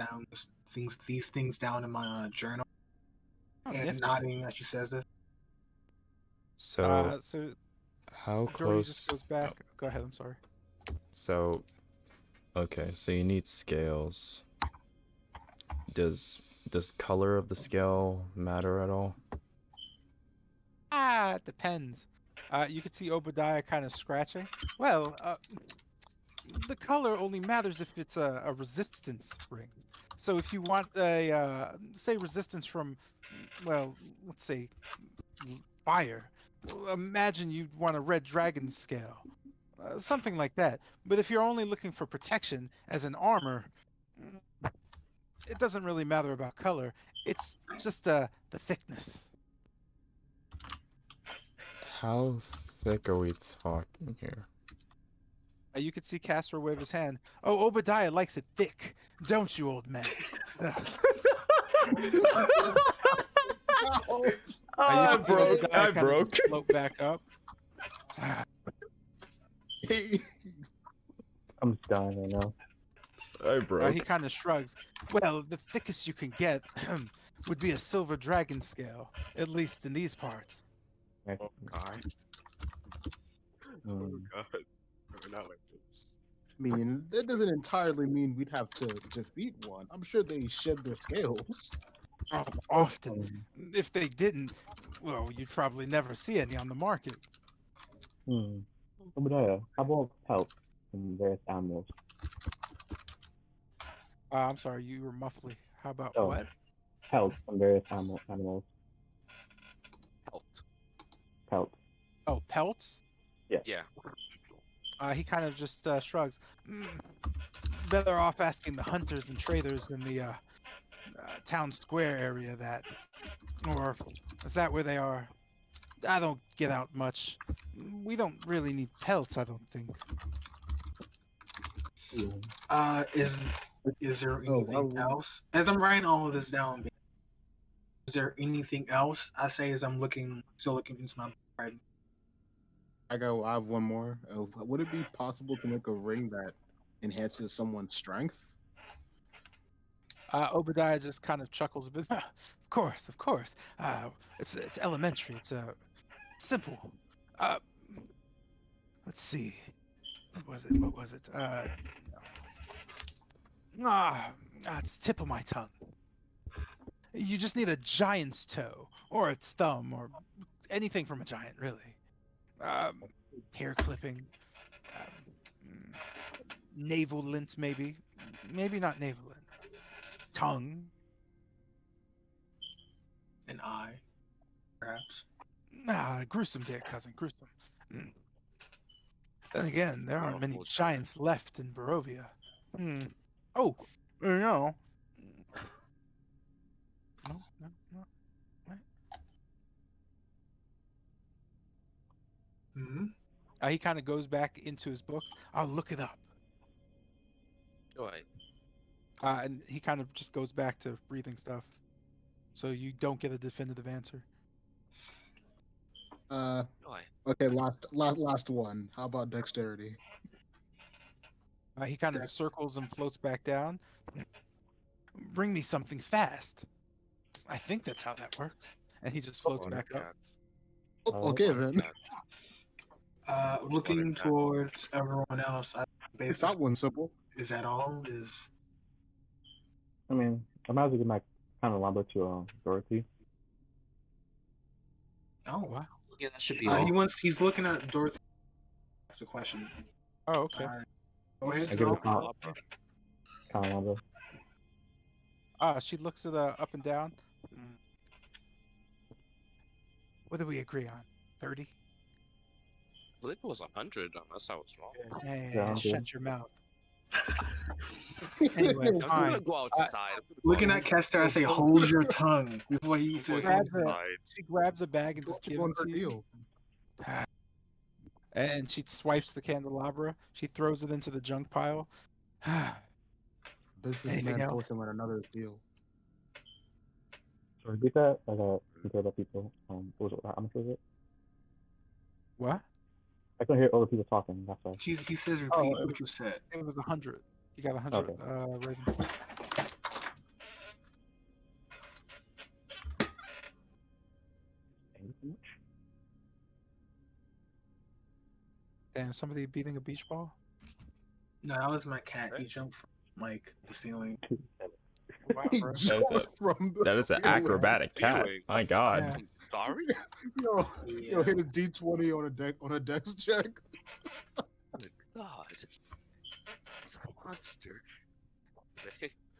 things down in my journal, oh, and nifty. nodding as she says this. So, So how Dory just close? goes back. Oh, Go ahead. I'm sorry. so, okay, so you need scales. Does color of the scale matter at all? It depends. You could see Obadiah kind of scratching. Well, the color only matters if it's a resistance ring. So if you want a, say, resistance from, well, let's say fire, well, imagine you'd want a red dragon scale, something like that. But if you're only looking for protection as an armor, mm, it doesn't really matter about color. It's just the thickness. How thick are we talking here? You could see Castor wave his hand. Oh, Obadiah likes it thick, don't you, old man? Oh, You I can see broke. Obadiah I kind of broke. just float back up. he, I'm just dying right now. I broke. He kind of shrugs. Well, the thickest you can get would be a silver dragon scale, at least in these parts. Next. Oh god. Oh Hmm. god. We're not like this. I mean, that doesn't entirely mean we'd have to defeat one. I'm sure they shed their scales. Oh, often. Um, If they didn't, well, you'd probably never see any on the market. hmm. Obadiah, how about pelts from various animals? I'm sorry, you were muffly. How about Oh, what? pelts from various animals. Helped. Pelts. Oh, pelts? Yeah. He kind of just shrugs. Better off asking the hunters and traders in the town square area that. Or is that where they are? I don't get out much. We don't really need pelts, I don't think. Is there Oh, anything else? As I'm writing all of this down, is there anything else? I say as I'm still looking into my writing. I have one more. Would it be possible to make a ring that enhances someone's strength? Obadiah just kind of chuckles a bit. Of course, of course. It's elementary. It's simple. Uh, let's see. What was it? What was it? It's tip of my tongue. You just need a giant's toe, or its thumb, or anything from a giant, really. Hair clipping, um, navel lint, maybe. Maybe not navel lint. Tongue. An eye, perhaps. Gruesome, dear cousin, gruesome. Mm. Then again, there aren't many Powerful giants left in Barovia. Oh, you know, No, no, no. What? Hmm. He kind of goes back into his books. I'll look it up. Joy. And he kind of just goes back to breathing stuff. So you don't get a definitive answer. Joy. Okay, last one. How about dexterity? He kind of Dex. circles and floats back down. Bring me something fast. I think that's how that works. And he just floats back up. Cats. Oh, okay Water then. cats. Looking cat. towards everyone else, I It's basically that one simple. is that all? Is I mean, I might as well give my kind of lumber to Dorothy. oh, Wow. Yeah, that should be all. he's looking at Dorothy. That's a question. Oh, okay. Go ahead. I give it Throw. kind of lumber. She looks at up and down. What did we agree on? 30? I believe it was 100, unless I was wrong. Hey, Yeah, I'm shut good. your mouth. Anyway, I'm fine. gonna go outside. I'm gonna go Looking at outside. Kester, I say, hold your tongue before he I'm says going something. outside. She grabs a bag and What's just gives on it her to you. deal? And she swipes the candelabra. She throws it into the junk pile. Anything Businessman else? posting on another deal. So repeat that. I hear other people. How much was it? What? I couldn't hear other people talking. That's why. He says, repeat Oh, what you said. It was 100. You got 100 Okay. ratings. Thank you so much. Damn, somebody beating a beach ball? No, that was my cat. He jumped from like the ceiling. Wow, He bro. jumped from the That is an ceiling. acrobatic cat. Ceiling. My God. Yeah. I'm sorry? Yo, Yeah. hit a D20 on a dex check. Good God. It's a monster.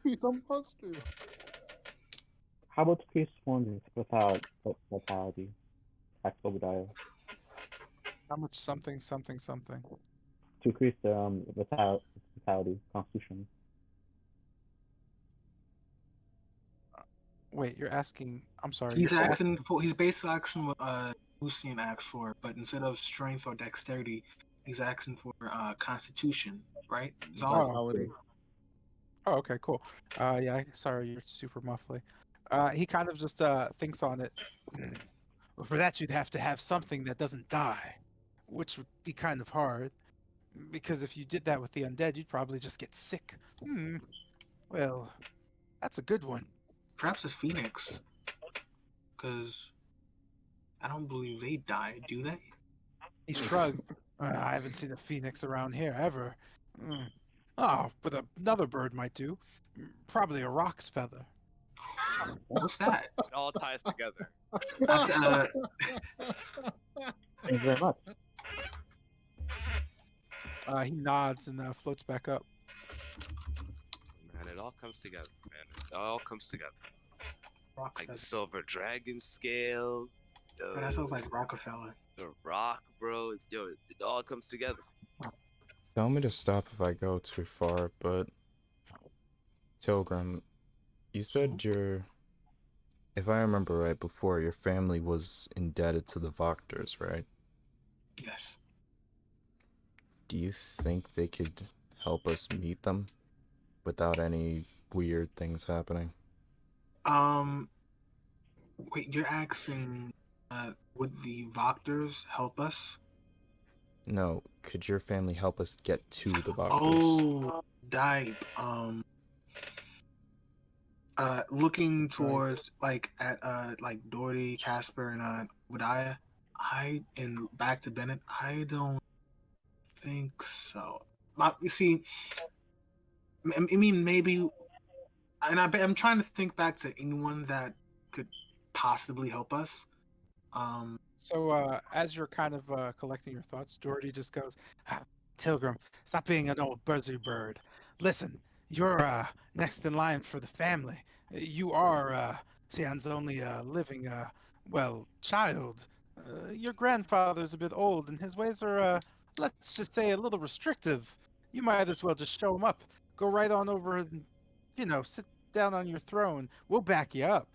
He's a monster. How about the case one vitality? Obadiah. How much something? To increase the vitality, constitution. Wait, you're asking. I'm sorry. He's you're asking for. He's basically asking what Lucian asked for, but instead of strength or dexterity, he's asking for constitution. Right? Is all. Vitality. Oh, okay, cool. Yeah, sorry, you're super muffly. He kind of just thinks on it. Well, for that, you'd have to have something that doesn't die, which would be kind of hard. Because if you did that with the undead, you'd probably just get sick. Well, that's a good one. Perhaps a phoenix, because I don't believe they die. Do they? He shrugged. I haven't seen a phoenix around here ever. Oh, but another bird might do. Probably a roc's feather. What's that? It all ties together. That's Thank you very much. He nods and floats back up. Man, it all comes together, man. It all comes together. rock. Like the silver dragon scale. Oh, that sounds like Rockefeller. The rock, bro. Yo, it all comes together. Tell me to stop if I go too far, but Tilgrim, you said if I remember right before, your family was indebted to the Voctors, right? Yes. Do you think they could help us meet them without any weird things happening? Wait, you're asking, would the Voctors help us? No, could your family help us get to the Voctors? Oh, Dipe. Looking towards like at like Doherty, Casper, and Obadiah. And back to Bennett. I don't think so. You see, I mean maybe, and I'm trying to think back to anyone that could possibly help us. So as you're kind of collecting your thoughts, Doherty just goes, Tilgrim, stop being an old buzzard bird. Listen, you're next in line for the family. You are Sion's only living, child. Your grandfather's a bit old, and his ways are, let's just say, a little restrictive. You might as well just show him up. Go right on over and, sit down on your throne, we'll back you up.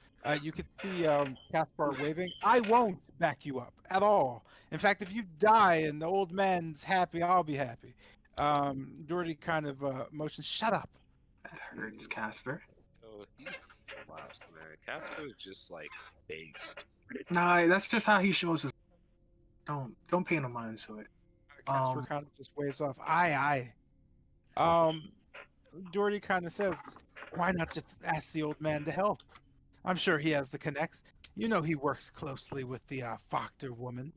You could see Caspar waving. I won't back you up at all. In fact, if you die and the old man's happy, I'll be happy. Doherty kind of motions. Shut up. That hurts, Casper. Oh, he's the last man. Casper is just like based. Nah, that's just how he shows his. Don't pay no mind to it. Caspar kind of just waves off. Aye, aye. Doherty kind of says, why not just ask the old man to help? I'm sure he has the connects. You know he works closely with the Factor woman.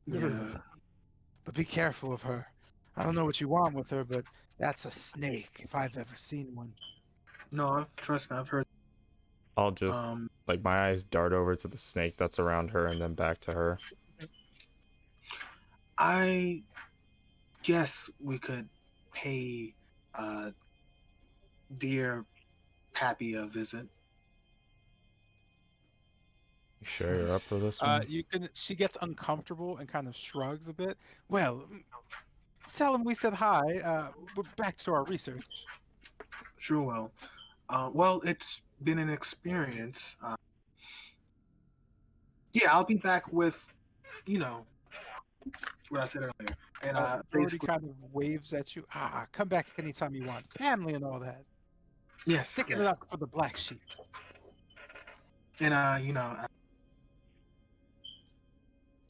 Yeah. But be careful of her. I don't know what you want with her, but that's a snake if I've ever seen one. No, trust me, I've heard. I'll just like my eyes dart over to the snake that's around her and then back to her. I guess we could pay dear Pappy a visit. You sure you're up for this one? She gets uncomfortable and kind of shrugs a bit. Well, tell him we said hi. We're back to our research. Sure will. Well, it's been an experience. Yeah, I'll be back with, what I said earlier. And Doherty basically, kind of waves at you. Come back anytime you want. Family and all that. yes, Sticking yes. it up for the black sheep. And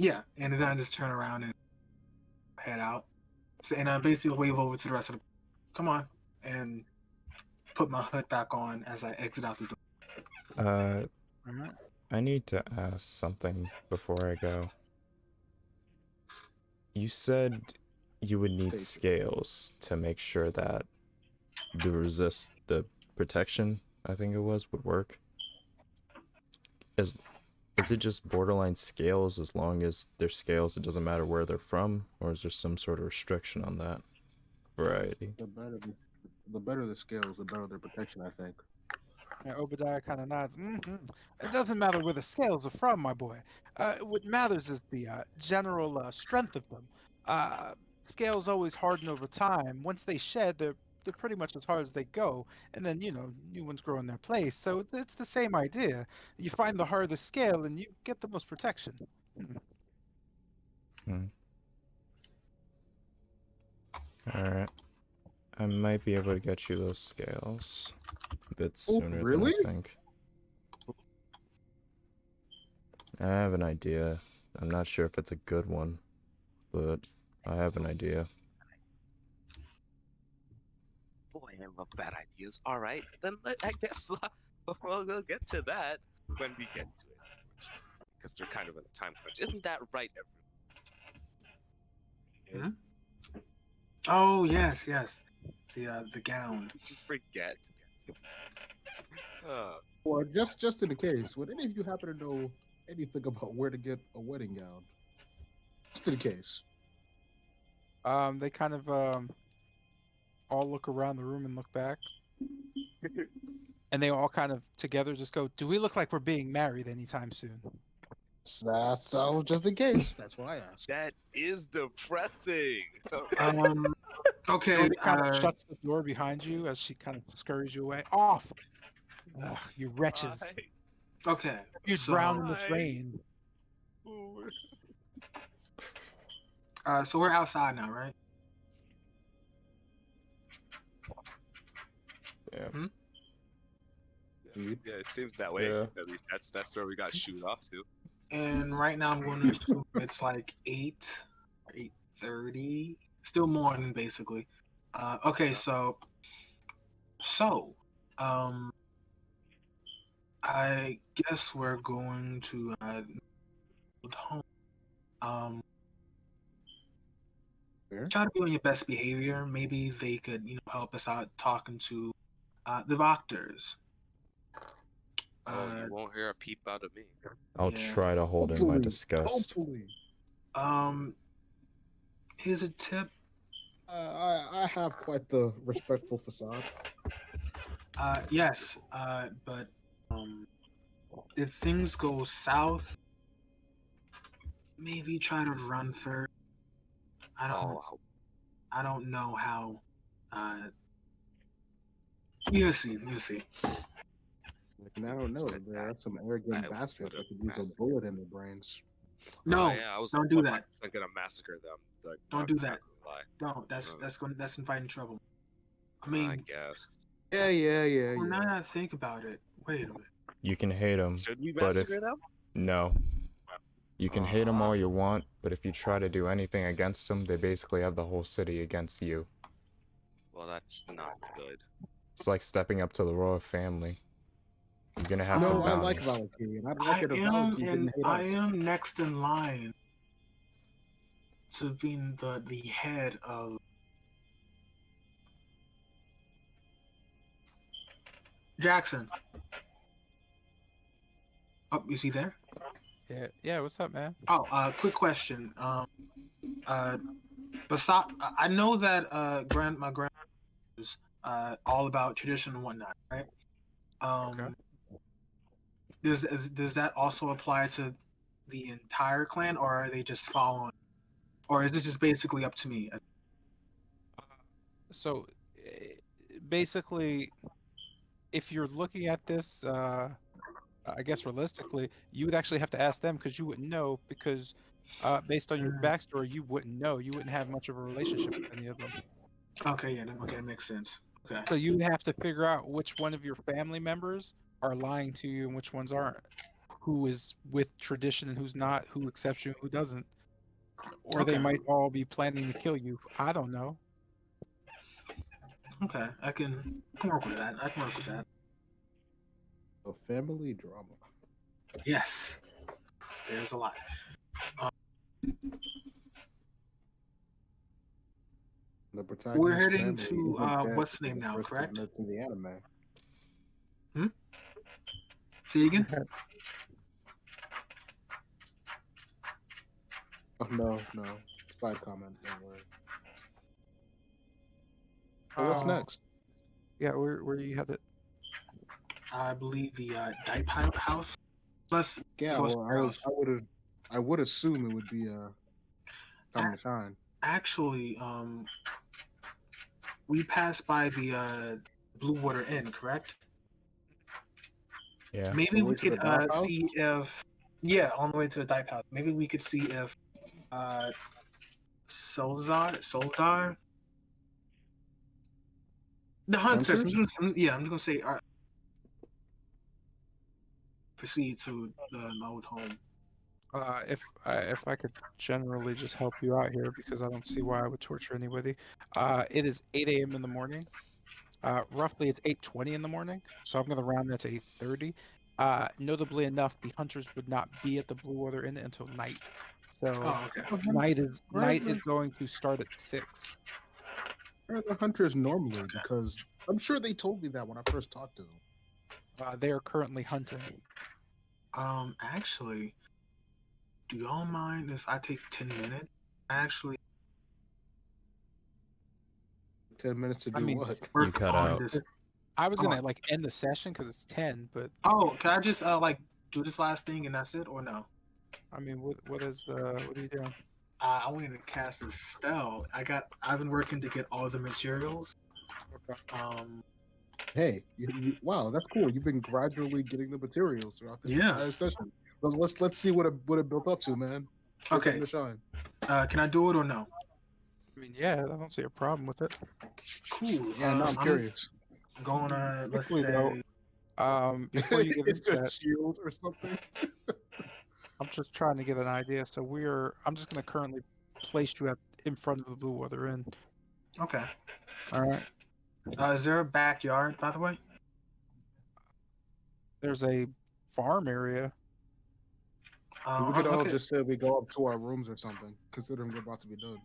yeah, and then I just turn around and head out. So, and I basically wave over to the rest of the. Come on, and put my hood back on as I exit out the door. I need to ask something before I go. You said you would need scales to make sure that the protection, I think it was, would work. Is it just borderline scales as long as they're scales, it doesn't matter where they're from, or is there some sort of restriction on that variety? The better the scales, the better their protection, I think. Yeah, Obadiah kind of nods. It doesn't matter where the scales are from, my boy. What matters is the general strength of them. Scales always harden over time. Once they shed, they're pretty much as hard as they go, and then new ones grow in their place. So it's the same idea. You find the hardest scale, and you get the most protection. All right, I might be able to get you those scales a bit sooner really? than I think. I have an idea. I'm not sure if it's a good one, but I have an idea. Boy, I love bad ideas. All right, then I guess we'll get to that when we get to it, because they're kind of in a time crunch. Isn't that right, everyone? Oh yes, the gown. Did you forget? Well, just in the case, would any of you happen to know anything about where to get a wedding gown? Just in case. They kind of all look around the room and look back. And they all kind of together just go, do we look like we're being married anytime soon? So just in case. That's why I asked. That is depressing. Okay. Doherty kind of shuts the door behind you as she kind of scurries you away. Off! Ugh, you wretches. Okay. You drown in this rain. So we're outside now, right? Yeah. Yeah, it seems that way. Yeah. At least that's where we got shoot off to. And right now I'm going to assume it's like 8 or 8:30. Still morning, basically. Okay, so I guess we're going to home. Try to be on your best behavior. Maybe they could, help us out talking to the doctors. You won't hear a peep out of me. I'll try to hold in my disgust. Hopefully. Here's a tip. I have quite the respectful facade. Yes, but if things go south, maybe try to run first. I don't know how. You'll see. Like, I don't know. Said There that are some arrogant I bastards would have that could use a massacred. bullet in their brains. No, Yeah, I was don't do that. 100% gonna massacre them. Like, Don't not do not that. gonna lie. Don't. That's inviting trouble. I I mean, guess. well, now that I think about it, wait a minute. You can hate them, Should we but if massacre them? no, you can hate them Uh-huh. all you want, but if you try to do anything against them, they basically have the whole city against you. Well, that's not good. It's like stepping up to the royal family. You're gonna have some No, I like bounties. Valkyrie, and I'd like it if Valkyrie didn't hate I us. am next in line to being the head of Jackson. Oh, is he there? Yeah. What's up, man? Oh, quick question. I know that my grandma is all about tradition and whatnot, right? Okay. Does that also apply to the entire clan, or are they just following, or is this just basically up to me? So basically, if you're looking at this, I guess realistically, you would actually have to ask them because you wouldn't know because based on your Mm, backstory, you wouldn't know. You wouldn't have much of a relationship with any of them. okay, yeah, okay, that makes sense. Okay, So you would have to figure out which one of your family members are lying to you and which ones aren't. Who is with tradition and who's not, who accepts you and who doesn't. Or they okay, might all be planning to kill you. I don't know. okay. I can work with that. I can work with that. A family drama. Yes, there's a lot. The We're protagonist heading family to isn't dead what's for the the name now, first correct? minutes in the anime. Say again. Oh, no. Side comment. Don't worry. So what's Oh, next? Yeah, where you had it? I believe the Dipe House. Plus, Yeah, go well, somewhere else. I would assume it would be time to shine. Actually, we passed by the Blue Water Inn, correct? Yeah. Maybe The we way to the could dock house? see if, yeah, on the way to the Dipe House. Maybe we could see if uh, Soldar, the hunters. Hunters? I'm just gonna say, proceed to the old home. If I could generally just help you out here because I don't see why I would torture anybody. It is 8 a.m. in the morning. Roughly it's 8:20 in the morning, so I'm gonna round that to 8:30. Notably enough, the hunters would not be at the Blue Water Inn until night. So Oh, okay. Where are night is the, going to start at 6. where are the hunters normally? Because I'm sure they told me that when I first talked to them. They are currently hunting. Actually, do y'all mind if I take 10 minutes? Actually, 10 minutes to I do mean, what? You work cut on out. this. I was Oh, gonna like end the session because it's 10, but oh, can I just like do this last thing and that's it, or no? I mean, what are you doing? I wanted to cast a spell. I've been working to get all the materials. Okay. Hey, wow, that's cool. You've been gradually getting the materials throughout this Yeah. entire session. Let's see what it built up to, man. Your Okay. time to shine. Can I do it or no? I mean, yeah, I don't see a problem with it. Cool. Yeah, now I'm curious. Gonna let's Quickly though, say before you get It's into a that, shield or something. I'm just trying to get an idea. So I'm just gonna currently place you in front of the Blue Water Inn. okay. All right. Is there a backyard, by the way? There's a farm area. We could all Okay. just say we go up to our rooms or something, considering we're about to be done.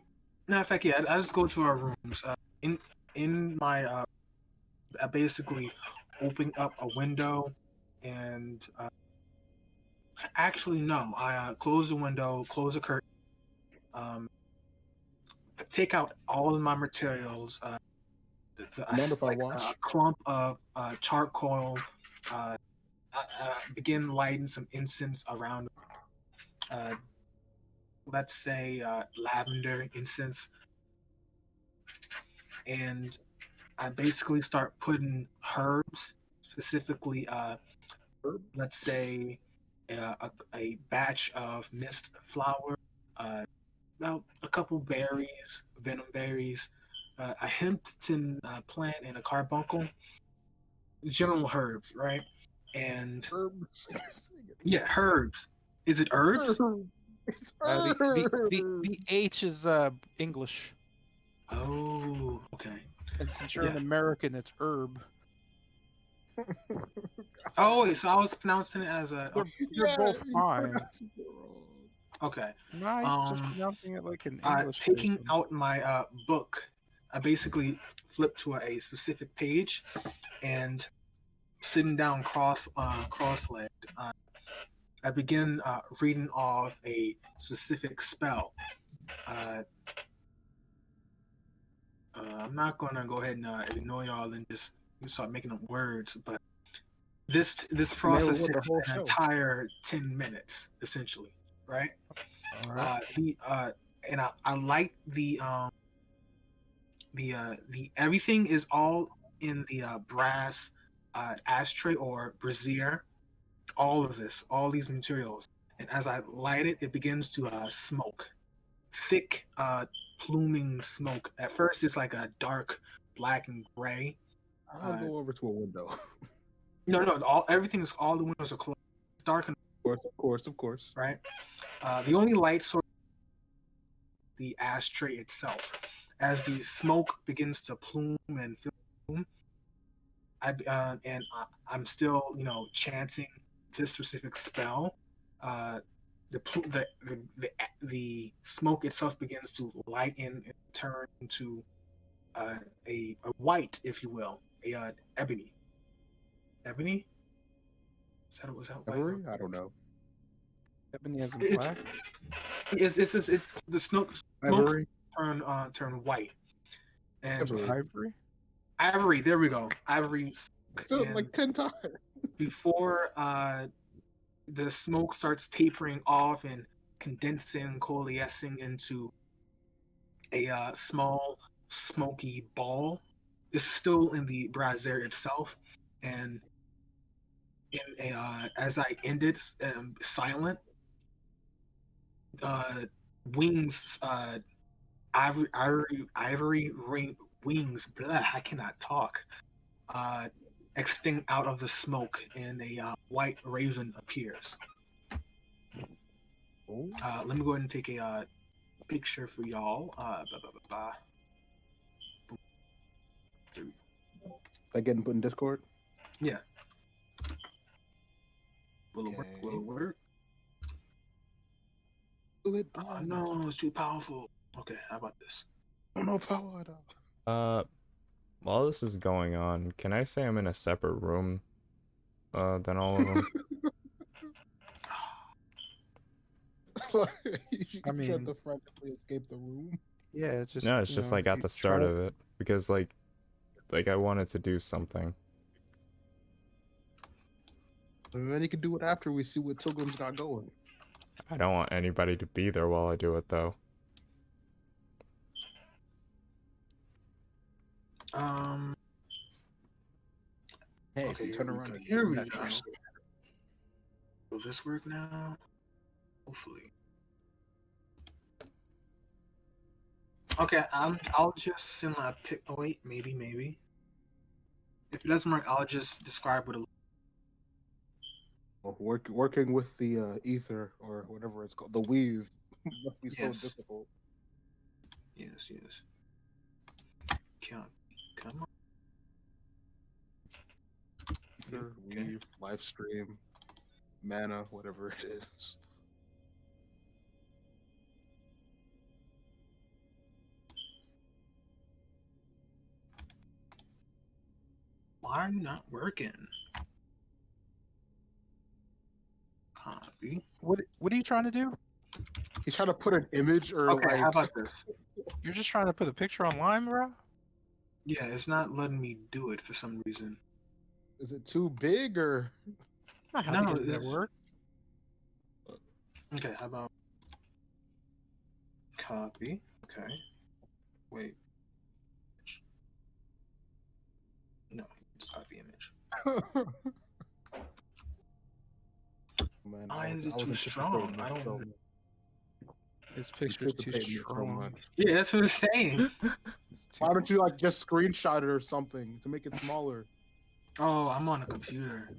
No, in fact, yeah. I just go to our rooms. In my I basically open up a window, and actually no, I close the window, close the curtain, um, take out all of my materials. Mind if I Like watch? a clump of charcoal. Begin lighting some incense around. Uh, let's say lavender incense, and I basically start putting herbs, specifically let's say a batch of mist flower, about a couple berries, venom berries, a hempton plant, and a carbuncle. General herbs, right? And Herbs. yeah, herbs. Is it herbs? It's The H is English, Oh, okay. and since you're Yeah. an American, it's herb. Oh, wait, so I was pronouncing it as a. They're both you fine. pronounced it wrong. Okay. No, he's just pronouncing it like an English Taking person. out my book, I basically flip to a specific page and sitting down cross-legged. I begin reading off a specific spell. I'm not gonna go ahead and ignore y'all and just start making up words, but this Never process won the takes whole an show. entire 10 minutes essentially, right? All right. The and I like the everything is all in the brass ashtray or brazier. All of this, all these materials, and as I light it, it begins to smoke, thick pluming smoke. At first, it's like a dark black and gray. I'll go over to a window. No, all the windows are closed. It's dark and Of course. right. The only light source is the ashtray itself. As the smoke begins to plume and fume, I'm still chanting this specific spell. Uh, the smoke itself begins to lighten and turn into a white, if you will, a ebony. Ebony? Was that white? Every? I don't know. Ebony as in It's black. the smoke Ivory. turn white and Ivory. Ivory. ivory. There we go. Ivory. And Like 10 times. before the smoke starts tapering off and condensing, coalescing into a small smoky ball. It's still in the brazier itself, and as I ended, silent wings, ivory wings. Blah, I cannot talk. Uh, extend out of the smoke, and a white raven appears. Let me go ahead and take a picture for y'all. Like getting put in Discord? Yeah. Will it work? Okay. Will it work? Do it. Oh no, it's too powerful. Okay, how about this? No power at all. While this is going on, can I say I'm in a separate room than all of them? I mean, tried to frantically escape the room. Yeah, just No, it's just like at the start of it because like I wanted to do something. And then you can do it after we see what Tilgrim's got going. I don't want anybody to be there while I do it though. Hey, okay, turn around. Here we go. Will this work now? Hopefully. Okay, I'll just send my pic. Oh wait, maybe. If it doesn't work, I'll just describe what it. Working with the ether or whatever it's called, the weave, must be so difficult. Yes. Come on. Ether, weave, live stream, mana, whatever it is. Why are you not working? Copy. What are you trying to do? He's trying to put an image or Okay, like. how about this? You're just trying to put a picture online, bro? Yeah, it's not letting me do it for some reason. Is it too big or? That's not how the internet works. Okay, how about copy? Okay. Wait. No, just copy image. man. Why is it I was too strong? anticipating I it don't. so much. His picture's too Anticipating it so strong. much. Yeah, that's what I'm saying. It's too Why don't you like just screenshot it or something to make it smaller? Oh, I'm on a computer.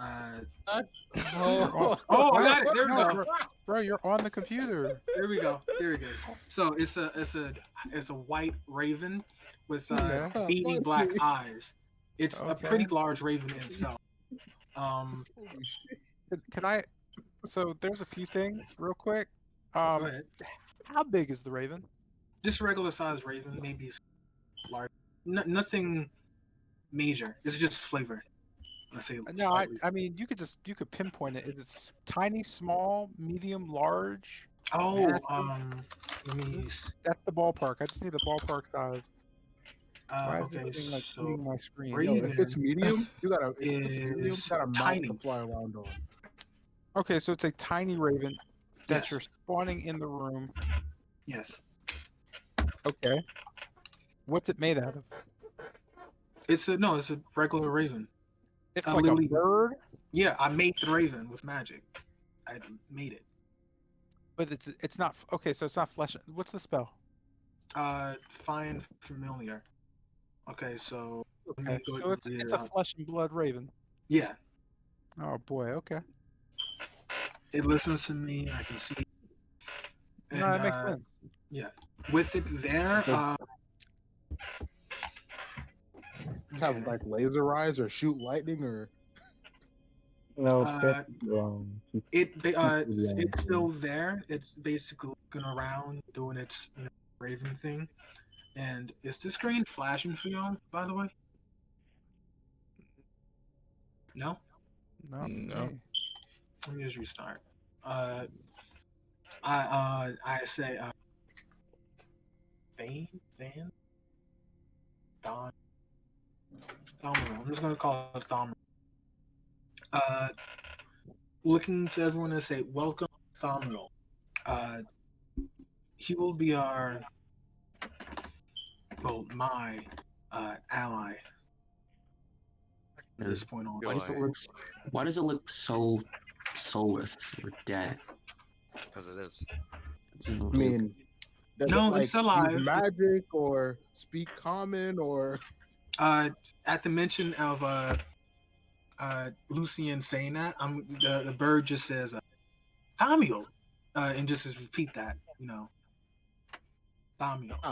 You're on, Oh, I got it. There we no, go. bro, you're on the computer. There we go. There it is. So it's a white raven with Okay. beady black Funny. eyes. It's a Okay. pretty large raven in itself. Holy shit. Can I? So there's a few things real quick. Go ahead. How big is the raven? Just regular size raven, maybe large. Nothing major. It's just flavor. Let's say No, I, slightly. I mean you could pinpoint it. Is it tiny, small, medium, large? Oh, massive? let me. That's the ballpark. I just need the ballpark size. Why is this Okay, thing like so eating my screen? Yo, if it's raven medium, if it's medium, you is got a mouth to tiny. fly around on. Okay, so it's a tiny raven that Yes. you're spawning in the room. Yes. Okay. What's it made out of? It's a regular raven. It's A like lily. a bird, Yeah, I made the raven with magic. I made it. but it's not okay. So it's not flesh. What's the spell? Find familiar. Okay, so let Okay, me go so it's read it a out. flesh and blood raven. Yeah, Oh boy. Okay. it listens to me. I can see, No, and that makes sense. yeah, with it there. Have Okay. like laser eyes or shoot lightning or No, Uh, yeah. it's still there. It's basically looking around, doing its raven thing. And is the screen flashing for y'all? By the way, no. Not for No. me. Let me just restart. I say Van Don Thomero. I'm just gonna call it Thomero. Uh, looking to everyone to say welcome, Thomero. Uh, he will be my ally from this point on. Why does it look so soulless or dead? Because it is. I mean, does it No, like it's alive. use magic or speak common or At the mention of Lucian saying that, the bird just says Thamiel, and just repeat that, Thamiel,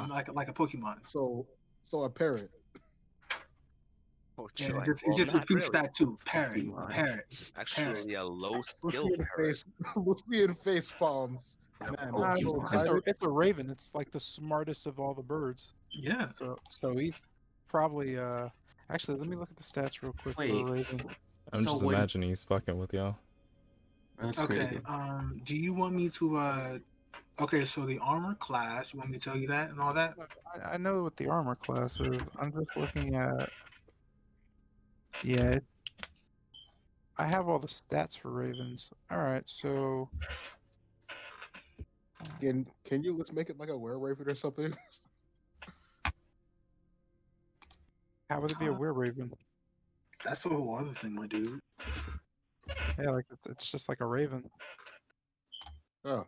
like a Pokemon, so a parrot. Oh, and joy. it Well, just not repeats really. that too, parrot, Pokemon. parrot. Actually, a low skill Lucian parrot. face Lucian face palms. Man, Oh, I'm It's, so Pokemon. excited. it's a raven. It's like the smartest of all the birds. Yeah. So he's probably Actually, let me look at the stats real quick for a Wait. raven. I'm So just when- imagining he's fucking with y'all. That's Okay. crazy. Do you want me to? Okay. So the armor class. You want me to tell you that and all that? I know what the armor class is. I'm just looking at. Yeah, I have all the stats for ravens. All right, so Can you let's make it like a were-raven or something? how would it be a were-raven? That's the whole other thing, my dude. Yeah, like it's just like a raven. Oh,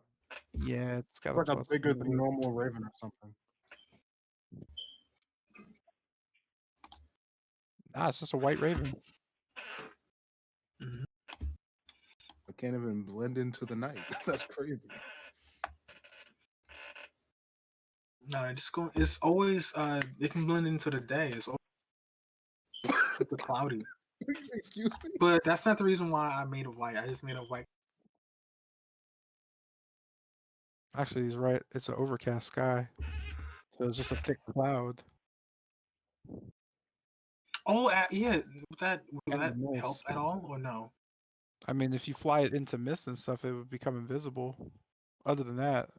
Yeah, it's got like a plus bigger one than move. normal raven or something. Ah, it's just a white raven. Mhm. I can't even blend into the night. That's crazy. No, it's always it can blend into the day. It's always super cloudy. Excuse me. But that's not the reason why I made it white. I just made it white. Actually, he's right. It's an overcast sky, so it's just a thick cloud. Oh, yeah. Would that And help mist. at all or no? I mean, if you fly it into mist and stuff, it would become invisible. Other than that,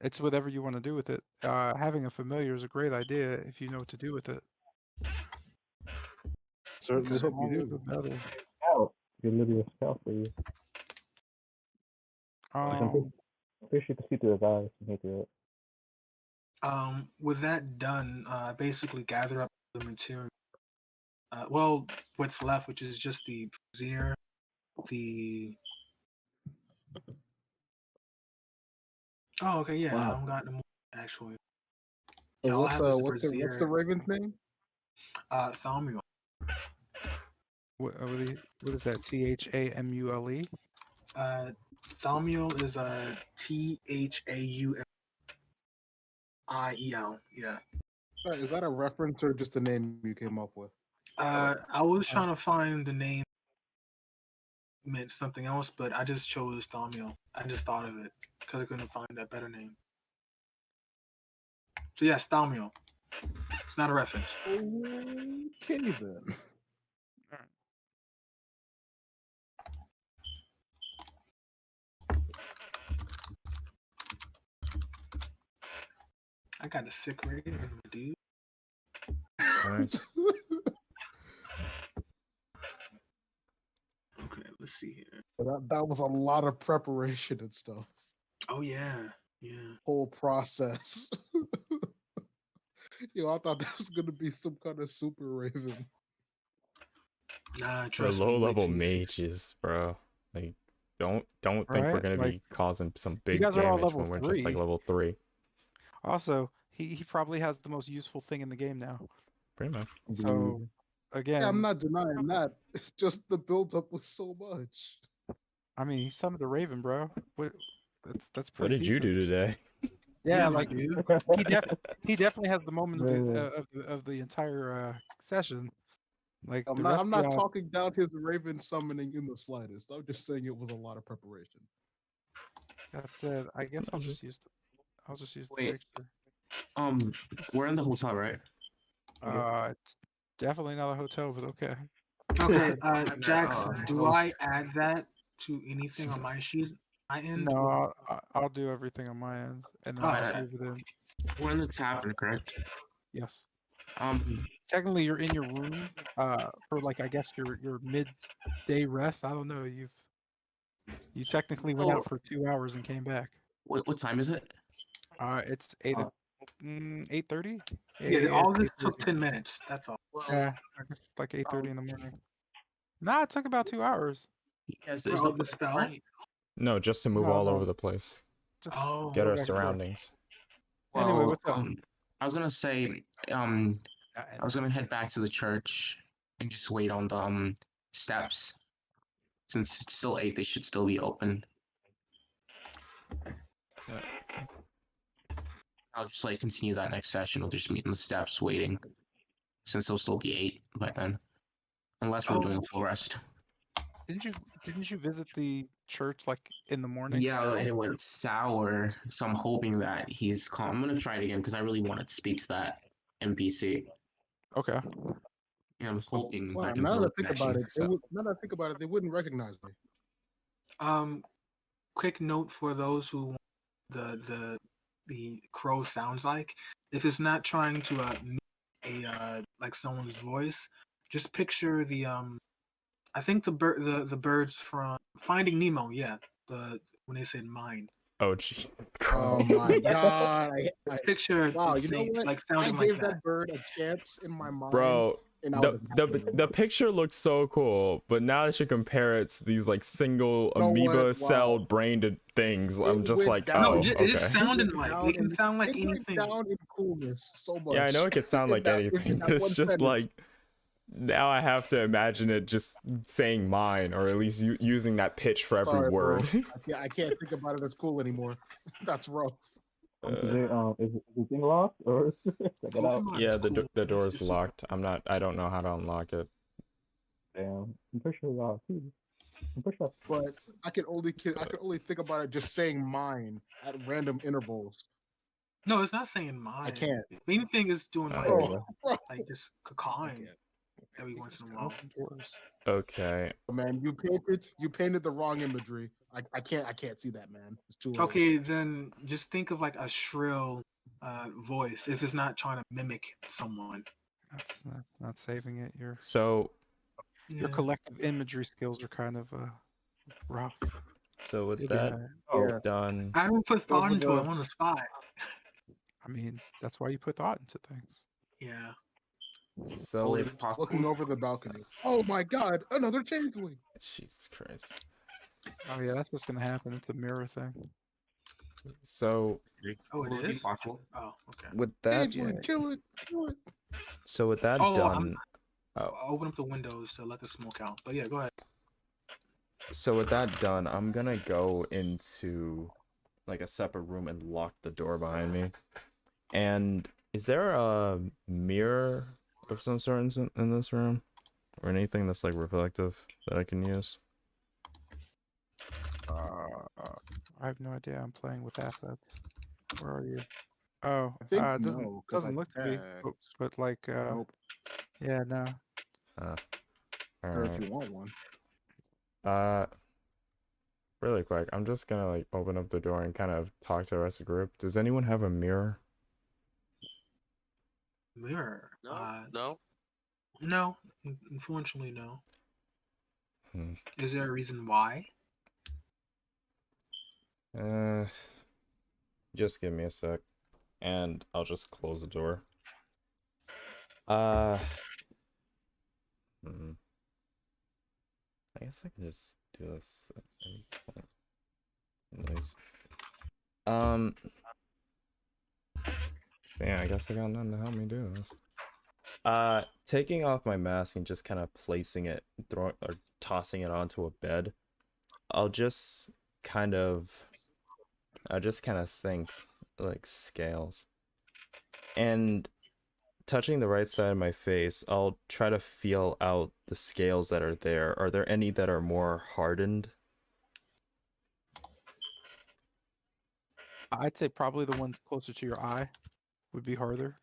it's whatever you want to do with it. Having a familiar is a great idea if you know what to do with it. Certainly The hope you smaller, do. the better. Oh, you're literally a scout for you. Um, I'm pretty sure you can see through his eyes and hear through it. With that done, basically gather up the material. Well, what's left, which is just the brazier, the Oh, okay, yeah. I Wow. don't got no more actually. So Yeah, all I have is the what's the Brazier. Raven's name? Thaumiel. What is that? THAMULE? Thaumiel is THAUMIEL. Yeah. Is that a reference or just a name you came up with? I was trying to find the name meant something else, but I just chose Thaumiel. I just thought of it because I couldn't find a better name. So yes, Thaumiel. It's not a reference. Okay then. I got a sick rating, dude. Nice. Okay, let's see here. That was a lot of preparation and stuff. Oh yeah, yeah. Whole process. Yo, I thought that was gonna be some kind of super Raven. Nah, We're trust me, low way level too easy. mages, bro. Like, don't think we're Right? gonna Like, be causing some you big guys are all damage level when we're just like 3. level 3. Also, he probably has the most useful thing in the game now. Pretty much. So Yeah, I'm again, not denying that. It's just the buildup was so much. I mean, he summoned a Raven, bro. That's What pretty did you decent. do today? Yeah, my like dude. he definitely has the moment of the entire session. Like the rest I'm of not y'all, talking down his Raven summoning in the slightest. I'm just saying it was a lot of preparation. that said, I guess I'll Mhm. just use the Wait. picture. We're in the hotel, right? It's definitely not a hotel, but okay. Okay, I'm Jax, not, do I add that to anything on my sheet, my end? No, Or... I'll do everything on my end, and then Oh, I'll just okay. move it in. we're in the tavern, correct? Yes. Um, Technically, you're in your room for like I guess your midday rest. I don't know. You technically went oh, out for 2 hours and came back. what time is it? It's 8:30. Yeah, all this took 8:30. 10 minutes. That's all. Well, Yeah, I guess like 8:30 in the um, morning. Nah, it took about 2 hours. yes, For is the the spell? right? No, just to move No, all over no, the place. just Oh, Get go our back and forth. surroundings. Anyway, Well, what's up? I was gonna say, I was gonna head back to the church and just wait on the steps. Since it's still 8, they should still be open. Yeah. I'll just like continue that next session. We'll just meet in the steps waiting. Since it'll still be 8 by then. Unless we're doing a oh, full rest. Didn't you visit the church like in the morning Yeah, still? and it went sour. So I'm hoping that he's calm. I'm gonna try it again because I really want to speak to that NPC. Okay. And I'm hoping Wow, that now that I NPC think actually about it, accept. now that I think about it, they wouldn't recognize me. quick note for those who want the crow sounds like. If it's not trying to mimic a like someone's voice, just picture the I think the birds from Finding Nemo. Yeah, the when they said mine. Oh, jeez. Oh Crow. my Yes. god! Just picture Wow, it you know saying what? like I sounding like gave that. that bird a chance in my mind, Bro, and I the was the picture looks so cool, but now that you compare it to these like single You know what? amoeba Wow. celled brained things, I'm just went like, down- No, oh, it just okay. sounded It went like down it can in- sound like it went anything. down in coolness so much. Yeah, I know it could sound in like that- anything, in but that it's one just sentence. like now I have to imagine it just saying mine, or at least using that pitch for every Sorry, bro. word. I can't think about it as cool anymore. That's rough. Is the thing locked or check it out? Pokemon Yeah, is cool. the door is It's locked. I don't know how to unlock it. Damn, I'm pretty sure it's locked too. I'm pretty sure. But I can only think about it just saying mine at random intervals. No, it's not saying mine. can't. If anything is doing Oh, like there There you you go. go. like just I cawing can't. every You once guys in a can while. open doors. Okay. Oh, man, you painted the wrong imagery. I can't see that, man. It's too late. Okay, then just think of like a shrill voice if it's not trying to mimic someone. That's not saving it. So Your collective imagery skills are kind of rough. with Yeah. that Yeah. done, I haven't put thought Over into it the- on the spot. I mean, that's why you put thought into things. Yeah. so Looking over the balcony. Oh my god, another changeling. Jesus Christ. Oh yeah, that's what's gonna happen. It's a mirror thing. So Oh, it Would be is? possible. Oh, okay. with that, Yeah. Kill it. so with that Oh, done, I'll open up the windows to let the smoke out. But yeah, go ahead. so with that done, I'm gonna go into like a separate room and lock the door behind me. And is there a mirror of some sort in this room, or anything that's like reflective that I can use? I have no idea. I'm playing with assets. Where are you? Oh, I think it doesn't no, because I look to be, checked. but like Nope. yeah, no. All Or if right. you want one. Uh, really quick, I'm just gonna like open up the door and kind of talk to the rest of the group. Does anyone have a mirror? Mirror. No. No. Unfortunately, no. Hmm. Is there a reason why? Uh, just give me a sec, and I'll just close the door. Uh, hmm. I guess I can just do this at any point. Anyways. So yeah, I guess I got nothing to help me do this. Taking off my mask and just kind of placing it, tossing it onto a bed. I'll just kind of, think like scales, and touching the right side of my face, I'll try to feel out the scales that are there. Are there any that are more hardened? I'd say probably the ones closer to your eye would be harder.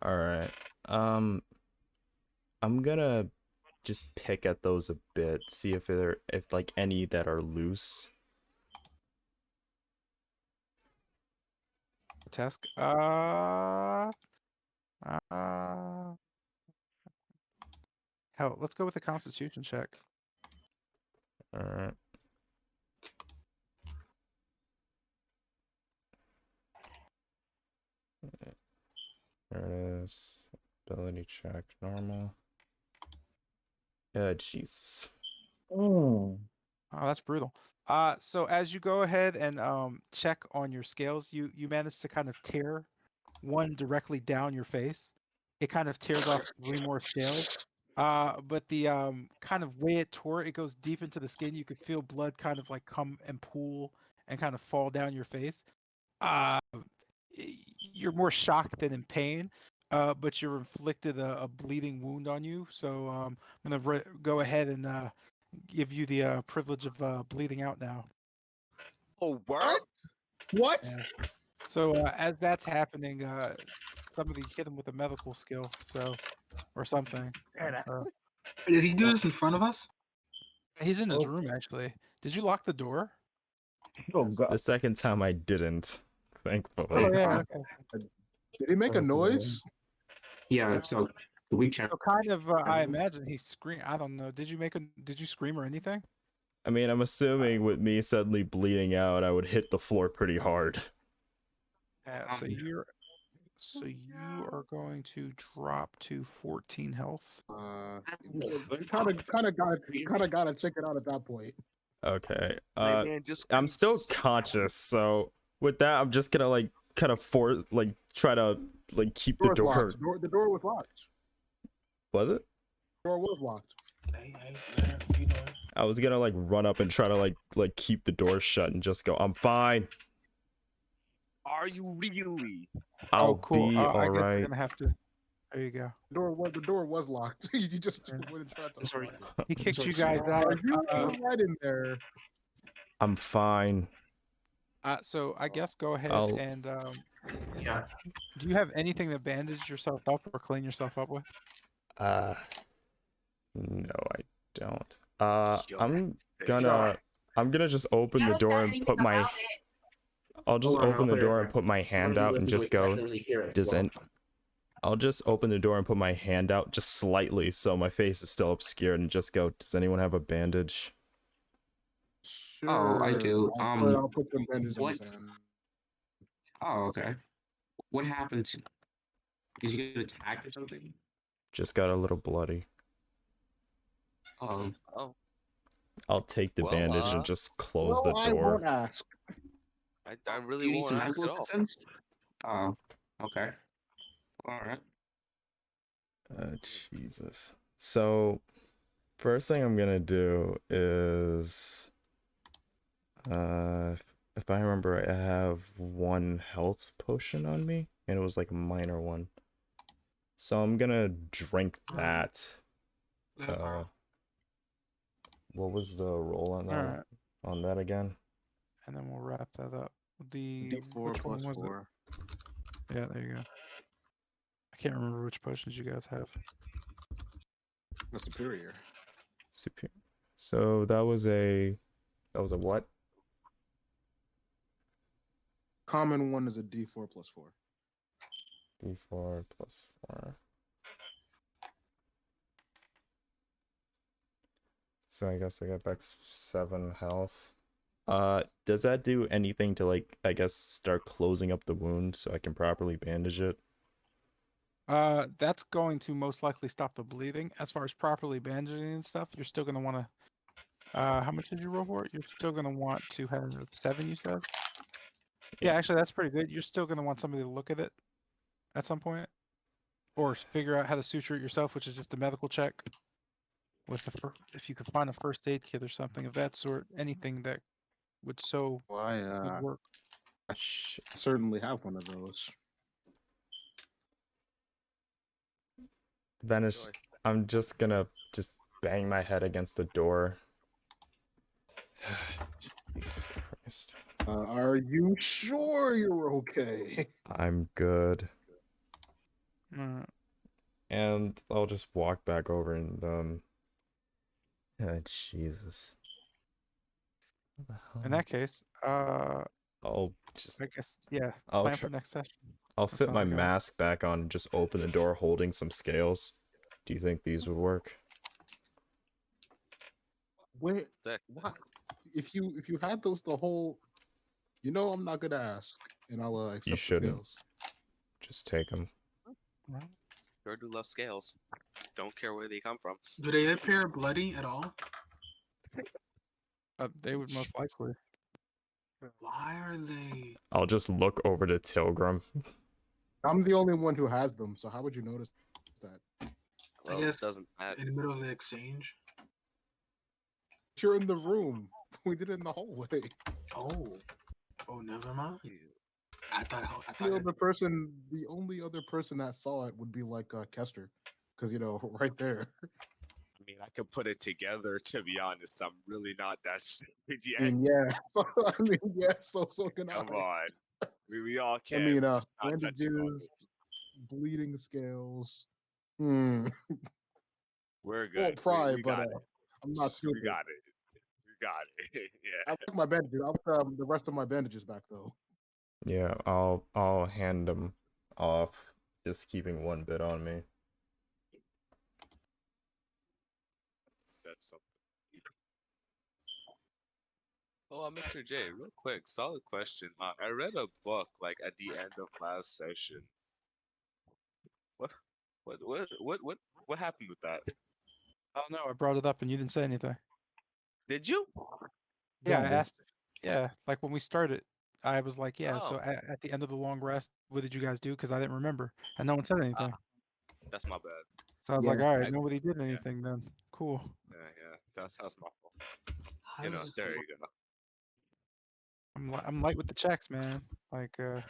All right. I'm gonna just pick at those a bit, see if like any that are loose. Task. Hell, let's go with a Constitution check. All right. There it is. Ability check, normal. Jesus. Oh, that's brutal. So as you go ahead and check on your scales, you manage to kind of tear one directly down your face. It kind of tears off 3 more scales. But the kind of way it tore, it goes deep into the skin. You could feel blood kind of like come and pool and kind of fall down your face. Uh, you're more shocked than in pain, but you're inflicted a bleeding wound on you. So I'm gonna go ahead and give you the privilege of bleeding out now. Oh, word? What? Yeah. So as that's happening, somebody hit him with a medical skill, so or something. So, Did he do this in front of us? he's in his room actually. Did you lock the door? Oh god. The second time I didn't, thankfully. Oh yeah. Okay. Did he make a noise? Yeah. So we check. So kind of, I imagine he screamed. I don't know. Did you scream or anything? I mean, I'm assuming with me suddenly bleeding out, I would hit the floor pretty hard. Yeah. So you are going to drop to 14 health. Kind of gotta check it out at that point. Okay. My man just I'm still screams, conscious, so with that, I'm just gonna like kind of try to like keep the door. The door was locked. Was it? The door was locked. Hey, man, what you doing? I was gonna like run up and try to like keep the door shut and just go, I'm fine. Are you really? I'll cool. be I guess we're alright. gonna have to. There you go. The door was locked. You just Yeah. went and tried to. I'm sorry. He kicked sorry, you guys sir. out. Are you right in there? I'm fine. So I guess go ahead I'll- and Yeah. do you have anything to bandage yourself up or clean yourself up with? No, I don't. Yo, I'm that's sick. gonna just open the door and put my. I'll just Hold on, open I'll the put it door in and put my hand front. out and just go. Really hear it. Does Well, any? I'll just open the door and put my hand out just slightly so my face is still obscured and just go, does anyone have a bandage? Sure. Oh, I do. I'll put some bandages in what? his hand. Oh, okay. What happened? Did you get attacked or something? Just got a little bloody. Oh, I'll take the well, bandage and just close the Well, I door. won't ask. I really Do you need won't some ask medical at all. assistance? Oh, okay. All right. Jesus. So, first thing I'm gonna do is, if I remember right, I have one health potion on me, and it was like a minor one. So I'm gonna drink that. Yeah, Carl. What was the roll on All that? right, On that again? and then we'll wrap that up. D4 Which plus one was 4. it? Yeah, there you go. I can't remember which potions you guys have. The superior. Superior. So that was a what? Common one is a D4 plus 4. D4 plus 4. So I guess I got back 7 health. Does that do anything to, like, I guess start closing up the wound so I can properly bandage it? That's going to most likely stop the bleeding. As far as properly bandaging and stuff, you're still gonna want to. How much did you roll for it? You're still gonna want to have 7. You said. Yeah, actually, that's pretty good. You're still gonna want somebody to look at it at some point, or figure out how to suture it yourself, which is just a medical check. With if you could find a first aid kit or something of that sort, anything that would would work. I Shit. certainly have one of those. Vanish, Joy. I'm just gonna bang my head against the door. Jesus Christ. Are you sure you're okay? I'm good. Uh, And I'll just walk back over and Jesus. What the hell? in that case, I'll just I guess yeah. I'll Plan try for next session. I'll That fit sounds my like mask back on and just open the door holding some scales. Do you think these would work? Wait, Sick. what? If you had those the whole, I'm not gonna ask, and I'll You accept the shouldn't. scales. Just take them. Right. Sure do love scales. Don't care where they come from. Do they appear bloody at all? They would most likely. Why are they? I'll just look over to Tilgrim. I'm the only one who has them, so how would you notice that? Well, I guess it doesn't matter. in the middle of the exchange. You're in the room. We did it in the hallway. Oh, never mind. I thought The only other person that saw it would be like Kester, because right there. I mean, I could put it together. To be honest, I'm really not that stupid I yet. mean, yeah. I mean, yeah. So can Come I. on, we all I can. mean, We're just not touching on bandages, it. bleeding scales. We're Won't good. pry, We but got it. I'm not We stupid. got it. We got it. I Yeah. like my bandages. I'll put the rest of my bandages back though. Yeah, I'll hand them off, just keeping one bit on me. That's something. Oh, Mr. J, real quick, solid question. I read a book like at the end of last session. What, what happened with that? Oh no, I brought it up and you didn't say anything. Did you? Yeah, I asked. Yeah, like when we started, I was like, yeah. Oh, So at the end of the long rest, what did you guys do? Because I didn't remember, and no one said anything. that's my bad. So I was Yeah. like, all right, I- nobody did anything then. Cool. Yeah, that's my fault. How You does know, this there work? you go. I'm light with the checks, man. Like, you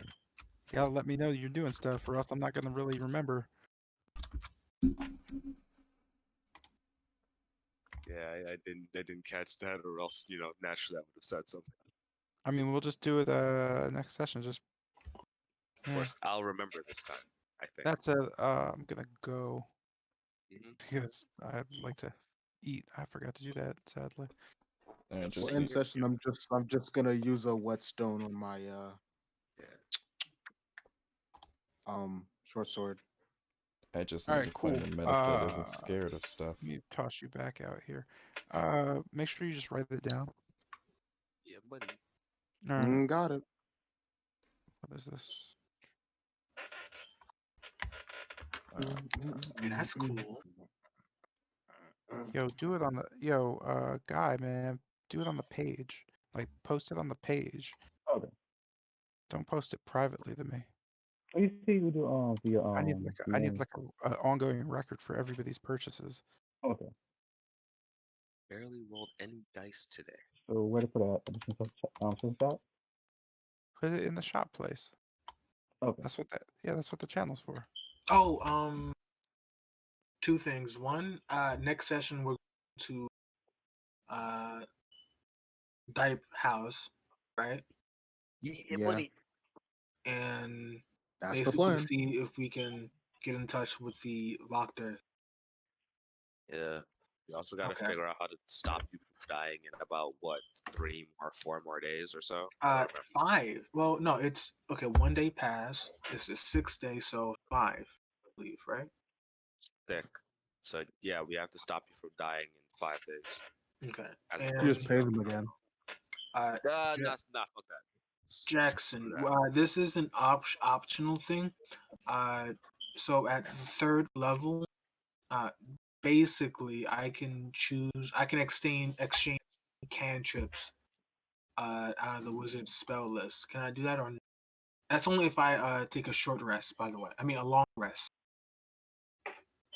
gotta let me know you're doing stuff, or else I'm not gonna really remember. Yeah, I didn't catch that, or else naturally I would have said something. I mean, we'll just do it next session. Just Of course, I'll remember this time. I think. that's I'm gonna go Mhm. because I'd like to eat. I forgot to do that, sadly. I That's just For what in need, session, I'm just gonna use a whetstone on my Yeah. short sword. I just All need right, to cool. find a medic that isn't scared of stuff. Let me toss you back out here. Make sure you just write it down. Yeah, buddy. All right. Got it. What is this? Hey, that's cool. Yo, do it on the guy, man. Do it on the page. Like post it on the page. Okay. Don't post it privately to me. Oh, you see, we do via I need like a, I need DM. like a ongoing record for everybody's purchases. Okay. Barely rolled any dice today. So where to put a additional shop? Put it in the shop place. Okay. That's what that's what the channel's for. Oh, two things. One, next session we're going to Dipe House, right? Yeah, And that's the basically plan. see if we can get in touch with the Doctor. Yeah. We also got to Okay. figure out how to stop you from dying in about what 4 more days or so. I don't remember. 5. Well, no, it's okay. 1 day pass. It's the 6th day, so 5. I believe, right? Thick. So yeah, we have to stop you from dying in 5 days. Okay. As And opposed Just pay them again. Ja- not fuck that. Jackson, Screw that. this is an optional thing. So at 3rd level, basically I can exchange cantrips out of the wizard spell list. Can I do that or? That's only if I take a short rest, by the way. I mean a long rest.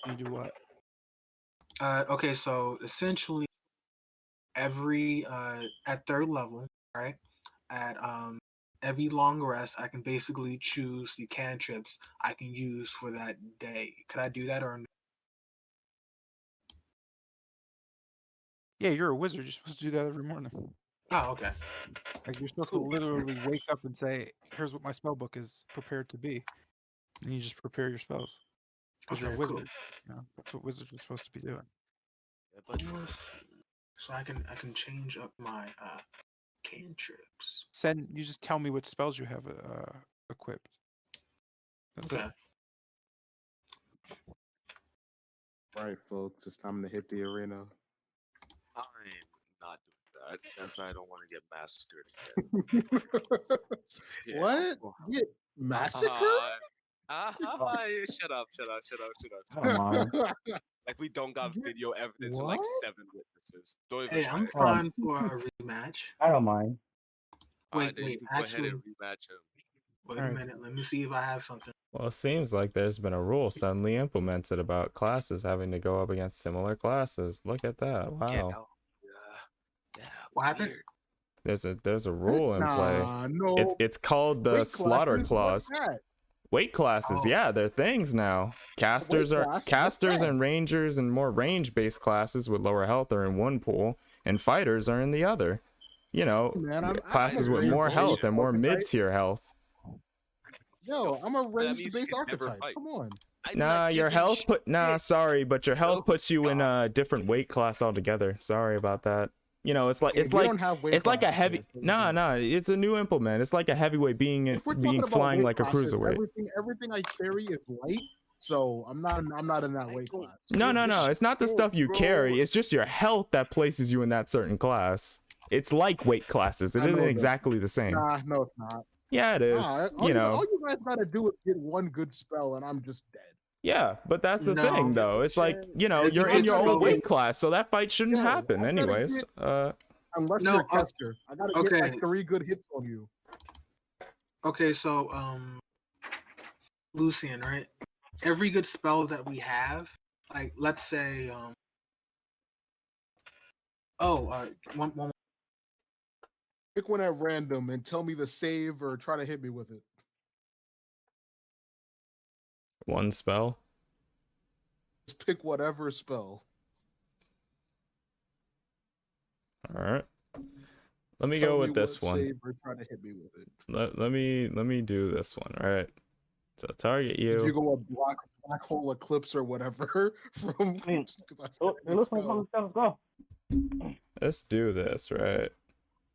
You do what? Okay, so essentially every at 3rd level, right? At every long rest, I can basically choose the cantrips I can use for that day. Could I do that or? Yeah, you're a wizard. You're supposed to do that every morning. Oh, okay. Like you're supposed Cool. to literally wake up and say, "Here's what my spell book is prepared to be," and you just prepare your spells because you're a Okay, wizard. cool. You know, that's what wizards are supposed to be doing. Yeah, but So I can change up my cantrips. You just tell me what spells you have equipped. That's Okay. it. Right, folks. It's time to hit the arena. I'm not doing that because I don't want to get massacred again. So, yeah. What? Get massacred? Shut up. I don't mind. Like we don't got Get video evidence and like what? 7 witnesses. Don't even Hey, try I'm it. fine for a rematch. I don't mind. Alright, Wait, then you wait. can go ahead Actually, and rematch him. wait a Alright. minute. Let me see if I have something. Well, it seems like there's been a rule suddenly implemented about classes having to go up against similar classes. Look at that. Yeah, Wow. yeah. What happened? Weird. There's a rule in play. Nah, no. It's called the Weight slaughter classes? clause. What's that? Weight classes, Oh. yeah, they're things now. Casters class? What's that? and rangers and more range-based classes with lower health are in one pool, and fighters are in the other. You know, Man, I'm classes a with more ranged health and more archetype. mid-tier health. Yo, I'm a That means you ranged-based can never archetype. fight. Come on. I'm Nah, not your giving health shit. sorry, but your health Oh, puts you in God. a different weight class altogether. Sorry about that. You know, it's like If we don't have weight it's like a classes, heavy. then what do we do? Nah, it's a new implement. It's like a heavyweight being If we're talking about flying weight like a classes, cruiserweight. everything I carry is light, so I'm not in that weight class. No. It's not the stuff you carry. It's just your health that places you in that certain class. It's like weight classes. It I isn't know that. exactly the same. Nah, no, it's not. Yeah, it is. Nah, all you guys gotta do is get one good spell, and I'm just dead. Yeah, but that's the No. thing, though. It's like, you know, If you're you in get your own spell- weight class, so that fight shouldn't Yo, happen, I gotta anyways. get- Unless No, you're a caster, I gotta get like okay. 3 good hits on you. Okay, so Lucian, right? Every good spell that we have, like let's say one Pick one at random and tell me to save or try to hit me with it. One spell. Just pick whatever spell. All right. Let me Tell go me with this what one. Save or try to hit me with it. Let me do this one. All right. So target Did you you. go a black hole eclipse or whatever from? I mean, 'cause I said It looks like spell. let's go. Let's do this, right?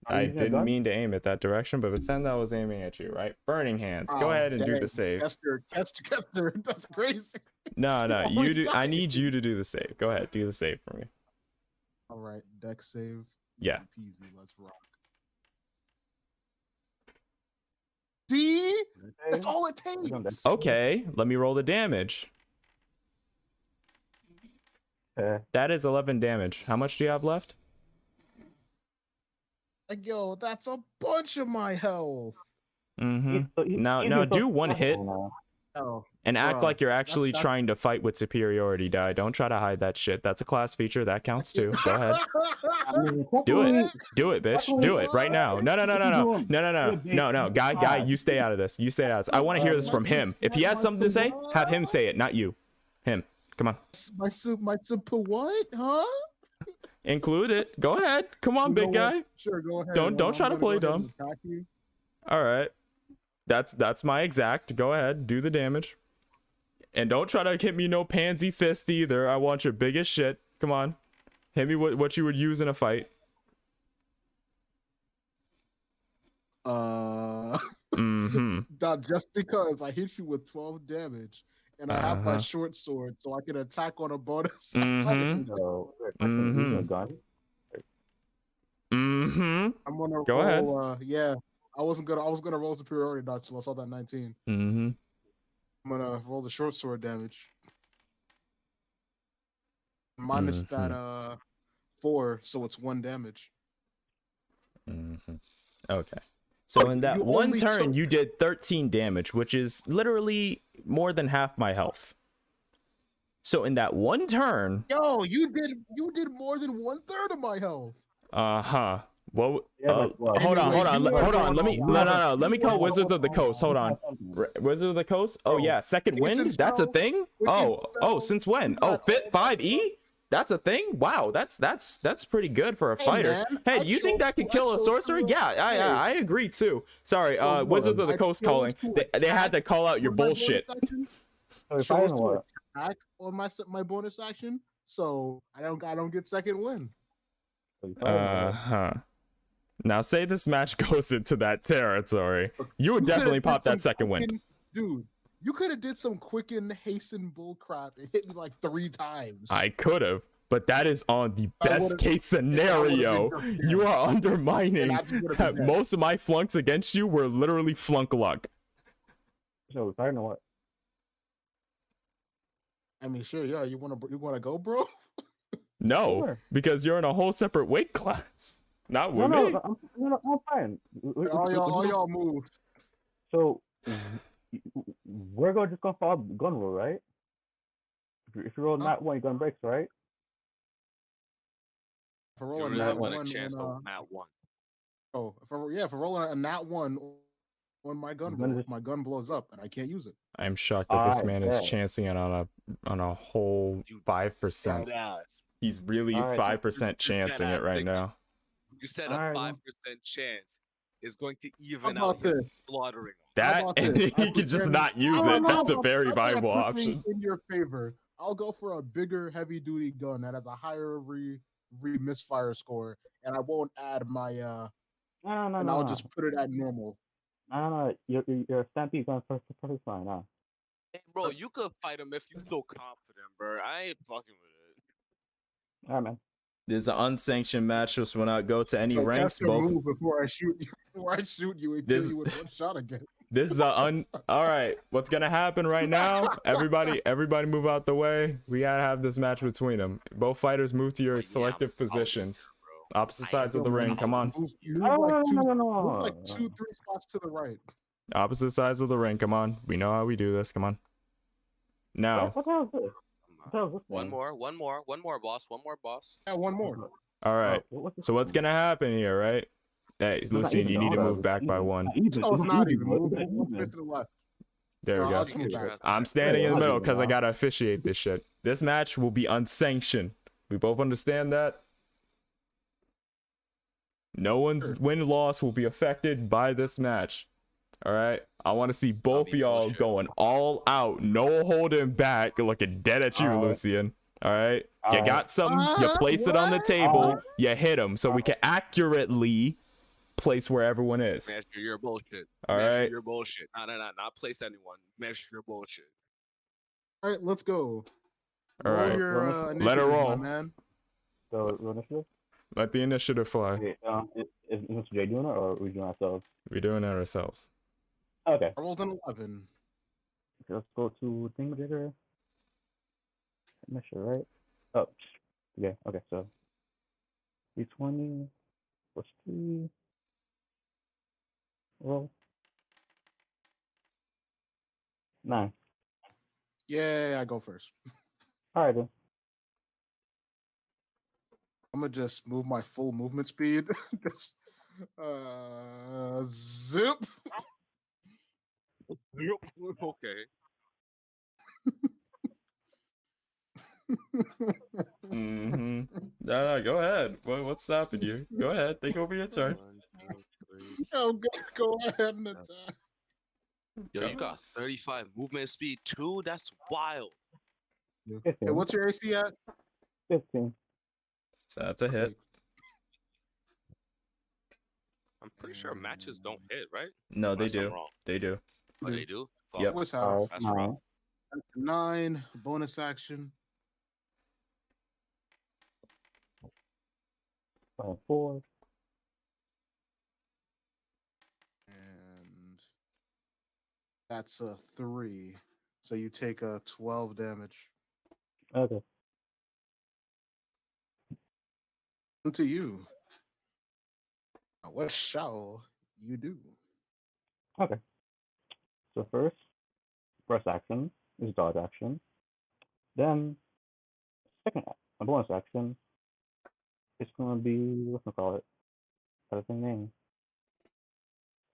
Are you I using a didn't gun? mean to aim it that direction, but pretend I was aiming at you, right? Burning hands. Go ahead and do dang, the save. Kester, that's crazy. No, you always do. I die. need you to do the save. Go ahead, do the save for me. All right, deck save. Yeah. Easy peasy. Let's rock. See, that's all it takes. Okay, let me roll the damage. That is 11 damage. How much do you have left? Like, yo, that's a bunch of my health. Mm-hmm. Now do one hit Oh, and act bruh, like you're actually that's- trying to fight with superiority die. Don't try to hide that shit. That's a class feature. That counts too. Go ahead. Do it. Do it, bitch. Do it right now. No. Guy, you stay out of this. You stay out of this. I want to hear this from him. If he has something to say, have him say it, not you. Him. Come on. My super what? Huh? Include it. Go ahead. Come on, big guy. Sure, go ahead. Don't try to play dumb. All right. That's my exact. Go ahead. Do the damage. And don't try to hit me no pansy fist either. I want your biggest shit. Come on. Hit me what you would use in a fight. Not just because I hit you with 12 damage and I have my short sword, so I can attack on a bonus. I'm gonna Go roll. ahead. Yeah, I was gonna roll superiority dodge till I saw that 19. I'm gonna roll the short sword damage. Minus that 4, so it's 1 damage. Okay. So in that one turn, you did 13 damage, which is literally more than half my health. So in that one turn, yo, you did more than 1/3 of my health. Well, hold on. Let me call Wizards of the Coast. Hold on. Wizards of the Coast? Oh yeah, second wind? That's a thing? Oh, since when? Oh, 5E? That's a thing? Wow, that's pretty good for a fighter. Hey, do you think that could kill a sorcerer? Yeah, I agree too. Sorry, Wizards of the Coast calling. They had to call out your bullshit. Attack on my bonus action, so I don't get second win. Now say this match goes into that territory, you would definitely pop that second win. Dude, you could have did some quicken, hasten bullcrap and hit me like 3 times. I could have, but that is on the best case scenario. You are undermining that most of my flunks against you were literally flunk luck. So I don't know what. I mean, sure, yeah. You wanna go, bro? No, Sure. Because you're in a whole separate weight class. Not with No, me. I'm fine. All y'all moved. So we're just gonna follow gun rule, right? If you roll nat 1, you're gonna breaks, right? If I roll You a really nat want 1 a chance on, on nat 1. oh, if I roll a nat 1 on my gun roll, my gun blows up and I can't use it. I'm shocked that this man is chancing it on a whole 5%. He's really 5% chancing it right now. You said a 5% chance is going to even How out about his this? slaughtering. That and he could just not use it. That's a very viable option. In your favor, I'll go for a bigger, heavy-duty gun that has a higher misfire score, and I won't add my and I'll just put it at normal. No. Your stampede going perfectly fine, huh? Hey, bro, you could fight him if you so confident, bro. I ain't fucking with it. Alright, man. This is an unsanctioned match. This will not go to any ranks. Move before I shoot you. Before I shoot you and kill you with 1 shot again. This is all right. What's gonna happen right now? Everybody move out the way. We gotta have this match between them. Both fighters move to your selective positions. Opposite sides of the ring. Come on. Move like 2-3 spots to the right. Opposite sides of the ring. Come on. We know how we do this. Come on. Now. What the hell is this? One more, boss. One more, boss. Yeah, one more. All right. So what's gonna happen here, right? Hey, Lucian, you need to move back by 1. Oh, it's not even moving. It's to the left. There we go. I'm standing in the middle because I gotta officiate this shit. This match will be unsanctioned. We both understand that. No one's win-loss will be affected by this match. All right, I want to see both of y'all going all out, no holding back, looking dead at you, Lucian. All right, you got something, you place it on the table, you hit him, so we can accurately place where everyone is. Measure your bullshit. All Measure right. your bullshit. Not place anyone. Measure your bullshit. All right, let's go. All right, let it roll, man. So, initiative? Let the initiative fly. Okay, is Mr. J doing it, or are we doing it ourselves? We're doing it ourselves. Okay. I rolled an 11. Let's go to Thingamajigger. Initiative, right? Oh, yeah. Okay, so D20 plus 3. Roll 9. Yeah, I go first. All right then. I'm gonna just move my full movement speed. Just zip. Okay. Mm-hmm. No, go ahead. What's stopping you? Go ahead. Think over your turn. 1, 2, 3, I'm gonna go ahead and 7. attack. Yo, Go you got 35 movement speed too? That's wild. Hey, 15. what's your AC at? 15. So that's a hit. I'm pretty sure matches don't hit, right? No, they Unless I'm do. wrong. They do. Oh, they do? Fuck. Yep. What's out? That's rough. 9. That's 9 bonus action. 4. And that's a 3. So you take a 12 damage. Okay. To you. Now, what shall you do? Okay. So first, press action is dodge action. Then second, a bonus action is gonna be what's gonna call it? What's the name?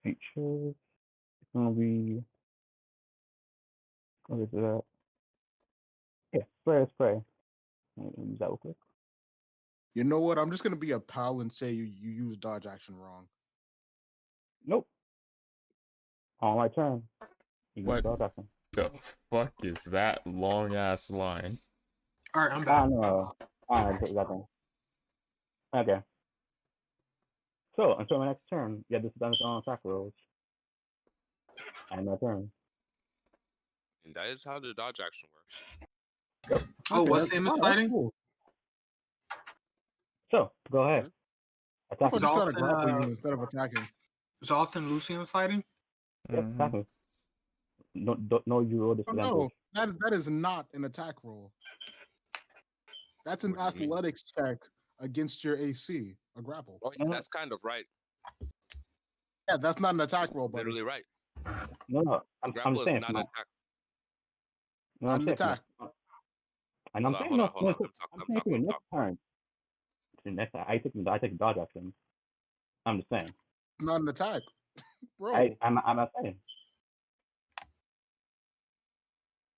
Feature. It's gonna be what is that? Yeah, spray. Let me use that real quick. You know what? I'm just gonna be a pal and say you use dodge action wrong. Nope. On my turn. You use What dodge action. the fuck is that long ass line? All right, I'm back. No. I take that thing. Okay. So until my next turn, you have disadvantage on attack rolls. And my turn. And that is how the dodge action works. Oh, Okay, what's Samus fighting? Cool. So go ahead. Mhm. I Attack just me. try to Zoltan, grapple you instead of attacking. Zoltan Lucian's fighting? Yep, attack me. No, you roll Oh disadvantage. no, that is not an attack roll. That's an What do you mean? athletics check against your AC, a grapple. Oh, yeah, that's kind of right. Yeah, that's not an attack roll, buddy. Literally right. No, I'm Grapple is saying. not an attack. No, Not I'm an saying. attack. And I'm saying Hold no. on. I'm I'm saying talking. next turn. The next time, I take dodge action. I'm just saying. Not an attack, bro. I'm not saying.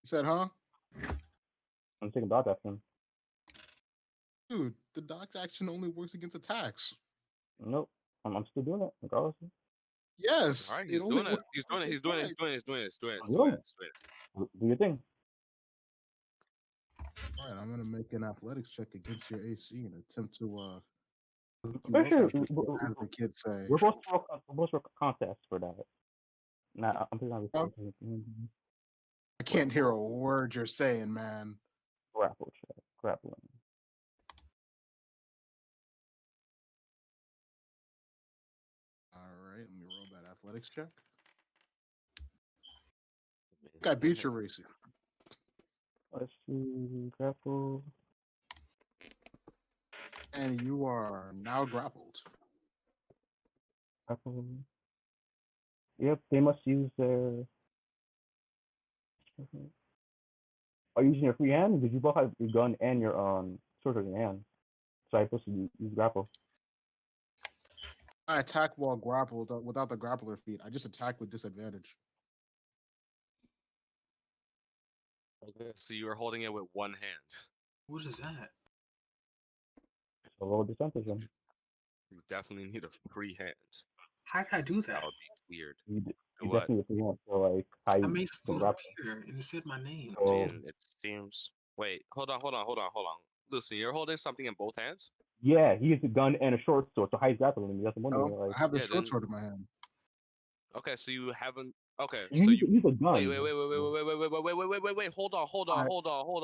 You said, huh? I'm taking dodge action. Dude, the dodge action only works against attacks. Nope. I'm still doing it regardless. Yes, All right, it he's only doing it. works He's doing it. against He's doing it. attacks. He's doing it. He's doing it. He's doing it. I'm He's doing doing it. He's doing it. Do your thing. All right, I'm gonna make an athletics check against your AC and attempt to you Pretty up, sure as the kids say. we're supposed to work a contest for that. Nah, I'm pretty Huh? sure. I can't hear a word you're saying, man. Grapple check. Grappling. All right, let me roll that athletics check. I think I beat your AC. Let's see. Grapple. And you are now grappled. Grapple. Yep, they must use their. Are you using your free hand? Because you both have your gun and your sword in your hand. So I'm supposed to use grapple. I attack while grappled without the grappler feat. I just attack with disadvantage. Okay, so you were holding it with one hand. What is that? So roll percentage then. You definitely need a free hand. How did I do that? That would be weird. You What? definitely have free hand. So like how I you made can something grapple. appear and it said my name. So And it seems. Wait, hold on. Lucy, you're holding something in both hands? yeah, he has a gun and a short sword. So how he's grappling me? That's what I'm wondering. Oh, Like I have the Yeah, short then. sword in my hand. Okay, so you haven't. Okay, you so use, you. use a gun. Wait. Hold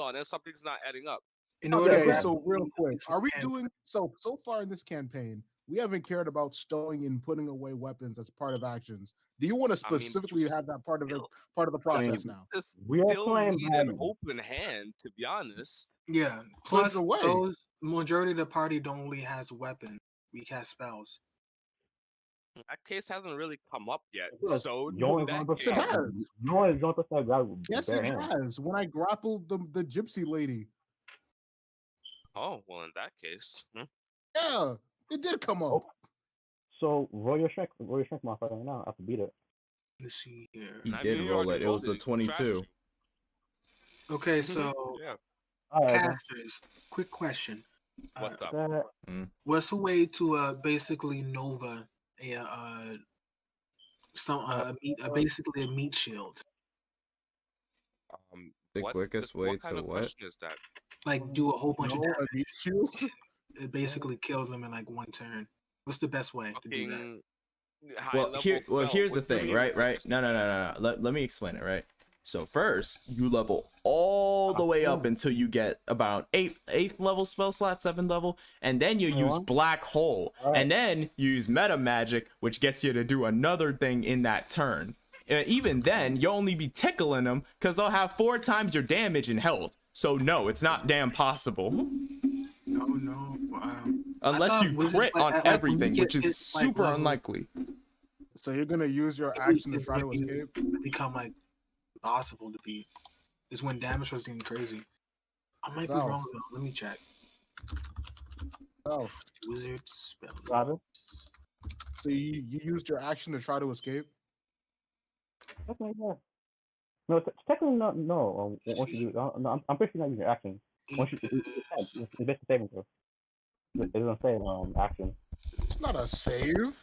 on. And something's not adding up. In order to Okay, grab so real quick, it's are we hand. doing so far in this campaign? We haven't cared about stowing and putting away weapons as part of actions. Do you want to I mean, but you specifically have that part of the still, process now? just We are still playing need an Madden. open hand, to be honest. Yeah. Put it Plus, away. those majority of the party don't only has weapon. We cast spells. That case hasn't really come up yet. Because So you only in that going to Yes, it case, has. you only going to grab Yes, bare it hands. has. When I grappled the gypsy lady. oh well, in that case, Yeah, it did come up. Oh, so roll your strength modifier right now. I have to beat it. Let's see here. Mm. He I did mean, you roll already it. It was rolled the it. He trashed 22. you. Okay, so yeah. All right, then. casters. Quick question. What's up? What's a way to basically Nova basically a meat shield? The What quickest way what kind to of what? question is that? Like do a whole bunch of No, I damage. beat you. It basically kills them in like one turn. What's the best way to do that? Fucking high level Here's the What do you thing, mean? right? No. Let me explain it, right? So first, you level all the way up until you get about eighth level spell slot, 7th level, and then you use Black Hole, and then you use Meta Magic, which gets you to do another thing in that turn. And even then, you'll only be tickling them because they'll have 4 times your damage and health. So no, it's not damn possible. No. Unless you crit on everything, which is super unlikely. So you're gonna use your action to try to escape? Become like impossible to beat. Is when damage was getting crazy. I might be wrong though. Let me check. Oh. Wizard spell. So you used your action to try to escape? No, technically not. No, once you do, no, I'm pretty sure not using your action. Once you, it's basically saving throw. It doesn't say action. It's not a save.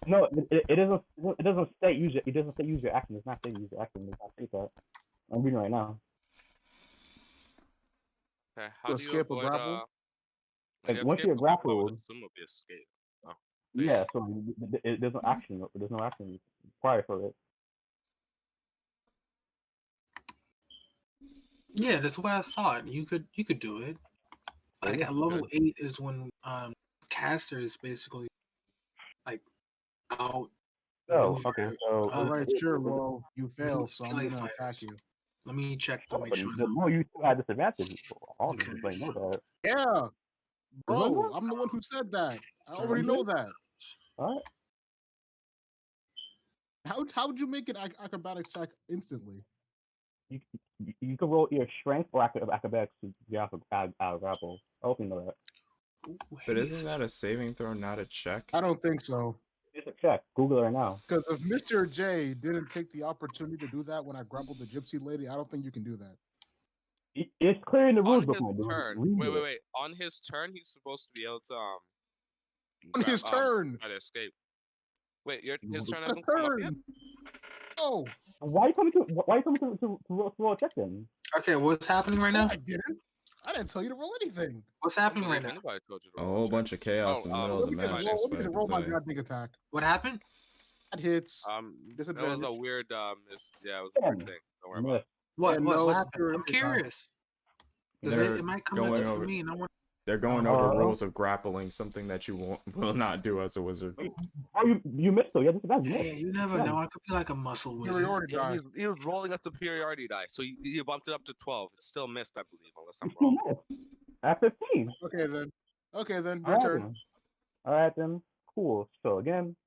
No, it doesn't. It doesn't say use it. It doesn't say use your action. It's not saying use your action. It's not say that. I'm reading right now. Okay, how do you escape avoid a grapple? Like once you're grappled, I would assume it'll be escape. Oh. Yeah, so there's no action. There's no action required for it. Yeah, that's what I thought. You could do it. Like at level 8 is when caster is basically like out. Oh, okay. So all right, sure. Well, you fail, so I'm gonna attack you. Let me check to make sure. No, you still have disadvantage. All of them know that. Yeah, bro, I'm the one who said that. I already know that. All right. How would you make an acrobatics check instantly? You can roll either strength or acrobatics to get out of grapple. I hope you know that. But isn't that a saving throw, not a check? I don't think so. It's a check. Google it right now. Because if Mr. J didn't take the opportunity to do that when I grappled the gypsy lady, I don't think you can do that. It's clear in the rules On book. his turn. Wait. On his turn, he's supposed to be able to on his turn. Try to escape. Wait, his turn hasn't come up yet? Oh. Why are you coming to roll a check then? Okay, what's happening right now? I didn't tell you to roll anything. What's happening right now? A whole bunch of chaos in the middle of the match. Roll my goddamn attack. What happened? That hits. That was a weird miss. Yeah, it was a weird thing. Don't worry about it. What happened? I'm curious. It might come into for me, and I want. They're going over rules of grappling, something that you will not do as a wizard. Oh, you missed though. Hey, you never know. I could be like a muscle wizard. He was rolling a superiority die, so you bumped it up to 12. It still missed, I believe, unless I'm wrong. At 15. Okay then. Your turn. All right then. Cool. So again,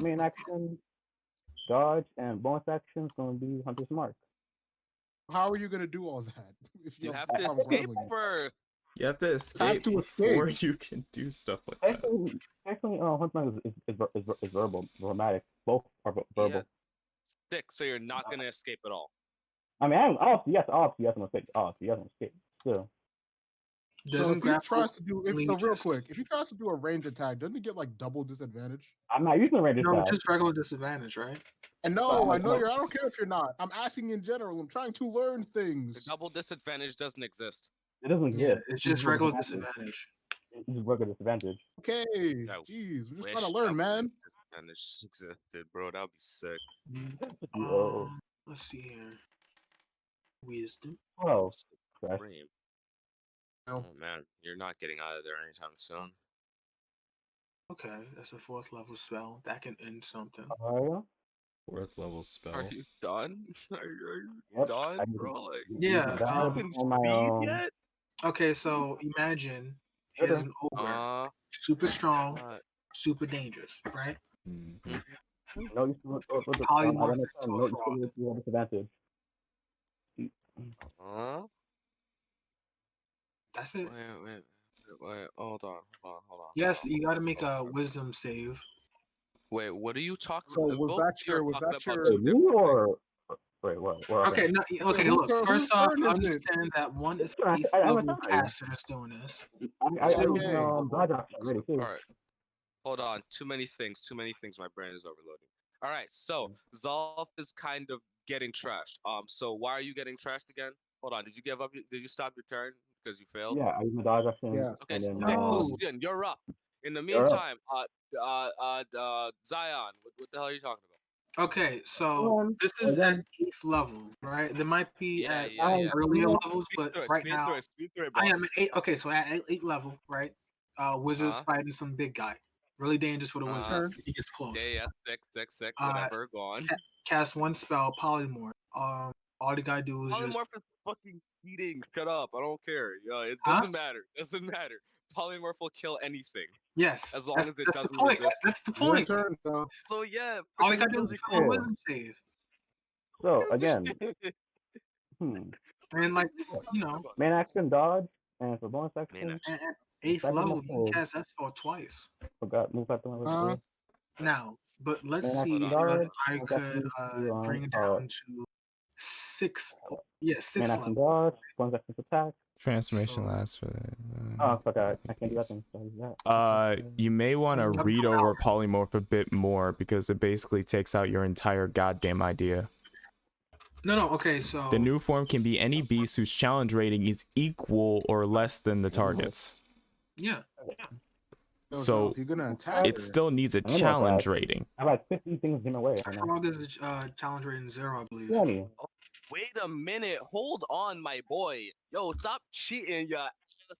main action, dodge, and bonus action is going to be Hunter's Mark. How are you going to do all that? If you have to escape first. You have to escape before you can do stuff like that. Actually, Hunter's Mark is verbal, dramatic. Both are verbal. Yeah. So you're not going to escape at all. I mean, obviously, yes, I'm going to escape. Obviously, yes, I'm escape. Still. So if he tries to do, if he tries to do a range attack, doesn't he get like double disadvantage? I'm not using a range attack. No, just regular disadvantage, right? And no, I know I don't care if you're not. I'm asking in general. I'm trying to learn things. The double disadvantage doesn't exist. It doesn't exist. Yeah, it's just regular disadvantage. It's just regular disadvantage. Okay. Jeez, we're just trying to learn, man. Disadvantage just existed, bro. That would be sick. Let's see here. Wisdom. Oh. Oh man, you're not getting out of there anytime soon. Okay, that's a 4th level spell that can end something. Oh 4th level Are spell. you done? Are you Yep. done, I use bro? Like, Yeah. my dodge you can and my speed yet? Okay, so imagine here's Twitter. an ogre, Uh, super strong, uh, super dangerous, right? Mm-hmm. No, you still with the I Polymorph want to into turn. a No, you frog. still have disadvantage. uh. That's it. Wait. Hold on. Yes, you got to make a wisdom save. Wait, what are you talking So about? was Both that of you are your talking about your Wait, two me different things. or wait, what? Well, Okay, okay. no, okay. Look, whose first off, turn is it? understand that one is I, 8th I'm level sorry. caster that's doing this. I Two, used Okay. dodge action already too. All right, hold on. Too many things. My brain is overloading. All right, so Zolf is kind of getting trashed. So why are you getting trashed again? Hold on. Did you give up? Did you stop your turn because you failed? Yeah, I use my dodge action Yeah. Okay, and then sick. No. Lucian, you're up. In the you're up. meantime, Zion, what the hell are you talking about? Okay, so this is at 8th level, right? There might be at Yeah. earlier levels, Speed but through it. right Speed now through it. Speed through it, I am boss. at 8. Okay, so at 8th level, right? Wizard's fighting some big guy. Really dangerous for the wizard. Turn. He gets close. Yeah. Sick. Uh, Whatever. Go on. Cast one spell, polymorph. All you gotta do is just Polymorph is fucking cheating. Shut up. I don't care. Yeah, it huh? doesn't matter. Polymorph will kill anything Yes, as long that's as it that's the doesn't point. resist. That's the Your point. turn, though. So yeah, All you freaking gotta do is physical. throw a wisdom save, So Gives a again, shit. and like you know, main action dodge, and for bonus Main action, action. at the 8th second level you can method. cast that spell twice. Forgot move back to my list. Now, but let's Main see action if dodge. I Bonus could action to bring it down to 6. Yeah, main 6th action level. dodge. Bonus action to attack. Transformation So lasts for Oh, fuck that. I can't do that thing. So You may want to Up read to over hour. polymorph a bit more because it basically takes out your entire goddamn idea. No, okay, so The new form can be any beast whose challenge rating is equal or less than the target's. yeah. So if you're gonna attack it her, still needs a I'm gonna challenge attack. rating. I have like 50 things in my way right now. Frog is challenge rating 0, I believe. 20. Wait a minute. Hold on, my boy. Yo, stop cheating, ya.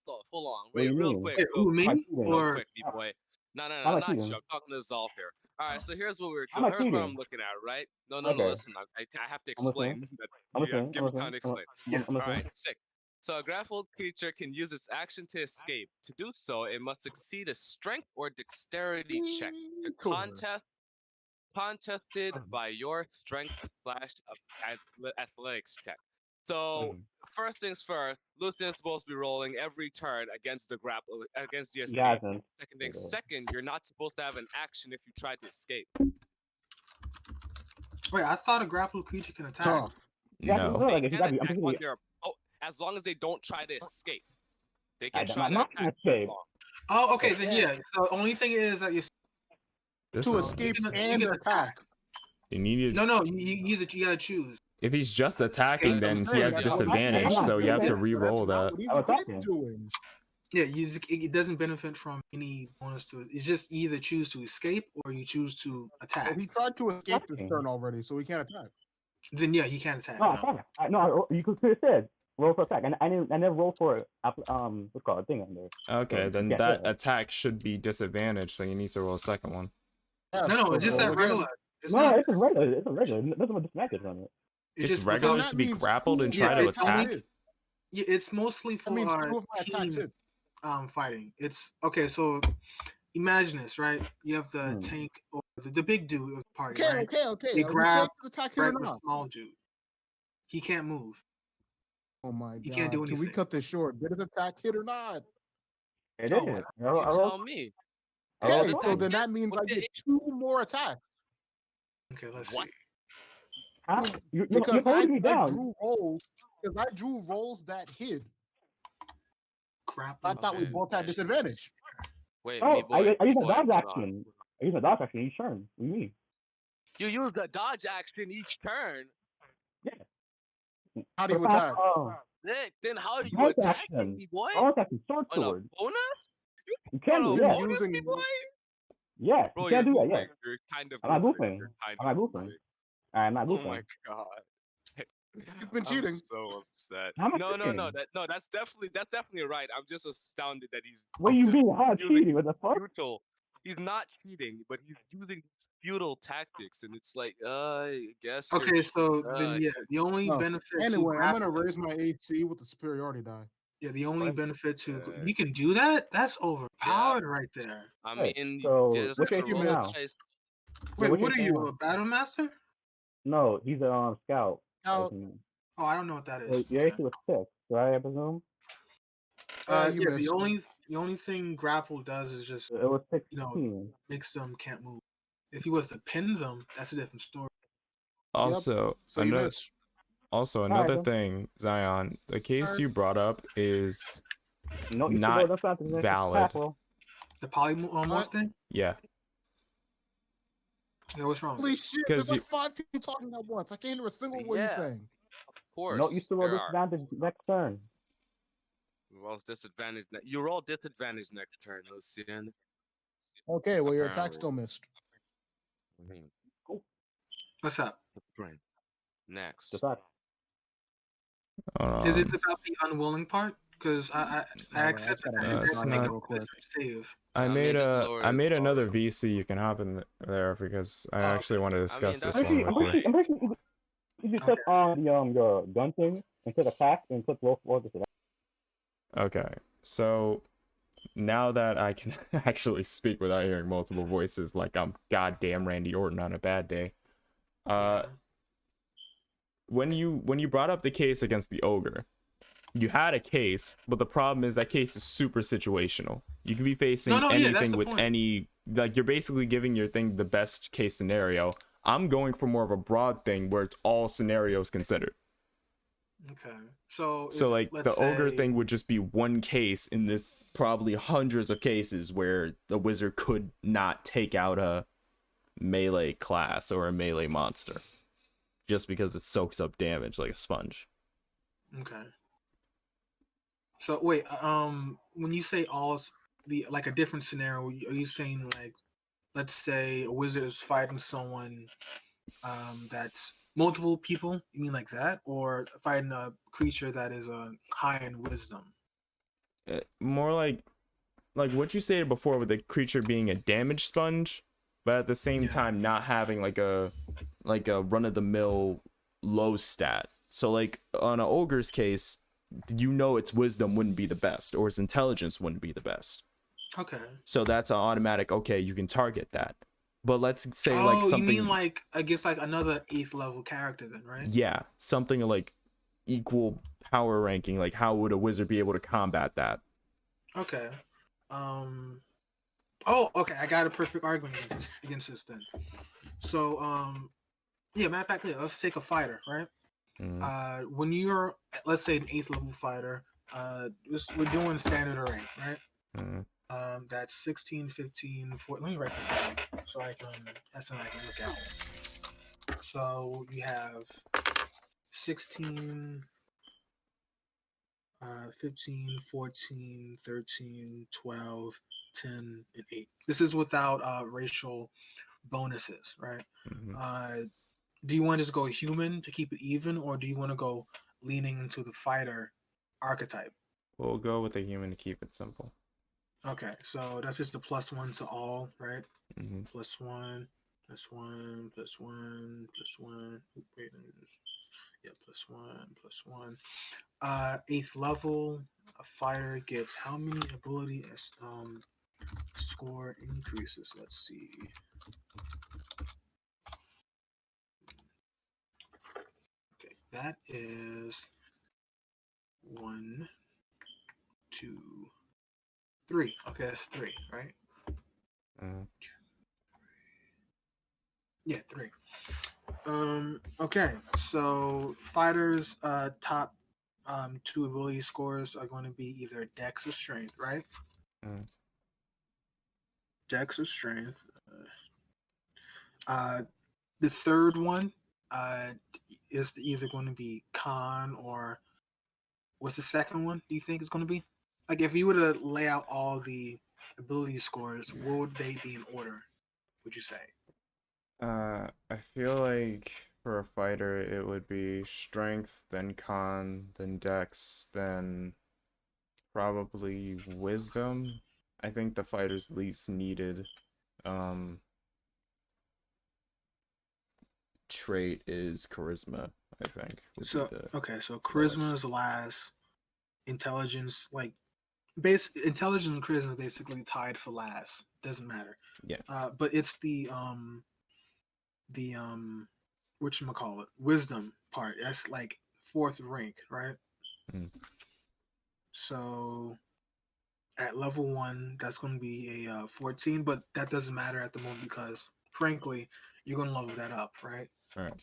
Hold on. What do Wait, you real mean? quick. Wait, who, me? cheating? Real Or quick, me boy. No, How am I not cheating? you. I'm talking to Zolf here. All right, so here's what we're How doing. am I Here's what cheating? I'm looking at, right? No. Okay. Listen, I have to I'm listening. explain. That I'm you have to listening. give me time to explain. yeah. I'm All listening. right, sick. So a grappled creature can use its action to escape. To do so, it must succeed a strength or dexterity check to contested by your strength slash athletics check. So first things first, Lucian's supposed to be rolling every turn against the grapple against the escape. Gazin. Second, you're not supposed to have an action if you try to escape. Wait, I thought a grappled creature can attack. tough. No, No. like They if you can got me, I'm attack thinking. on their as long as they don't try to escape. They can I'm try to not attack. escape. Oh, okay, then yeah. So only thing is that you're To escape you and can attack. You need to, no, you gotta choose. if he's just attacking, Escape. then I'm he saying, has that's disadvantage, not so you have to escaping. re-roll That's not that. what he's I'm attacking. doing. Yeah, it doesn't benefit from any bonus to it. It's just you either choose to escape or you choose to attack. Well, he tried to escape this turn already, so he can't attack. Then yeah, he can't attack. No, No. you could have said roll for attack, and I never roll for what's called thing on there. Okay, So, then yeah, that yeah. attack should be disadvantaged, so you need to roll a second one. Yeah, No, it's just roll that again. regular. It's No, not. it's a regular. It's a regular. There's no disadvantage on it. It's It's just regular without- to be means grappled and two try Yeah, to it's attack. only- Yeah, it's mostly That for means two of my attacks team hit. fighting. It's okay. So imagine this, right? You have the Hmm. tank or the big dude of the party, Okay, right? okay. They Are we grab saying his attack hit or the not? small dude. He can't move. Oh my He god! can't do Can we anything. cut this short? Did his attack hit or not? It Oh, is. You I tell roll. me. I roll Okay, so attack. then that means I get 2 more attacks. Okay, let's What? see. How? You're Because holding me I down. drew rolls. Because I drew rolls that hit. Grapple. I thought we Okay, both had okay. disadvantage. Wait, Oh, me boy. I use a boy, dodge hold on. action. I use a dodge action each turn. What do you mean? You use the dodge action each turn. How do you For fact, attack? Then how are you dodge attacking action. me, boy? Dodge action. Sword On a sword. bonus? You can On do a yeah. bonus, using- me boy? Yeah, Bro, you you're can do that. goofing. Yeah. You're kind of I'm not goofing. goofing. You're kind I'm not of goofing. goofing. I'm not Oh goofing. my god. He's been cheating. I'm so upset. How am I No, cheating? that's definitely right. I'm just astounded that he's What do you just mean? I'm using cheating. What the fuck? futile. He's not cheating, but he's using futile tactics, and it's like, I guess you're. Okay, so then yeah, the only Oh, benefit to anyway, I'm gonna grapple raise my AC with the superiority die. yeah, the only benefit to Okay. you can do that? That's Yeah, overpowered right there. I Right. mean, you So just what's your gotta Thank you, AC roll the Mitch. now? dice. Yeah, Wait, what's your what are AC you, now? a battle master? No, he's a scout. Now, Oh, I don't know what that So is. your Okay. AC was 6, right? I presume you Yeah, missed. the only thing grapple does is just it was you know 16. makes them can't move. If he was to pin them, that's a different story. Yep. Also, So you missed. All right, another then. thing, Zion, the case you brought up is No, you still roll not disadvantage next attack valid. roll. The polymorph What? thing? Yeah, Yeah, what's wrong with Holy it? shit! because There's like 5 people talking at once. I can't hear a single word you're Yeah, saying. of No, you course still roll there are. disadvantage next turn. Well, it's disadvantage. You roll disadvantage next turn, Lucian. Okay, well your attack Apparently. still missed. Mhm. What's up? Brain. Next. Decide. Is it about the unwilling part? Because I Wait, I accept just that gotta I mute had that's to Zion make a not. real quick. wisdom save. I I mean, made just a lower I the made another volume. VC. You can hop in there because I Oh, actually want to I discuss mean, this that's one with you. I'm pretty sure you okay. click on the your gun thing and click attack and click roll disadvantage. Okay, so now that I can actually speak without hearing multiple voices, like I'm goddamn Randy Orton on a bad day. Yeah. When you brought up the case against the ogre, you had a case, but the problem is that case is super situational. You can be facing No, yeah, that's anything the with point. any, like, you're basically giving your thing the best case scenario. I'm going for more of a broad thing where it's all scenarios considered. Okay. So So if like let's the ogre say thing would just be one case in this probably hundreds of cases where the wizard could not take out a melee class or a melee monster just because it soaks up damage like a sponge. okay. So wait, when you say the like a different scenario, are you saying like let's say a wizard is fighting someone that's multiple people? You mean like that, or fighting a creature that is high in wisdom? More like what you stated before with the creature being a damage sponge, but at the same Yeah. time not having like a run of the mill low stat. So like on an ogre's case, you know its wisdom wouldn't be the best or its intelligence wouldn't be the best. Okay. So that's an automatic, okay, you can target that. But let's say like Oh, you something, mean like I guess like another 8th level character then, right? yeah, something like equal power ranking, like how would a wizard be able to combat that? Okay. Oh, okay. I got a perfect argument against this then. So, yeah. Matter of fact, yeah, let's take a fighter, right? Mm, When you're, let's say, an 8th level fighter, we're doing standard array, right? mm, That's 16, 15, 14. Let me write this down so I can, that's something I can look out. So you have 16, 15, 14, 13, 12, 10, and 8. This is without racial bonuses, right? mm. Do you want to just go human to keep it even, or do you want to go leaning into the fighter archetype? We'll go with a human to keep it simple. Okay, so that's just the +1 to all, right? Mm-hmm. +1, +1, +1, +1. Wait, yeah, +1, +1. 8th level, a fighter gets how many ability score increases? Let's see. Okay, that is 1, 2, 3. Okay, that's 3, right? Mm. Yeah, 3. Okay, so fighters top 2 ability scores are going to be either Dex or Strength, right? Mm. Dex or Strength. Uh, the third one uh, is either going to be Con or what's the second one? Do you think is going to be? Like if you were to lay out all the ability scores, what would they be in order? Would you say? I feel like for a fighter it would be strength, then con, then dex, then probably wisdom. I think the fighter's least needed. Um trait is charisma, I think. So okay, so charisma lowest. is the last. Intelligence, like intelligence and charisma, basically tied for last. Doesn't matter. Yeah. But it's the whatchamacallit, wisdom part. That's like fourth rank, right? Mm. So at level 1, that's going to be a 14, but that doesn't matter at the moment because, frankly, you're going to level that up, right? All right.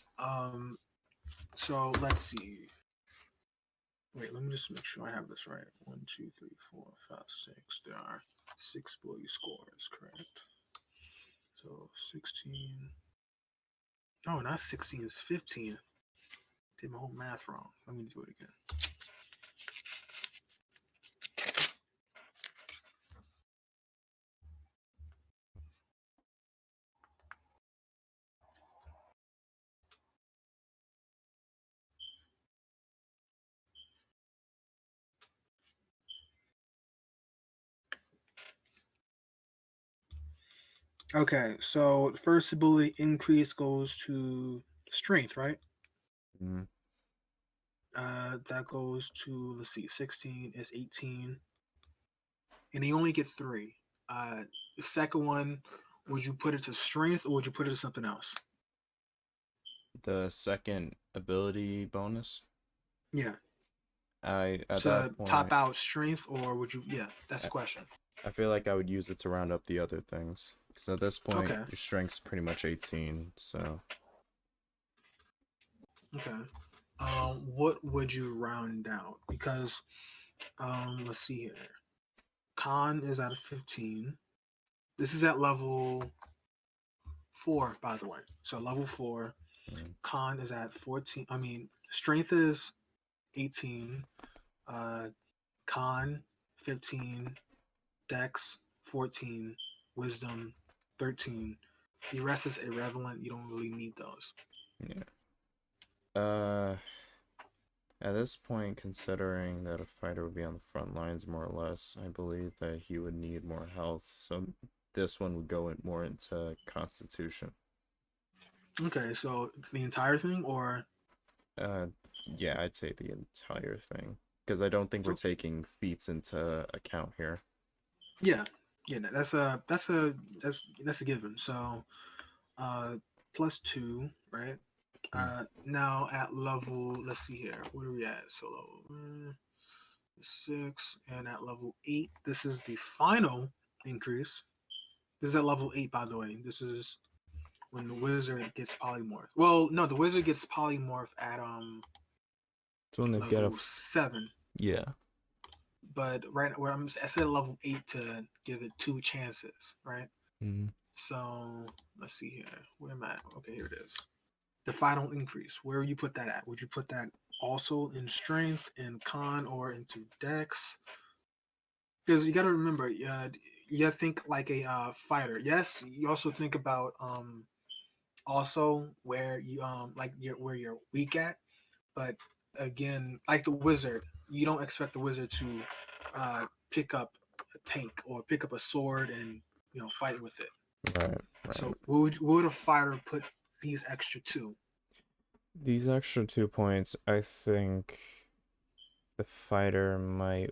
So let's see. Wait, let me just make sure I have this right. 1, 2, 3, 4, 5, 6. There are 6 ability scores, correct? So 16. No, not 16. It's 15. Did my whole math wrong. Let me do it again. Okay, so the first ability increase goes to strength, right? Mm. That goes to, let's see, 16 is 18. And you only get 3. The second one, would you put it to strength or would you put it to something else? The second ability bonus. Yeah. At To that point, top out strength, or would you? Yeah, that's the question. I feel like I would use it to round up the other things. Because at this point, Okay. your strength's pretty much 18. So Okay. What would you round out? Because let's see here. Con is at a 15. This is at level 4, by the way. So level 4. mm, Con is at 14. I mean, strength is 18. Uh, con 15. Dex 14. Wisdom 13. The rest is irrelevant. You don't really need those. yeah. At this point, considering that a fighter would be on the front lines more or less, I believe that he would need more health. So this one would go more into Constitution. Okay, so the entire thing, or Uh, yeah, I'd say the entire thing because I don't think we're taking feats into account here. yeah, that's a given. So, +2, right? Now at level, let's see here. Where are we at? So level 6, and at level 8, this is the final increase. This is at level 8, by the way. This is when the wizard gets polymorph. Well, no, the wizard gets polymorph at So when they get level 7. yeah. But right where I said level 8 to give it 2 chances, right? Mm-hmm. So let's see here. Where am I? Okay, here it is. The final increase. Where would you put that at? Would you put that also in strength, in con, or into dex? Because you got to remember, you think like a fighter. Yes, you also think about also where you where you're weak at. But again, like the wizard, you don't expect the wizard to pick up a tank or pick up a sword and fight with it. Right. So would a fighter put these extra 2? These extra 2 points, I think the fighter might.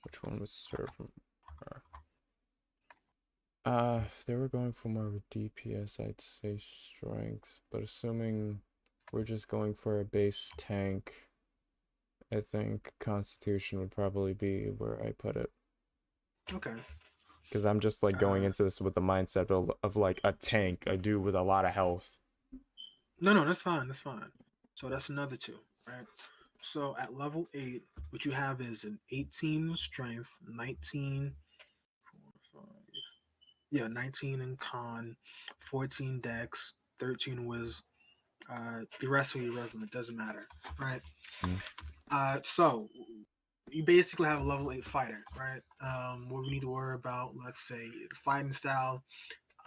Which one would serve more? If they were going for more of a DPS, I'd say strength. But assuming we're just going for a base tank, I think Constitution would probably be where I put it. Okay. Because I'm just like going into this with the mindset of like a tank, a dude with a lot of health. No, that's fine. That's fine. So that's another 2, right? So at level 8, what you have is an 18 strength, 19, 19 in con, 14 dex, 13 whiz. The rest will be irrelevant. Doesn't matter, right? So you basically have a level 8 fighter, right? What we need to worry about, let's say, the fighting style.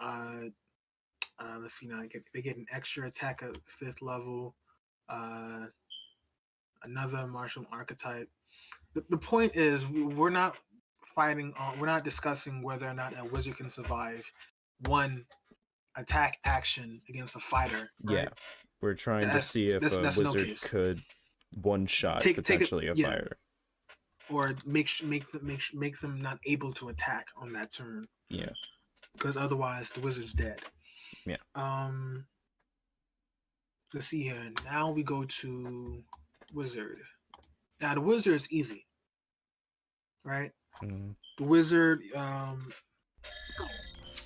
Let's see now. They get an extra attack at 5th level. Another martial archetype. The point is, we're not fighting. We're not discussing whether or not a wizard can survive one attack action against a fighter, Yeah, right? we're trying to That's see if that's a that's no wizard case. could one shot Take it, potentially a yeah, fighter. or make them not able to attack on that turn, Yeah, because otherwise the wizard's dead. yeah. Let's see here. Now we go to wizard. Now the wizard is easy, right? Mm, The wizard,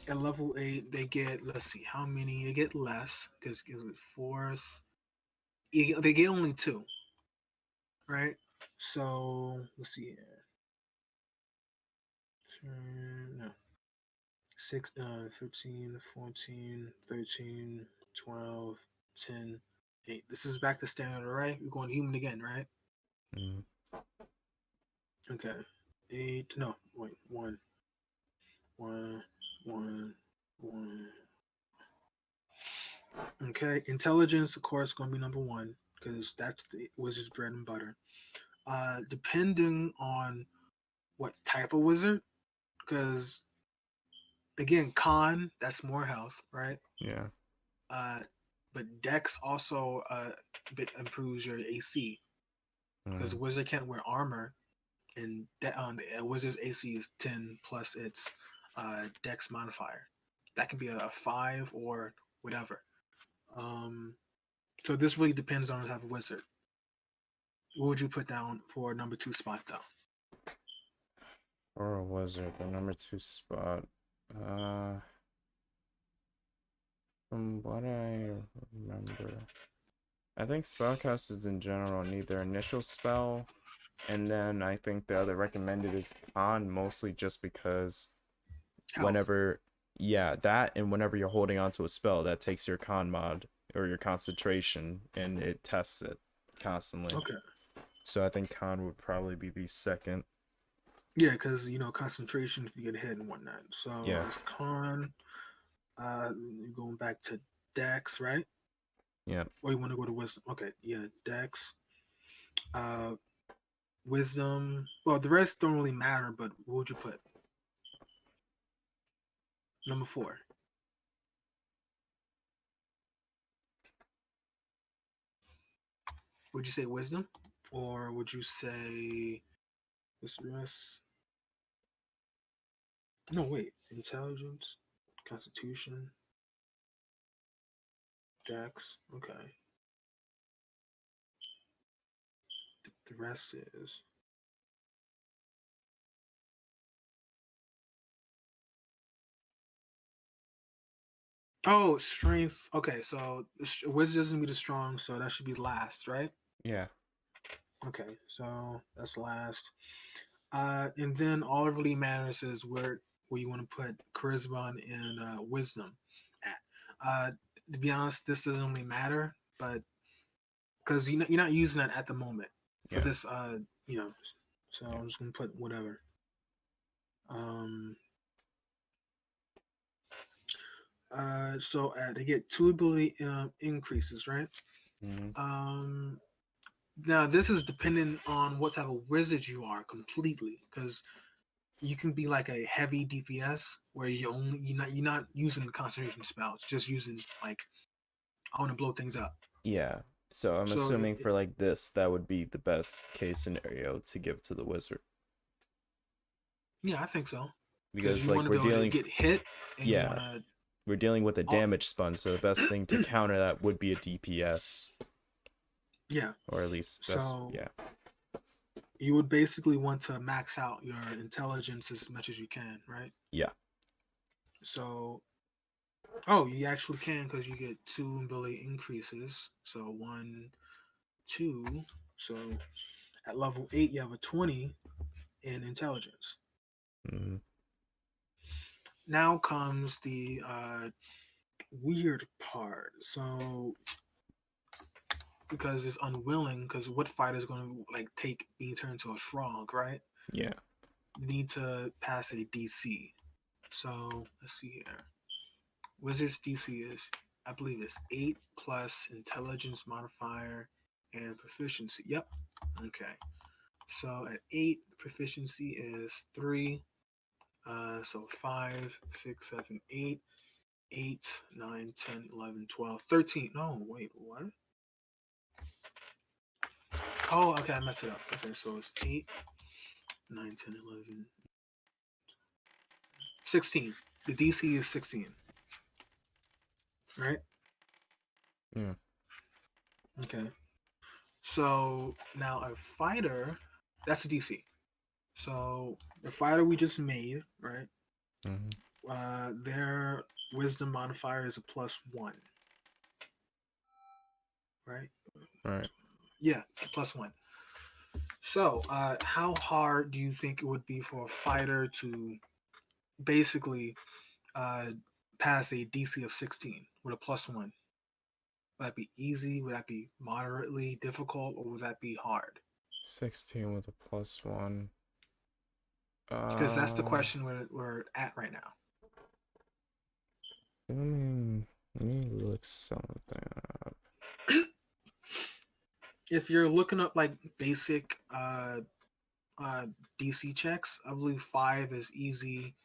at level 8, they get, let's see how many they get, less because fourth. They get only 2, right? So let's see here. No. 6, 13, 14, 13, 12, 10, 8. This is back to standard, right? We're going human again, right? mm, Okay. 8, no, wait, 1, 1, 1, 1. Okay, intelligence, of course, going to be number 1 because that's the wizard's bread and butter. Depending on what type of wizard, because again, con, that's more health, right? yeah. Uh, but Dex also improves your AC because the Mm, wizard can't wear armor, and the wizard's AC is 10 plus its Dex modifier. That can be a 5 or whatever. So this really depends on the type of wizard. What would you put down for number 2 spot though? or a wizard, the number 2 spot. Uh, from what I remember, I think spellcasters in general need their initial spell, and then I think the other recommended is con, mostly just because Health. whenever, yeah, that, and whenever you're holding onto a spell, that takes your con mod or your concentration, and it tests it constantly. Okay. So I think con would probably be the second. Yeah, because concentration if you get hit and whatnot. So Yeah. it's con. Going back to Dex, right? Yeah. Or you want to go to wisdom? Okay, yeah, Dex. Uh, wisdom. Well, the rest don't really matter, but what would you put? Number 4. Would you say wisdom, or would you say what's the rest? No, wait. Intelligence, Constitution, Dex. Okay. The rest is. Oh, strength. Okay, so wizard doesn't be the strong, so that should be last, right? Yeah. Okay, so that's last. And then all it really matters is where you want to put charisma and wisdom at. To be honest, this doesn't really matter, but because you're not using that at the moment for Yeah. this, you know. So Yeah. I'm just gonna put whatever. Um. So they get 2 ability increases, right? Mm-hmm. Now this is dependent on what type of wizard you are completely, because you can be like a heavy DPS where you're not using the concentration spells, just using like I want to blow things up. Yeah. So I'm So assuming for like this, that would be the best case scenario to give to the wizard. yeah, I think so because Because you like want to be able to get hit and you want yeah, to. we're dealing with a Oh, damage spun, so the best thing to counter that would be a DPS. yeah. Or at least that's So yeah. you would basically want to max out your intelligence as much as you can, right? Yeah. So, oh, you actually can because you get 2 ability increases. So 1, 2. So at level 8, you have a 20 in intelligence. Mm-hmm. Now comes the weird part. So because it's unwilling, because what fighter is going to like take being turned into a frog, right? Yeah. You need to pass a DC. So let's see here. Wizard's DC is, I believe, it's 8 plus intelligence modifier and proficiency. Yep. Okay. So at 8, proficiency is 3. So 5, 6, 7, 8. 8, 9, 10, 11, 12, 13. No, wait, what? Oh, okay, I messed it up. Okay, so it's 8, 9, 10, 11, 16. The DC is 16. Right? Yeah. Okay. So now a fighter, that's a DC. So the fighter we just made, right? Their wisdom modifier is a +1. Right? Right. Yeah, +1. So, how hard do you think it would be for a fighter to basically pass a DC of 16 with a +1? Would that be easy? Would that be moderately difficult, or would that be hard? 16 with a +1. Because that's the question we're at right now. Let me look something up. If you're looking up like basic DC checks, I believe 5 is easy,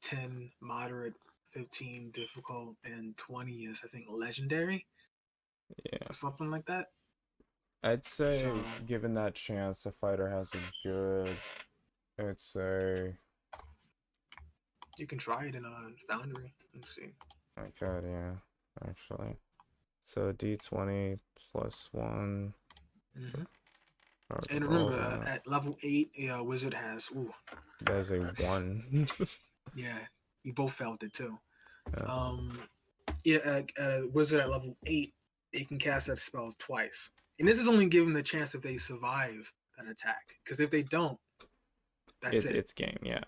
10 moderate, 15 difficult, and 20 is I think legendary. Yeah. Or something like that. I'd say, So, given that chance, a fighter has a good. I'd say. you can try it in a Foundry. Let's see. I could, yeah, actually. So D20 +1. Mm-hmm. Or And all remember, that. at level 8, a wizard has. Ooh. There's a 1. Yeah, we both felt it too. Yeah. Yeah, a wizard at level 8, they can cast that spell twice. And this is only given the chance if they survive that attack. Because if they don't, that's it. It's game, yeah.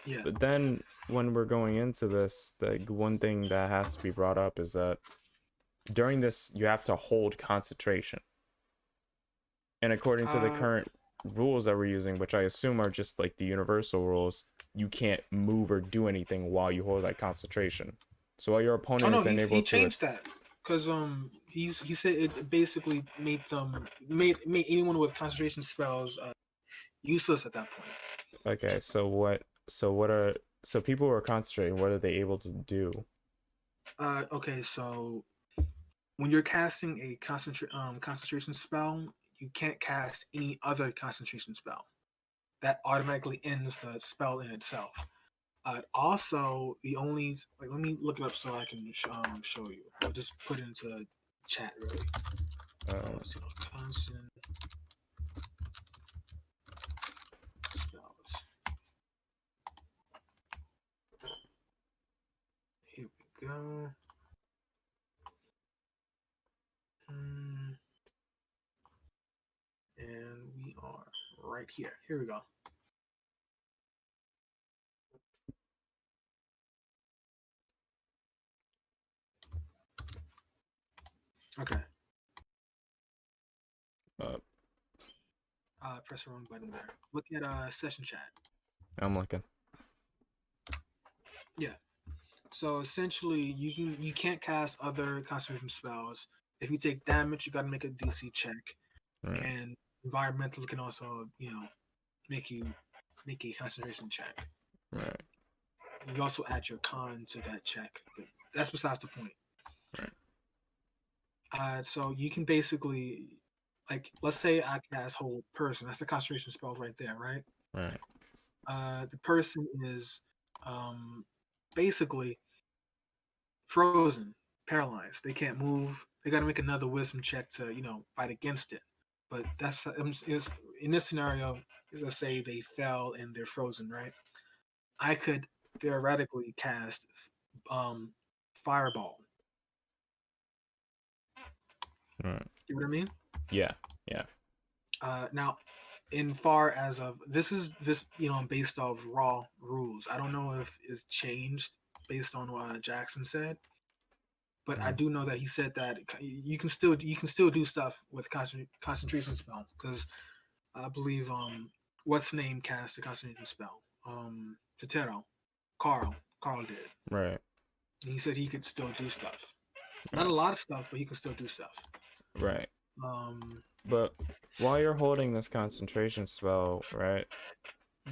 Yeah. But then when we're going into this, the one thing that has to be brought up is that during this you have to hold concentration. And according to the current rules that we're using, which I assume are just like the universal rules, you can't move or do anything while you hold that concentration. So while your opponent is unable he to changed that. Because he said it basically made anyone with concentration spells useless at that point. Okay, so people who are concentrating, what are they able to do? Okay, so when you're casting a concentration spell, you can't cast any other concentration spell. That automatically ends the spell in itself. Also, the only let me look it up so I can show you. I'll just put it into chat really. So constant spells. Here we go. And we are right here. Here we go. Okay. Press the wrong button there. Look at session chat. I'm looking. Yeah. So essentially, you can't cast other concentration spells. If you take damage, you got to make a DC check, Right. and environmental can also make a concentration check. Right. You also add your con to that check, but that's besides the point. Right. So you can basically, like, let's say I cast Hold Person. That's the concentration spell right there, right? Right. The person is basically frozen, paralyzed. They can't move. They got to make another wisdom check to fight against it. But that's is in this scenario. Let's say they fell and they're frozen, right? I could theoretically cast Fireball. Right. You know what I mean? Yeah. Yeah. Now, in far as of this based off raw rules. I don't know if it's changed based on what Jackson said, but I do know that he said that you can still do stuff with concentration spell because I believe what's name cast the concentration spell Totero, Carl did. Right. And he said he could still do stuff. Right. Not a lot of stuff, but he can still do stuff. Right. But while you're holding this concentration spell, right?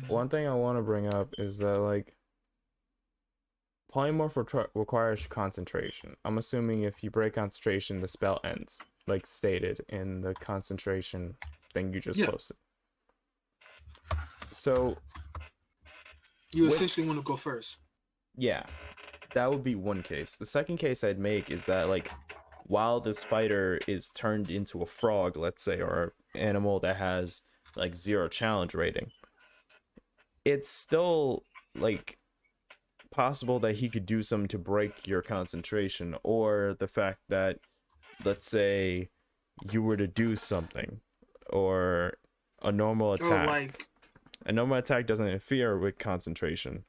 One thing I want to bring up is that, like, polymorph requires concentration. I'm assuming if you break concentration, the spell ends, like stated in the concentration thing you just posted. So you essentially want to go first. Yeah, that would be one case. The second case I'd make is that, like, while this fighter is turned into a frog, let's say, or an animal that has like 0 challenge rating, it's still like possible that he could do something to break your concentration, or the fact that, let's say, you were to do something, or a normal attack. A normal attack doesn't interfere with concentration,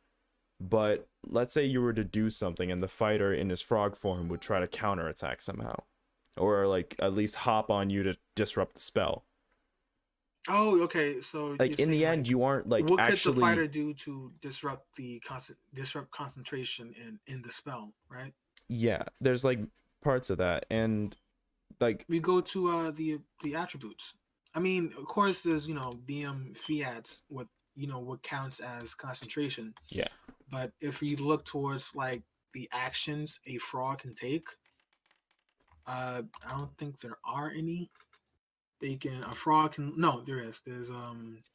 but let's say you were to do something and the fighter in his frog form would try to counterattack somehow, or like at least hop on you to disrupt the spell. Oh, okay. So like in the end, you aren't like what actually. Could the fighter do to disrupt concentration in the spell, right? Yeah, there's like parts of that, and like we go to the attributes. I mean, of course, there's BM fiats with what counts as concentration. Yeah. But if we look towards like the actions a frog can take, I don't think there are any. A frog can there is. There's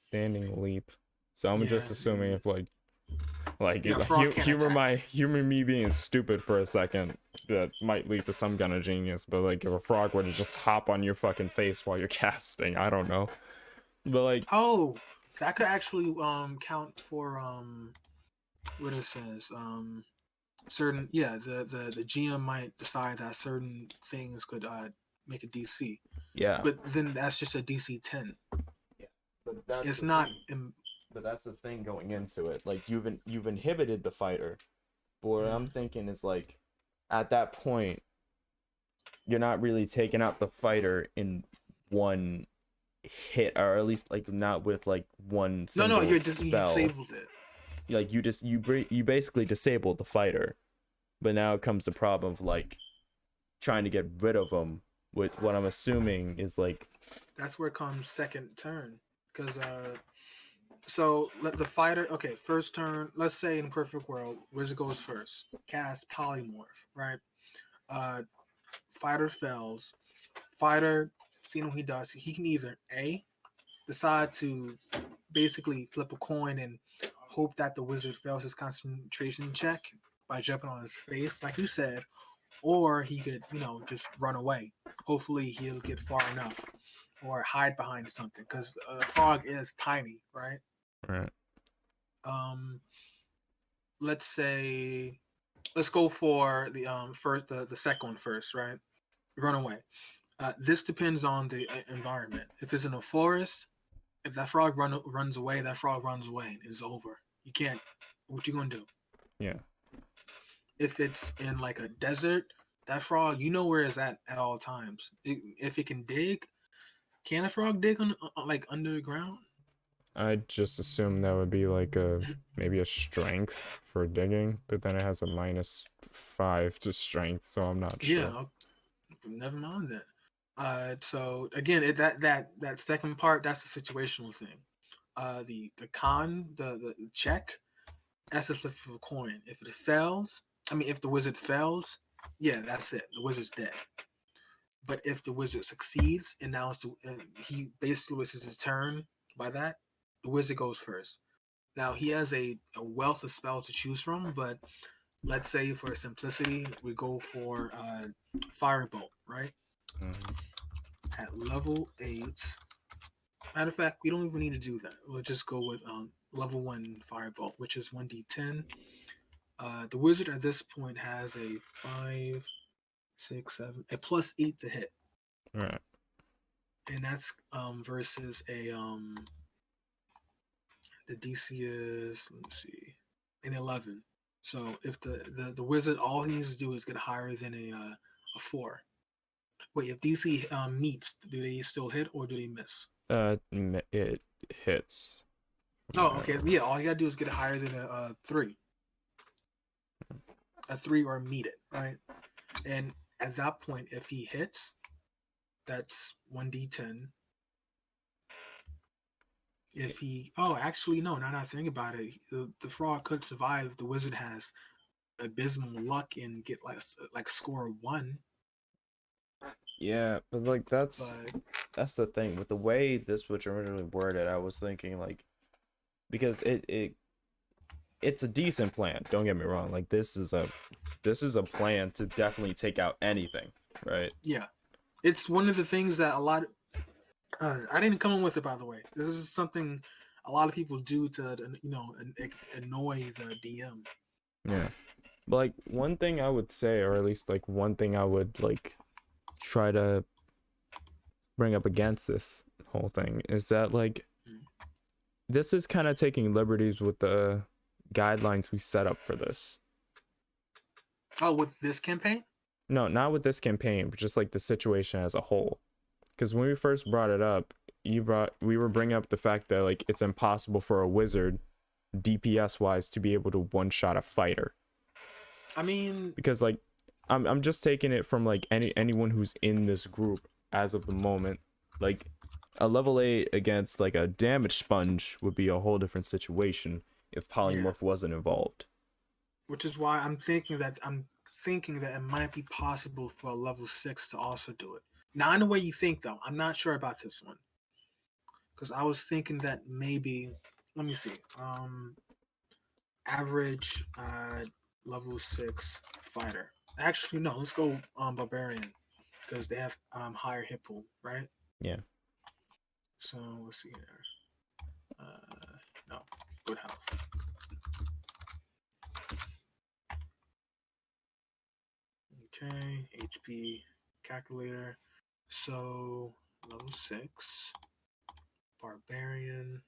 standing leap. So I'm just assuming if humor me being stupid for a second, that might lead to some kind of genius, but like if a frog were to just hop on your fucking face while you're casting, I don't know. But like that could actually count for what it says. Certain the GM might decide that certain things could make a DC. Yeah. But then that's just a DC 10. Yeah. But that's it's not but that's the thing going into it. Like you've inhibited the fighter. But what I'm thinking is like at that point you're not really taking out the fighter in one hit, or at least like not with like one single you spell. disabled it. Like you basically disabled the fighter, but now comes the problem of like trying to get rid of him with what I'm assuming is like that's where it comes second turn, because so let the fighter first turn, let's say in perfect world wizard goes first, cast polymorph, right? Fighter fails. Fighter, seeing what he does, he can either decide to basically flip a coin and hope that the wizard fails his concentration check by jumping on his face, like you said, or he could, just run away. Hopefully, he'll get far enough, or hide behind something, because a frog is tiny, right? Right. Let's go for the first, the second one first, right? Run away. This depends on the environment. If it's in a forest, if that frog runs away, that frog runs away. It's over. You can't. What you gonna do? Yeah. If it's in like a desert, that frog, where it's at all times. If it can dig, can a frog dig on like underground? I just assume that would be like maybe a strength for digging, but then it has a -5 to strength, so I'm not sure. Yeah, never mind that. So again, that second part, that's a situational thing. The check, that's a flip of a coin. If it fails, if the wizard fails, yeah, that's it. The wizard's dead. But if the wizard succeeds, and now he basically was his turn by that, the wizard goes first. Now he has a wealth of spells to choose from, but let's say for simplicity, we go for Firebolt, right? At level 8. Matter of fact, we don't even need to do that. We'll just go with level 1 Firebolt, which is 1d10. The wizard at this point has a 5, 6, 7, a +8 to hit. Right. And that's versus a the DC is, let's see, an 11. So if the wizard, all he needs to do is get higher than a 4. Wait, if DC meets, do they still hit or do they miss? It hits. Oh, okay. Yeah, all you gotta do is get higher than a 3. A 3 or meet it, right? And at that point, if he hits, that's 1d10. If he, actually no, now that I think about it, the frog could survive. The wizard has abysmal luck and get like score 1. Yeah, but like that's But the thing with the way this was originally worded. I was thinking like because it's a decent plan. Don't get me wrong. Like this is a plan to definitely take out anything, right? yeah, it's one of the things that a lot. I didn't come up with it, by the way. This is something a lot of people do to annoy the DM. Yeah. But like one thing I would say, or at least like one thing I would like try to bring up against this whole thing is that like this is kind of taking liberties with the guidelines we set up for this. Oh, with this campaign? No, not with this campaign, but just like the situation as a whole. Because when we first brought it up, we were bringing up the fact that like it's impossible for a wizard, DPS wise, to be able to one shot a fighter. I mean, because like I'm just taking it from like anyone who's in this group as of the moment. Like a level 8 against like a damage sponge would be a whole different situation if polymorph wasn't involved. Which is why I'm thinking that it might be possible for a level 6 to also do it. Now, I know what you think though. I'm not sure about this one because I was thinking that maybe. Let me see. Average level 6 fighter. Actually, no. Let's go barbarian because they have higher hit pool, right? Yeah. So let's see here. No, good health. Okay, HP calculator. So level 6 barbarian.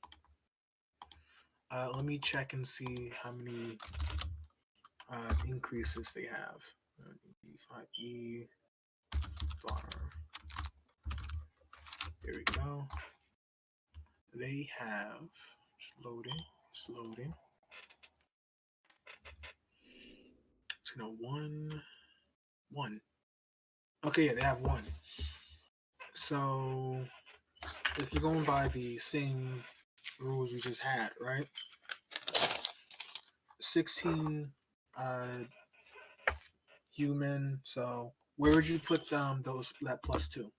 Let me check and see how many increases they have. E5E bar. There we go. They have just loading. It's gonna one. Okay, yeah, they have 1. So if you're going by the same rules we just had, right? 16 human. So where would you put that +2?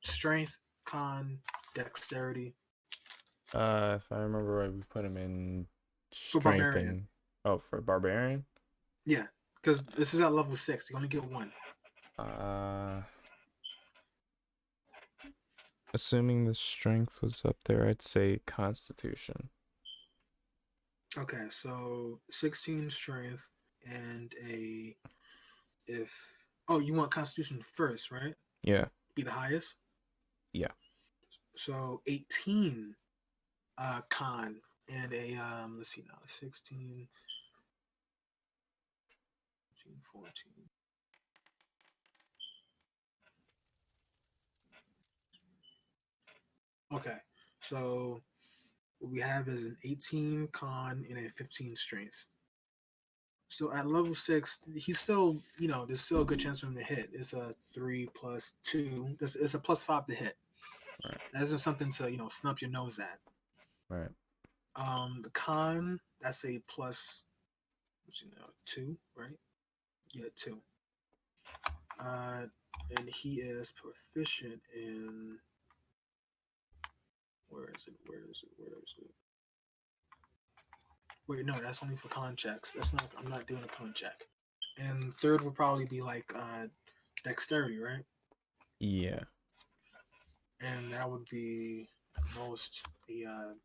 Strength, con, dexterity. If I remember right, we put him in For strength barbarian. and for barbarian. Yeah, because this is at level 6. You only get 1. Assuming the strength was up there, I'd say constitution. Okay, so 16 strength and you want constitution first, right? Yeah. Be the highest? Yeah. So 18 con and a let's see now, 16 14. Okay. So what we have is an 18 con and a 15 strength. So at level 6, he's still, there's still a good chance for him to hit. It's a 3 plus 2. It's a +5 to hit. Right. That isn't something to, snub your nose at. Right. The con, that's a plus 2, right? Yeah, 2. And he is proficient in. Where is it? Wait, no, that's only for con checks. I'm not doing a con check. And third would probably be like dexterity, right? Yeah. And that would be at most the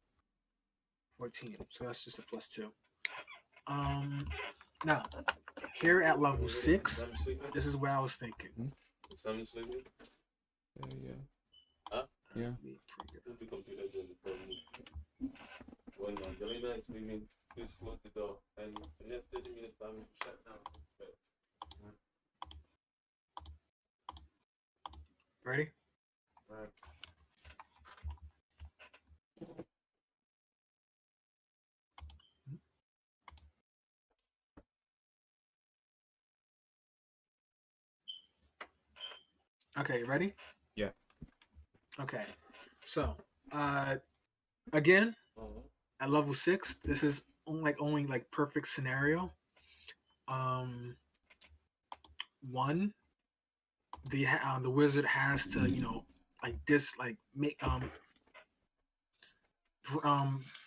14. So that's just a +2. Now here at level 6, this is what I was thinking. Sam sleeping? Yeah. Huh? Yeah. The computer's in the problem. When Angelina is leaving, please close the door. And the next 30 minutes, I will shut down. Ready? Right. Okay, ready? Yeah. Okay. So, again, at level 6, this is only perfect scenario. One, the wizard has to like this like make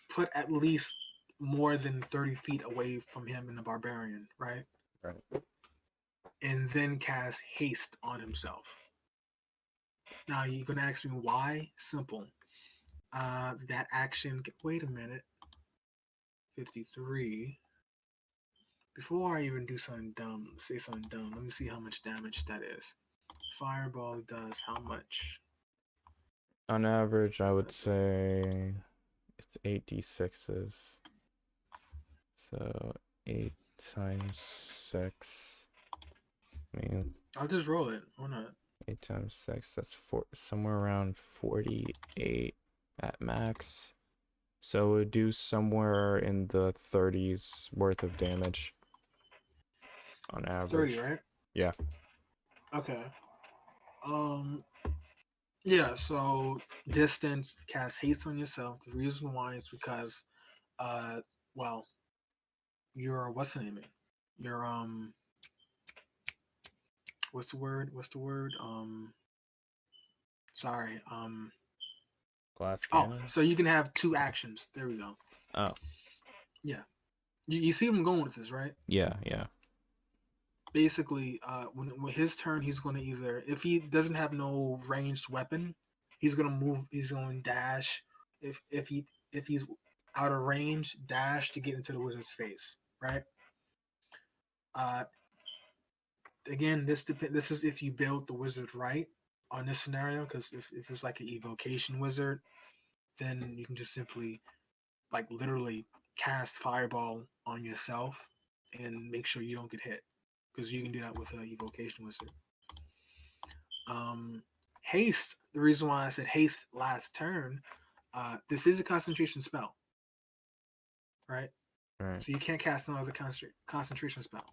put at least more than 30 feet away from him and the barbarian, right? Right. And then cast haste on himself. Now you're gonna ask me why? Simple. That action. Wait a minute. 53. Before I even do something dumb, say something dumb. Let me see how much damage that is. Fireball does how much? On average, I would say it's 8d6s. So 8 times 6. I mean, I'll just roll it. Why not? 8 times 6, that's somewhere around 48 at max. So it would do somewhere in the 30s worth of damage on average. 30, right? Yeah. Okay. Yeah, so distance, cast haste on yourself. The reason why is because well, you're what's the name? You're what's the word? What's the word? Sorry. Glass Oh, cannon? so you can have two actions. There we go. Oh. Yeah. You see where I'm going with this, right? Yeah, yeah. Basically, when his turn, he's going to either, if he doesn't have no ranged weapon, he's going to move. He's going to dash. If he's out of range, dash to get into the wizard's face, right? Again, this is if you build the wizard right on this scenario, because if it's like an evocation wizard, then you can just simply like literally cast fireball on yourself and make sure you don't get hit, because you can do that with an evocation wizard. Haste. The reason why I said haste last turn, this is a concentration spell, right? Right. So you can't cast another concentration spell.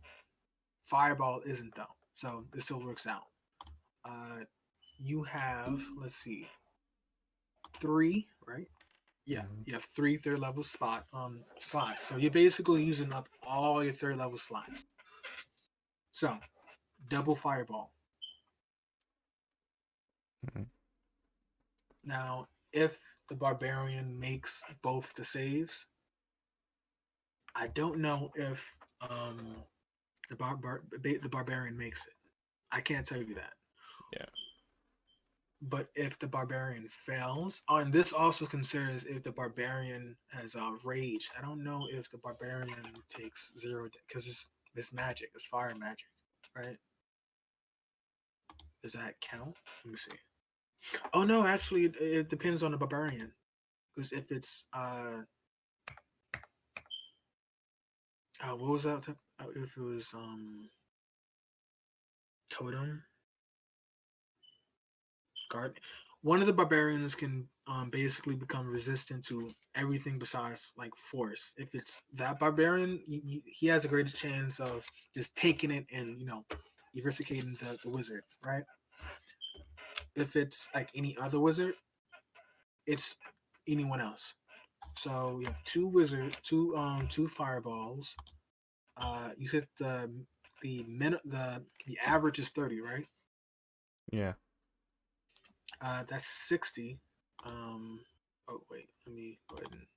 Fireball isn't though, so this still works out. You have, let's see, 3, right? Yeah, you have 3 third level slots. So you're basically using up all your third level slots. So double fireball. Mhm. Now, if the barbarian makes both the saves, I don't know if the barbarian makes it. I can't tell you that. Yeah. But if the barbarian fails, oh, and this also considers if the barbarian has rage. I don't know if the barbarian takes 0 because it's magic, it's fire magic, right? Does that count? Let me see. Oh no, actually, it depends on the barbarian. Because if it's what was that? If it was totem guard, one of the barbarians can basically become resistant to everything besides like force. If it's that barbarian, he has a greater chance of just taking it and eradicating the wizard, right? If it's like any other wizard, it's anyone else. So you have two fireballs. You said the average is 30, right? Yeah. That's 60. Oh wait, let me go ahead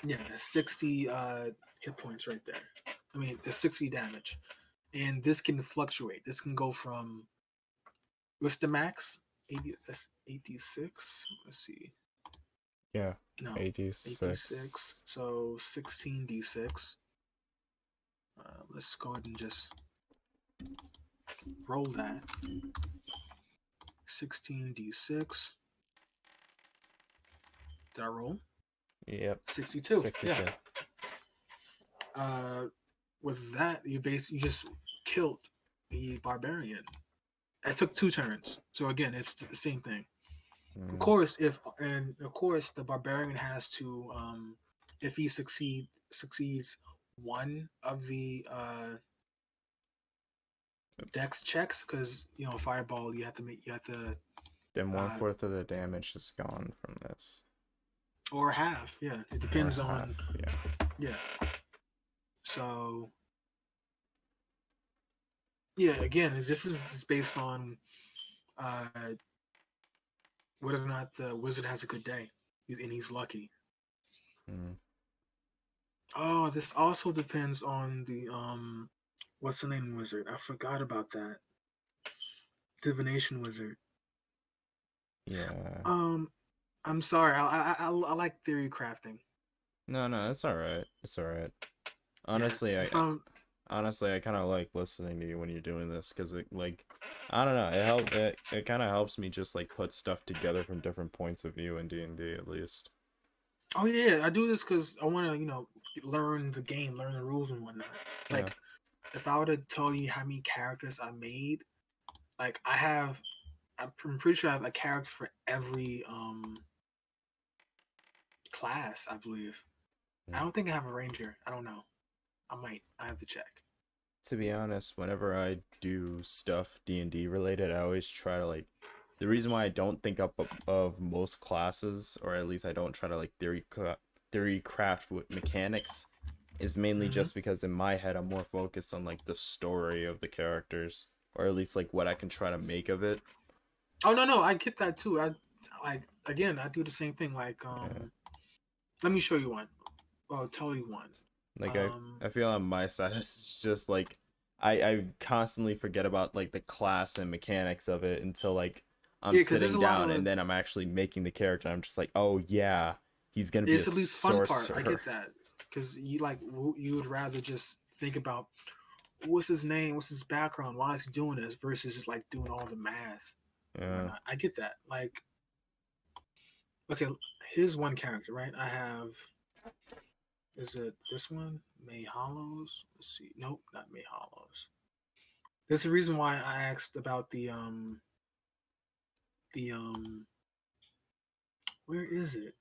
and that's 60 hit points right there. I mean, there's 60 damage, and this can fluctuate. This can go from what's the max? 80. That's 86. Let's see. Yeah. No, 86. 86. So 16d6. Let's go ahead and just roll that. 16d6. Did I roll? Yep. 62. 62. Yeah. With that, you just killed the barbarian. It took 2 turns. So again, it's the same thing. Of course, the barbarian has to if he succeeds one of the dex checks, because fireball you have to Then 1/4 of the damage is gone from this. or half. Yeah, it Or depends half, on yeah. yeah. So Yeah, again, this is just based on uh, whether or not the wizard has a good day, and he's lucky. Mm. Oh, this also depends on the what's the name wizard? I forgot about that. Divination wizard. Yeah. Um, I'm sorry. I like theory crafting. No, it's all right. It's all right. Yeah, Honestly, if I'm I kind of like listening to you when you're doing this because it like I don't know, it kind of helps me just like put stuff together from different points of view in D&D at least. oh yeah, I do this because I want to learn the game, learn the rules and whatnot. Yeah. Like if I were to tell you how many characters I made, like I'm pretty sure I have a character for every class. I believe. I Mm. don't think I have a ranger. I don't know. I might. I have to check. To be honest, whenever I do stuff D&D related, I always try to like the reason why I don't think up of most classes, or at least I don't try to like theory craft with mechanics, is mainly Mhm. just because in my head I'm more focused on like the story of the characters, or at least like what I can try to make of it. Oh no, I get that too. I like again. I do the same thing. Like Yeah. let me show you one. Well, I'll tell you one. Like Um, I feel on my side it's just like I constantly forget about like the class and mechanics of it until like I'm yeah, because there's sitting a lot down of and then I'm actually making the character. I'm just like, oh yeah, he's gonna be a it's at least fun part. I sorcerer. get that because you would rather just think about what's his name, what's his background, why is he doing this versus just like doing all the math and Yeah. whatnot. I get that. Like, okay, here's one character, right? I have is it this one? May Hollows? Let's see. Nope, not May Hollows. There's a reason why I asked about the where is it?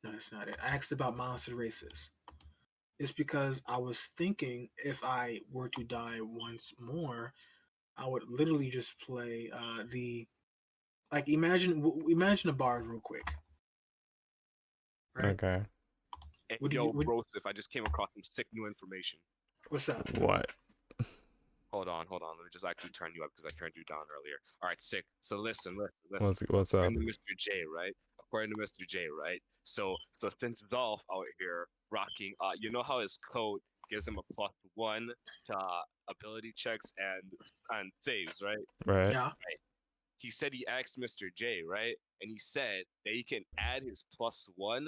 No, it's not it. I asked about monster races. It's because I was thinking if I were to die once more, I would literally just play the like imagine a bard real quick, right? Okay. Hey, Would you yo, would Broseph, I just came across some sick new information. what's up? What? Hold on. Let me just actually turn you up because I turned you down earlier. All right, sick. So listen. What's up? According to Mr. J, right? According to Mr. J, right? So since Dolph out here rocking, you know how his code gives him a +1 to ability checks and saves, right? Right. Yeah. He said he asked Mr. J, right? And he said that he can add his +1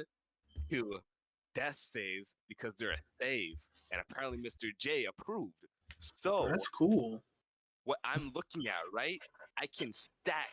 to death saves because they're a save. And apparently Mr. J approved. Bro, So that's cool. what I'm looking at, right? I can stack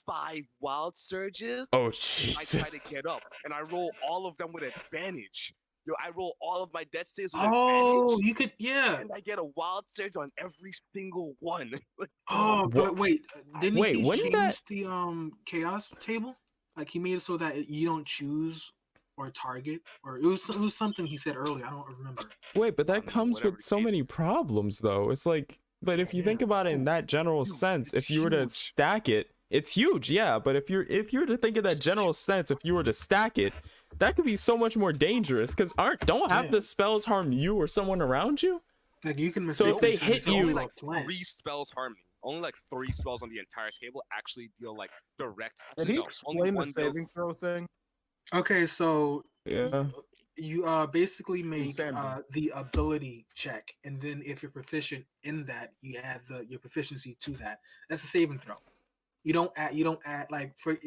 5 wild surges Oh if I try to Jesus. get up, and I roll all of them with advantage. Yo, I roll all of my death saves with Oh, advantage, you could yeah. and I get a wild surge on every single one. Let's go. Oh, What? but wait, I didn't Wait, he wouldn't that? change the chaos table? Like he made it so that you don't choose or target, or it was something he said earlier. I don't remember. Wait, but I that mean, comes whatever with the so case. many problems, though. It's like, but if you think Yeah. about it in Oh, that general dude, sense, it's if you were to huge. stack it, it's huge, yeah. But if you're to think of that general sense, if you were to stack it, that could be so much more dangerous. Because don't have Yeah. the spells harm you or someone around you? Like you can So if mistakenly they turn hit yourself Only into you, a like plant. 3 spells harm me. Only like 3 spells on the entire table actually deal like direct. Did Actually, he no. Only explain the one deals. saving throw thing? Okay, so yeah, you basically make Insanity. the ability check, and then if you're proficient in that, you add your proficiency to that. That's a saving throw. You don't add like for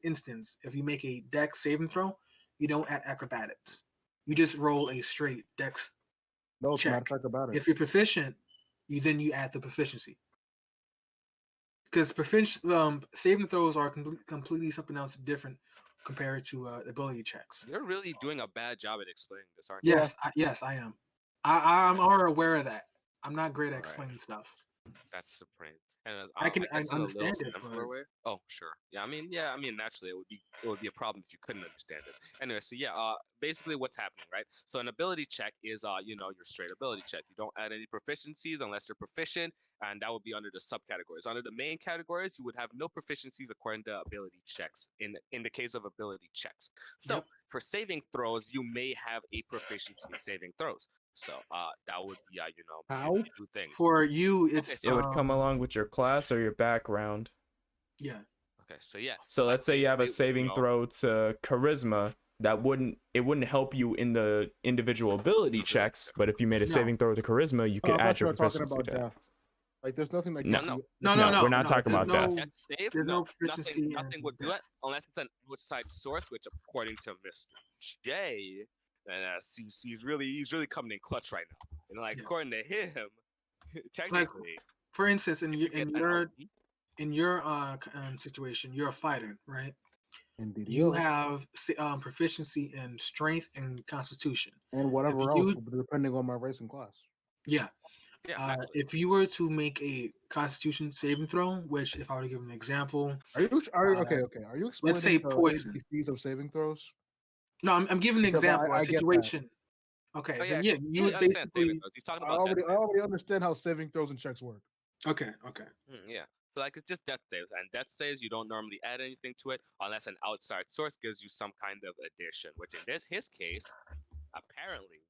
instance, if you make a dex saving throw, you don't add acrobatics. You just roll a straight dex No, it's not check. about it. If you're proficient, you add the proficiency. Because saving throws are completely something else different compared to ability checks. You're really doing a bad job at explaining this, aren't you? Yeah. Yes, I am. I'm already aware of that. I'm not great at All right. explaining stuff. That's supreme. And I I guess in a little understand it, but simpler way. Oh, sure. Yeah. I mean, naturally, it would be a problem if you couldn't understand it. Anyway, so yeah. Basically, what's happening, right? So an ability check is your straight ability check. You don't add any proficiencies unless you're proficient, and that would be under the subcategories. Under the main categories, you would have no proficiencies according to ability checks. In the case of ability checks. So yep. for saving throws, you may have a proficiency in saving throws. So that would be How? you do things. For you, Okay, it's It would come along with your class or your background. yeah. okay, so yeah. So like, let's say you have a basically, saving throw to charisma. It wouldn't help you in the individual ability checks, but if you made a No. saving throw to charisma, you Oh, could I thought add you your were talking proficiency about to that. death. Like, there's nothing like No. that you- No, we're not talking there's about death. Death save? There's no No, proficiency nothing in would do death. it unless it's an outside source, which according to Mr. J, and he's really coming in clutch right now. And like Yeah. according to him, technically, For instance, in if your you get an in your situation, you're a fighter, right? Indeed. You have proficiency in strength and constitution. and whatever if else, you- depending on my race and class. Yeah. yeah, naturally. If you were to make a constitution saving throw, which if I were to give an example, Are you okay? Are you explaining let's say the poison. NPCs of saving throws? No, I'm giving an Because example, I a get that. situation. Okay, Oh, then yeah, yeah, you would understand saving basically throws. He's talking I about death already understand how saving throws and checks work. okay. Yeah. So like it's just death saves, and death saves you don't normally add anything to it unless an outside source gives you some kind of addition. Which in his case, apparently,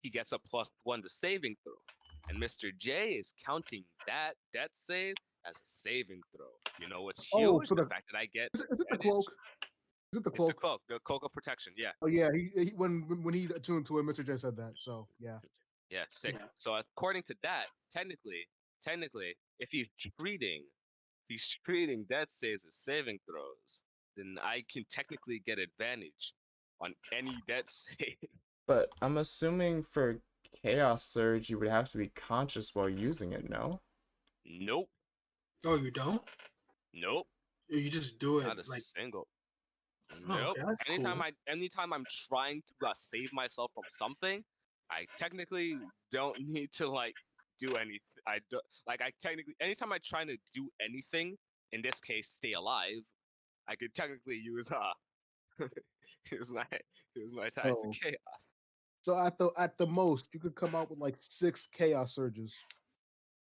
he gets a +1 to saving throws, and Mr. J is counting that death save as a saving throw. You know what's Oh, huge? so The the- fact that I get Is it the advantage. cloak? Is it the It's the cloak? the cloak of protection. Yeah. Oh yeah, he when he attuned to it, Mr. J said that. So yeah. Yeah, sick. Yeah. So according to that, technically, if he's treating death saves as saving throws, then I can technically get advantage on any death save. But I'm assuming for Chaos Surge, you would have to be conscious while using it, no? Nope. Oh, you don't? Nope. You just do it Not a like single. oh, Nope. okay, that's anytime cool. anytime I'm trying to save myself from something, I technically don't need to like do anything. I do I technically anytime I'm trying to do anything, in this case stay alive, I could technically use use my tides of Oh. chaos. So at the most, you could come out with like 6 chaos surges.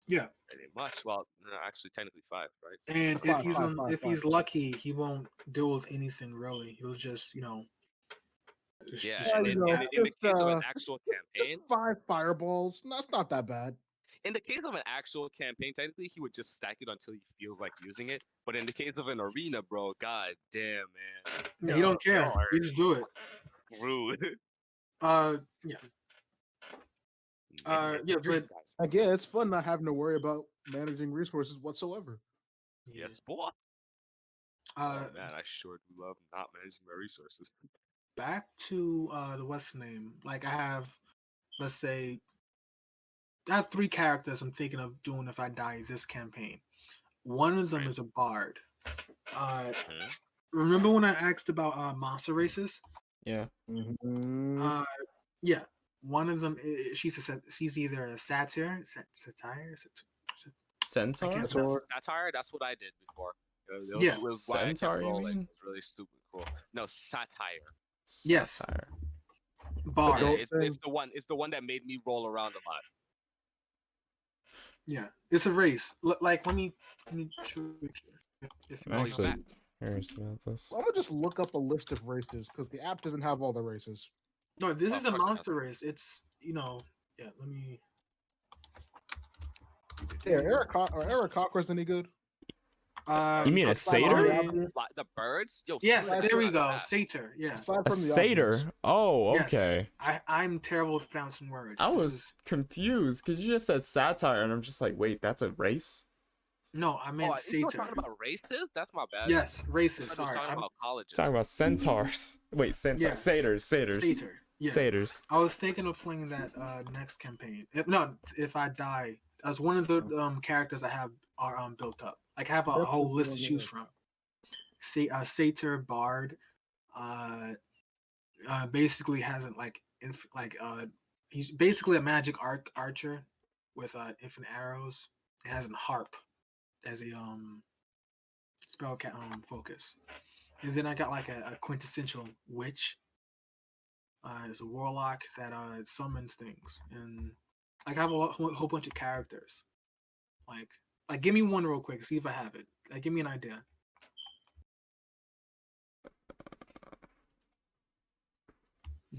Yeah. Pretty much. Well, no, actually technically 5, right? And if Five, he's five, five, if five. he's lucky, he won't deal with anything really. He'll just Yeah, just and you in know, the just, case of an actual campaign, Just 5 fireballs. That's not that bad. in the case of an actual campaign, technically he would just stack it until he feels like using it. But in the case of an arena, bro, god damn, man. yeah, he don't care. y'all are You just do it. rude. Yeah. Maybe Yeah, you but guys. Again, it's fun not having to worry about managing resources whatsoever. Yes, boy. Uh, Man, I sure do love not managing my resources. back to the what's the name? Like I have, let's say, I have 3 characters I'm thinking of doing if I die this campaign. One of them Right. is a bard. Mhm. Remember when I asked about monster races? Yeah. Mm-hmm. Yeah, one of them she's either a satire, satire, Centaur? I can't Centaur. pronounce Satire, that's what I did before. Yeah. It was why I kept Centaur, you rolling. mean? It was really stupid cool. No, satire. Yes. Satire. bard. Yeah, Don't it's think- the one that made me roll around a lot. Yeah, it's a race. Like let me show you if I'm Oh, you're actually back. curious about this. I'm gonna just look up a list of races because the app doesn't have all the races. no, this Oh, is of a course it monster race. It's yeah. Let me. Yeah, Eric Cocker's any good? You mean a Aside from the satyr? obvious- The birds? Yo, Yes, Aside there we from- go. Satyr. Yeah. Aside A from the obvious. satyr? Oh, Yes. okay. I'm terrible with pronouncing words. I This was is- confused because you just said satire, and I'm just like, wait, that's a race? no, I Oh, meant you were satyr. talking about races? That's my bad. Yes, I races. was Sorry, talking about colleges. Talking about centaurs. Wait, centaurs. Yes. Satyrs. satyr. Yeah. Satyrs. I was thinking of playing that next campaign. If I die, as one of the characters I have are built up. Like I have a That's whole what list to you choose want. from. Satyr, bard, basically hasn't he's basically a magic archer with infinite arrows. It has a harp as a spell focus, and then I got like a quintessential witch. It's a warlock that summons things, and like I have a whole bunch of characters. Like give me one real quick, see if I have it. Like give me an idea.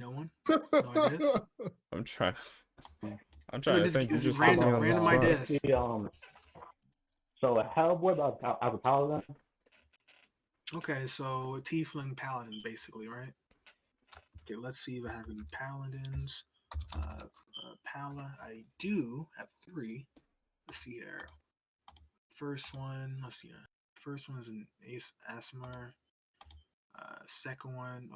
No one. No ideas. I'm trying. I'm No, trying to think. You just just put me random, on the random spot. ideas. So a Hellboy as a paladin. Okay, so tiefling paladin, basically, right? Okay, let's see if I have any paladins. Pala, I do have 3. Let's see here. First one, let's see. First one is an Ace Asmar. Second one,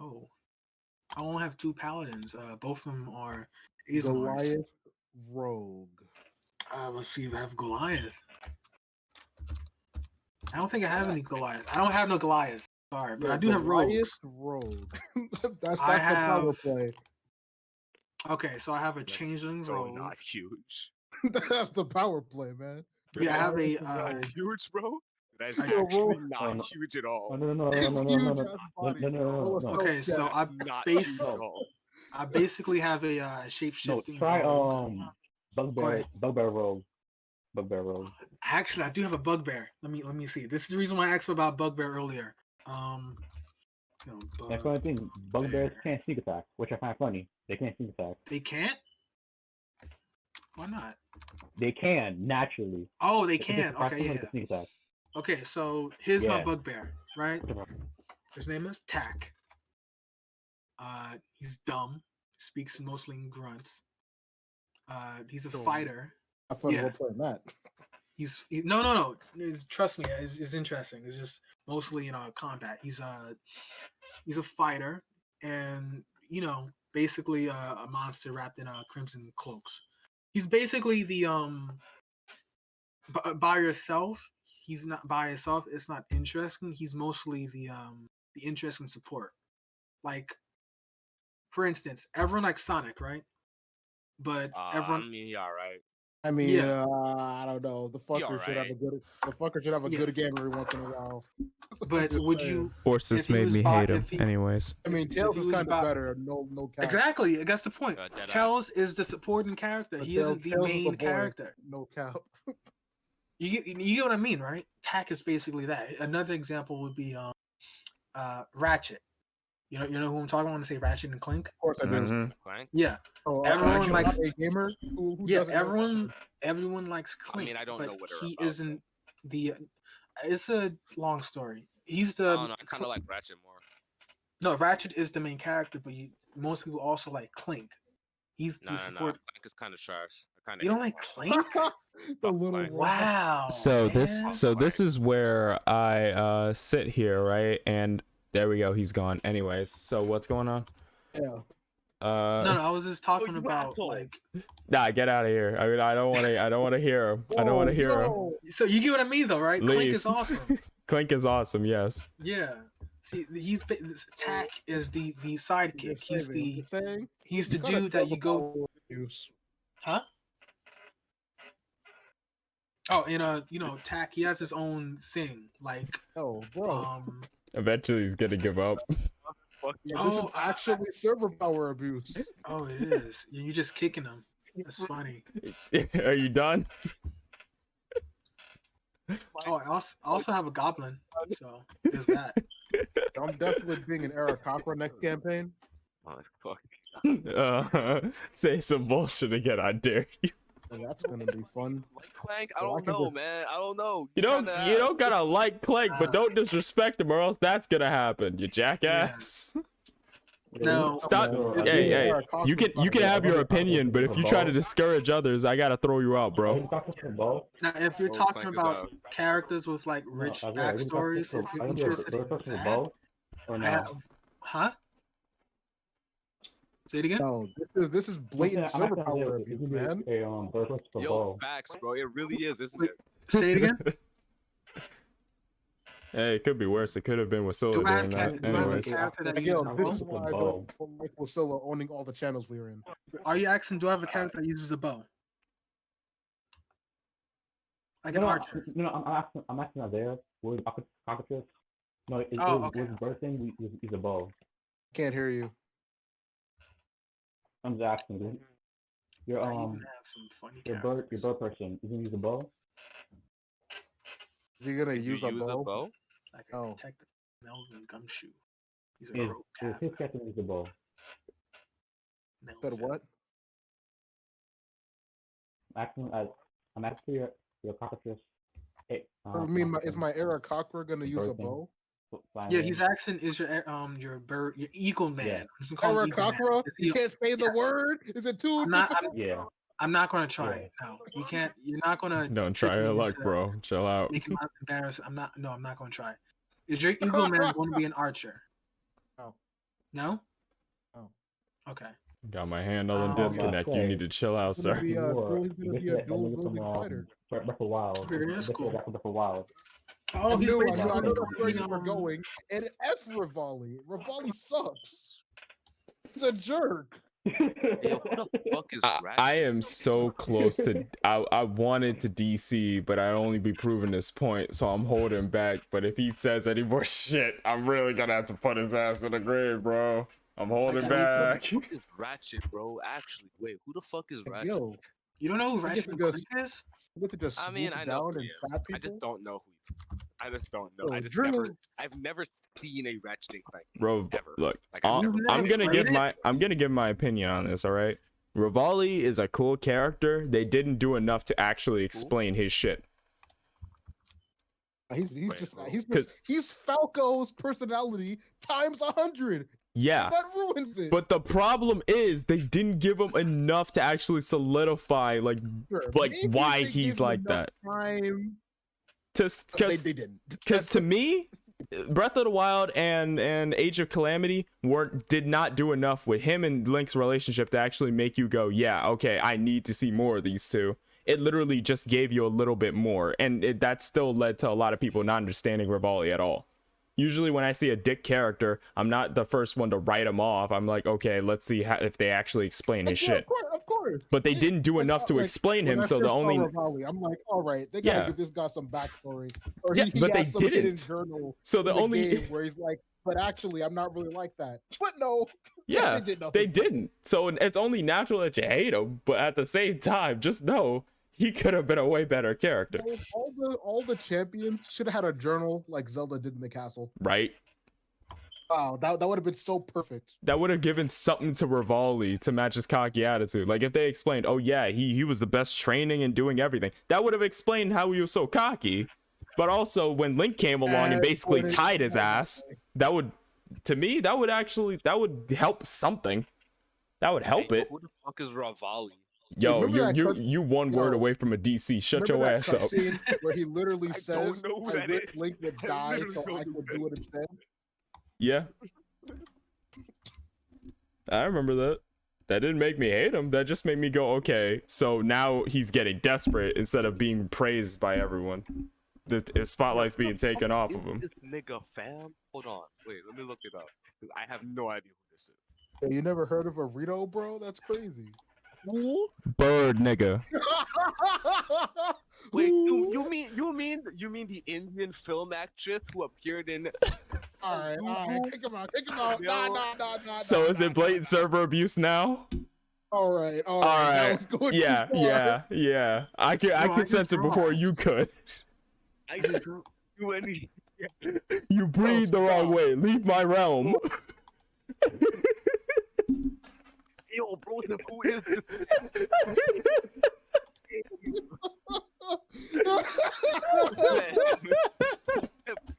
I only have 2 paladins. Both of them are Asmars. Goliath Rogue. Let's see if I have Goliath. I don't think I have any Goliath. I don't have no Goliaths. Sorry, but I do have rogues. Rogue. that's I the power have- play. Okay, so I have a That's changeling so rogue. not huge. That's the power play, man. Yeah, I have Goliath a Rogue. Huge, bro. That is I- actually Bro. not huge at all. No. Okay, so I Not base huge at all. I basically have a No, shape-shifting try rogue. Bugbear ahead. Rogue. Bugbear Rogue. Actually, I do have a bugbear. Let me see. This is the reason why I asked about bugbear earlier. That's the only thing. Bugbears can't sneak attack, which I find funny. They can't sneak attack. They can't. Why not? They can naturally. Oh, they It's just can. Okay, practically yeah. the sneak attack. Okay, so here's my Yeah. bugbear, right? His name is Tack. He's dumb. Speaks mostly in grunts. He's a Sure. fighter. I thought Yeah. about playing that. No. Trust me, it's interesting. It's just mostly combat. He's a fighter, and basically a monster wrapped in crimson cloaks. He's basically the by yourself. He's not by himself. It's not interesting. He's mostly the interesting support. Like, for instance, everyone likes Sonic, right? But I everyone, mean, yeah, right. I mean, Yeah. I don't know. The fucker should have a alright. good. The fucker should have a Yeah. good game every once in a while. but Just would saying. you? Forces If he made was me by- hate him. if he- Anyways. I mean, if Tails he is was kind of about- better. No cap. Exactly. That's the point. Deadass. Tails is the supporting character. But He isn't the Tails is main boy. character. No cap. You get what I mean, right? Tack is basically that. Another example would be Ratchet. You know who I'm talking about when I say Ratchet and Clink? Of course I do. Mhm. Clank? Yeah, Oh, Everyone actually, likes- not a gamer. Who yeah. doesn't know Everyone likes Clink. I don't but know what they're he about, isn't the. It's a long story. He's I the. don't know. I kind of like Ratchet more. No, Ratchet is the main character, but most people also like Clink. He's the No. support. Clank is kind of trash. I kind of. You don't like Clink? that? The little Clank. Wow. So man. this is where I sit here, right? And there we go. He's gone. Anyways, so what's going on? Yeah. No, I was just talking you about asshole. like. Nah, get out of here. I mean, I don't want to hear him. I don't want to hear him. No. So you get what I mean, though, right? Clink Leave. is awesome. Clink is awesome. Yes. Yeah. See, Tack is the sidekick. He's the dude that you go. Huh? Oh, and Tack. He has his own thing. Like, Oh, bro. Eventually, he's gonna give up. Yeah, Oh, this is actually server power abuse. Oh, it is. You're just kicking him. That's funny. Are you done? Oh, I also have a goblin. So there's that. I'm definitely being an Eric Cochran next campaign. Motherfucker. Say some bullshit again. I dare you. And that's gonna be fun. Like Clank? I So I don't can know, just- man. I don't know. You don't gotta like Clank, but don't disrespect him, or else that's gonna happen. You jackass. No. Stop. Yeah. Hey, Eric you Cochran's can not have bad. your opinion, but if you try to discourage others, I gotta throw you out, bro. Now, if you're Oh, talking Clank is about characters with like rich backstories, if you're interested in that, or I no? have, huh? Say it again. No, this is blatant server power abuse, man. Yo, facts, bro. It really is, isn't Wait. it? Say it again. Hey, it could be worse. It could have been Wasilla Do I have doing that. do I have a Anyways, character that Like, uses yo, a this is bow? why I don't like Wasilla owning all the channels we were in. Are you asking? Do I have a character that uses a bow? Like an No, archer. I'm asking Isaiah. Where's Cockatrice? No, Okay. his birth thing is a bow. Can't hear you. I'm just asking. Your I even have some funny your characters. bird person isn't use a bow? If you're gonna You use a bow, bow? Like a Oh. detective Melvin Gumshoe. He's a His rogue cat. character uses a bow. Said what? I'm asking your cockatrice. Hey, I mean, is my Aarakocra gonna use a bow? Yeah, he's asking, is your bird, your eagle man? Yeah. I'm just gonna call him Eagle Man. Aarakocra? Is You he- can't say the yes. word. Is it too I'm not. difficult? Yeah. I'm not gonna try. Yeah. No, you can't. You're not gonna. Don't trick try me your luck, into bro. Chill out. making my embarrassed. I'm not. No, I'm not gonna try. Is your eagle man going to be an archer? No. No. No. Okay. Got my hand on the Um, disconnect. You need to chill out, He's gonna sir. be You are- he's gonna this be is a that dual nigga from wielding fighter. Breath of Wild. Okay, that's This is cool. Breath of Wild. Oh, I he's knew basically that's going where to you were going. And F Rivali. Rivali sucks. He's a jerk. Hey, yo, who the fuck is I Ratchet? am so close to. I wanted to DC, but I'd only be proving this point, so I'm holding back. But if he says any more shit, I'm really gonna have to put his ass in the grave, bro. I'm holding Okay. back. Who is Ratchet, bro? Actually, wait, who the fuck is Ratchet? Yo, You don't know who I get Ratchet to and just- Clank is? you get to just I mean, swoop I know down who and he is. trap I people. just don't know who. I just don't know. Yo, I've never seen a Ratchet and Clank. Bro, Ever. look, Like, I've never You've I'm never gonna played give it? I'm gonna give my opinion on this. All right, Rivali is a cool character. They didn't do enough to actually explain his shit. He's Wait, just bro. he's Falco's personality times 100. Yeah, That ruins it. but the problem is they didn't give him enough to actually solidify like Sure, maybe why they he's gave him like enough that. Time. They Because didn't. to me, Breath of the Wild and Age of Calamity did not do enough with him and Link's relationship to actually make you go, yeah, okay, I need to see more of these two. It literally just gave you a little bit more, and that still led to a lot of people not understanding Rivali at all. Usually when I see a dick character, I'm not the first one to write him off. I'm like, okay, let's see if they actually explain his shit. Of course. But they didn't do enough to explain him, so the only... Rivali, I'm like, all right, they gotta Yeah. give this guy some backstory. Or Yeah, he but they has some hidden didn't. journal So the in the only... game where he's like, but actually, I'm not really like that. But no. Yeah, they did nothing. they didn't. So it's only natural that you hate him, but at the same time, just know he could have been a way better character. All the champions should have had a journal like Zelda did in the castle. Right? Wow, that would have been so perfect. That would have given something to Rivali to match his cocky attitude. Like if they explained, oh yeah, he was the best training and doing everything. That would have explained how he was so cocky. But also when Link came along and basically tied his ass, that would, to me, that would help something. That would help Hey, it. who the fuck is Rivali? Yo, Remember that you one word away from a DC. Shut your ass up. Scene where he literally I says, don't know who "I that wish is. Link would I die literally so don't I know could who do it instead." Yeah. I remember that. That didn't make me hate him. That just made me go, okay, so now he's getting desperate instead of being praised by everyone. The spotlight's being taken off of him. This nigga, fam. Hold on. Wait, let me look it up. 'Cause I have no idea who this is. Hey, you never heard of a Rito, bro? That's crazy. Who? Bird nigga. Wait, you mean the Indian film actress who appeared in? All right, kick him out. Nah. So is it blatant server abuse now? All right. All That right. was going Yeah, too far. yeah. I can sense it before you could. I didn't do any. You breathe the wrong way. Leave my realm. Yo, bro, who is this?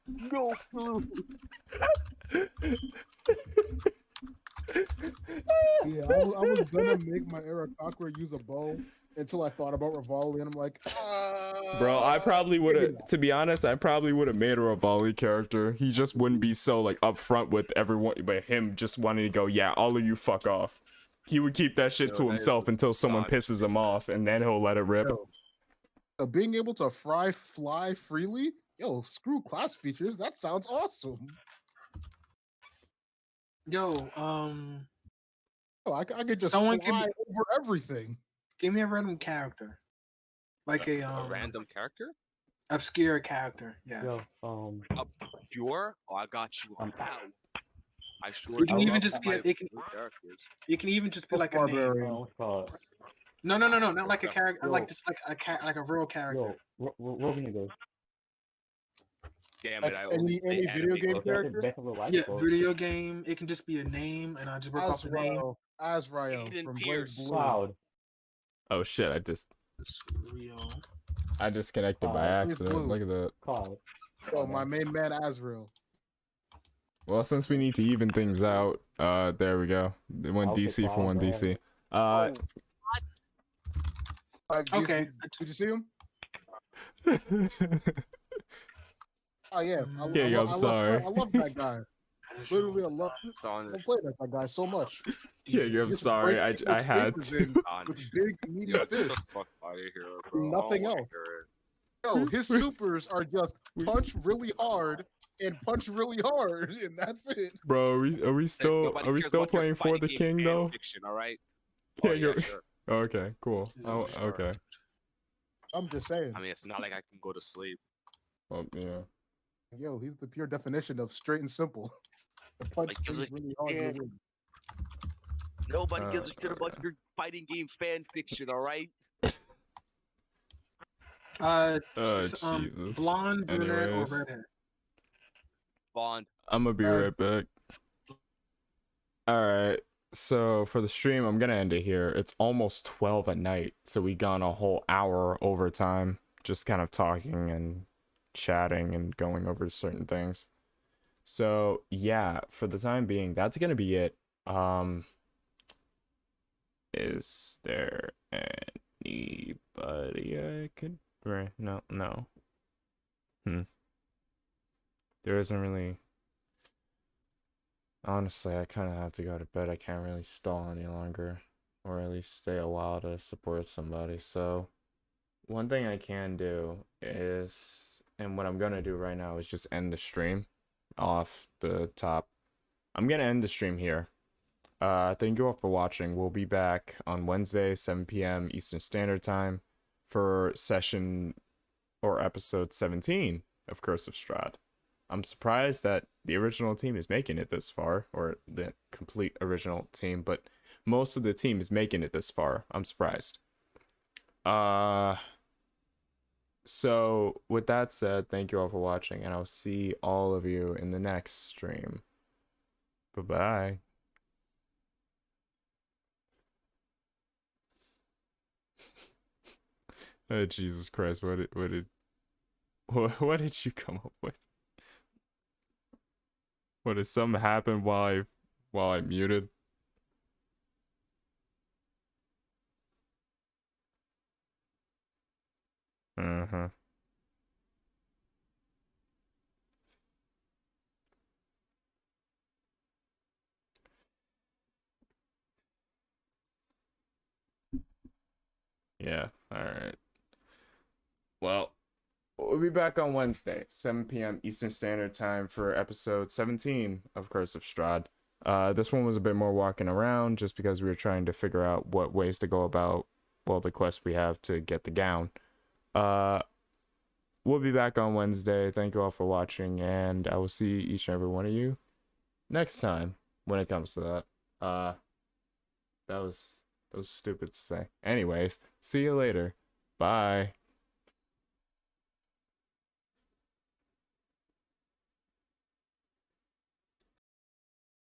No clue. Yeah, I was gonna make my Aarakocra use a bow until I thought about Rivali, and I'm like, Bro, I probably would maybe have, not. to be honest, I probably would have made a Rivali character. He just wouldn't be so like upfront with everyone, but him just wanting to go, yeah, all of you fuck off. He would keep that shit Yo, to that is himself until someone God. pisses him off, and then he'll let it rip. Yo, being able to fly freely, yo, screw class features. That sounds awesome. Yo, Oh, I could just Someone fly can- over everything. give me a random character, like a random character? obscure character. Yeah. Yo, Obscure? Oh, I got you. Um, Wow. I sure It can do even love just be my it can characters. it can even just be like a name. Barbarian. what's it called? No, not like a character, Yo. like just like a real character. Yo, Rovenigo. Damn Like it! I only play any video anime game games. character? Yeah, video game. It can just be a name, and I just work off the name. Azrael Aiden from Blaze Pierce. Blue. Cloud. Oh shit! It's real. I disconnected by Blaze accident. Blue. Look at that. Cloud. Oh, my main man Azrael. Well, since we need to even things out, there we go. One I'll take DC for Cloud, one bro. DC. Oh, Okay. Did you see him? Oh yeah, Yeah, I'm sorry. I love that guy. Literally, I love play that guy so much. Yeah, I'm Just sorry. break I had faces to. in with big meaty Get the fists. fuck out of here, bro. Nothing Oh my else. God. Yo, his supers are just punch really hard and punch really hard, and that's it. Bro, are we still Nobody cares about your playing for fighting the game king fan though? Fiction, all right? Yeah, Oh, yeah, you're. sure. Okay, cool. Oh, Sure. okay. I'm just saying. I mean, it's not like I can go to sleep. Well, yeah. Yo, he's the pure definition of straight and simple. The punch Like, things like, really hard. yeah. to win. Nobody gives a shit about your fighting game fan fiction, all right? Jesus. Blonde, brunette, Anyways. or redhead. Bond. I'm gonna be right back. Alright, so for the stream, I'm gonna end it here. It's almost 12 at night, so we gone a whole hour overtime, just kind of talking and chatting and going over certain things. So yeah, for the time being, that's gonna be it. Is there anybody I could... Right, no. There isn't really... Honestly, I kind of have to go to bed. I can't really stall any longer, or at least stay a while to support somebody. So, one thing I can do is, and what I'm gonna do right now is just end the stream off the top. I'm gonna end the stream here. Thank you all for watching. We'll be back on Wednesday, 7 p.m. Eastern Standard Time for session or episode 17 of Curse of Strahd. I'm surprised that the original team is making it this far, or the complete original team, but most of the team is making it this far. I'm surprised. So with that said, thank you all for watching, and I'll see all of you in the next stream. Bye-bye. Oh, Jesus Christ, what did you come up with? What, did something happen while I muted? Uh-huh. Yeah, alright. Well, we'll be back on Wednesday, 7 p.m. Eastern Standard Time for episode 17 of Curse of Strahd. This one was a bit more walking around just because we were trying to figure out what ways to go about, well, the quest we have to get the gown. We'll be back on Wednesday. Thank you all for watching, and I will see each and every one of you next time when it comes to that. That was stupid to say. Anyways, see you later. Bye.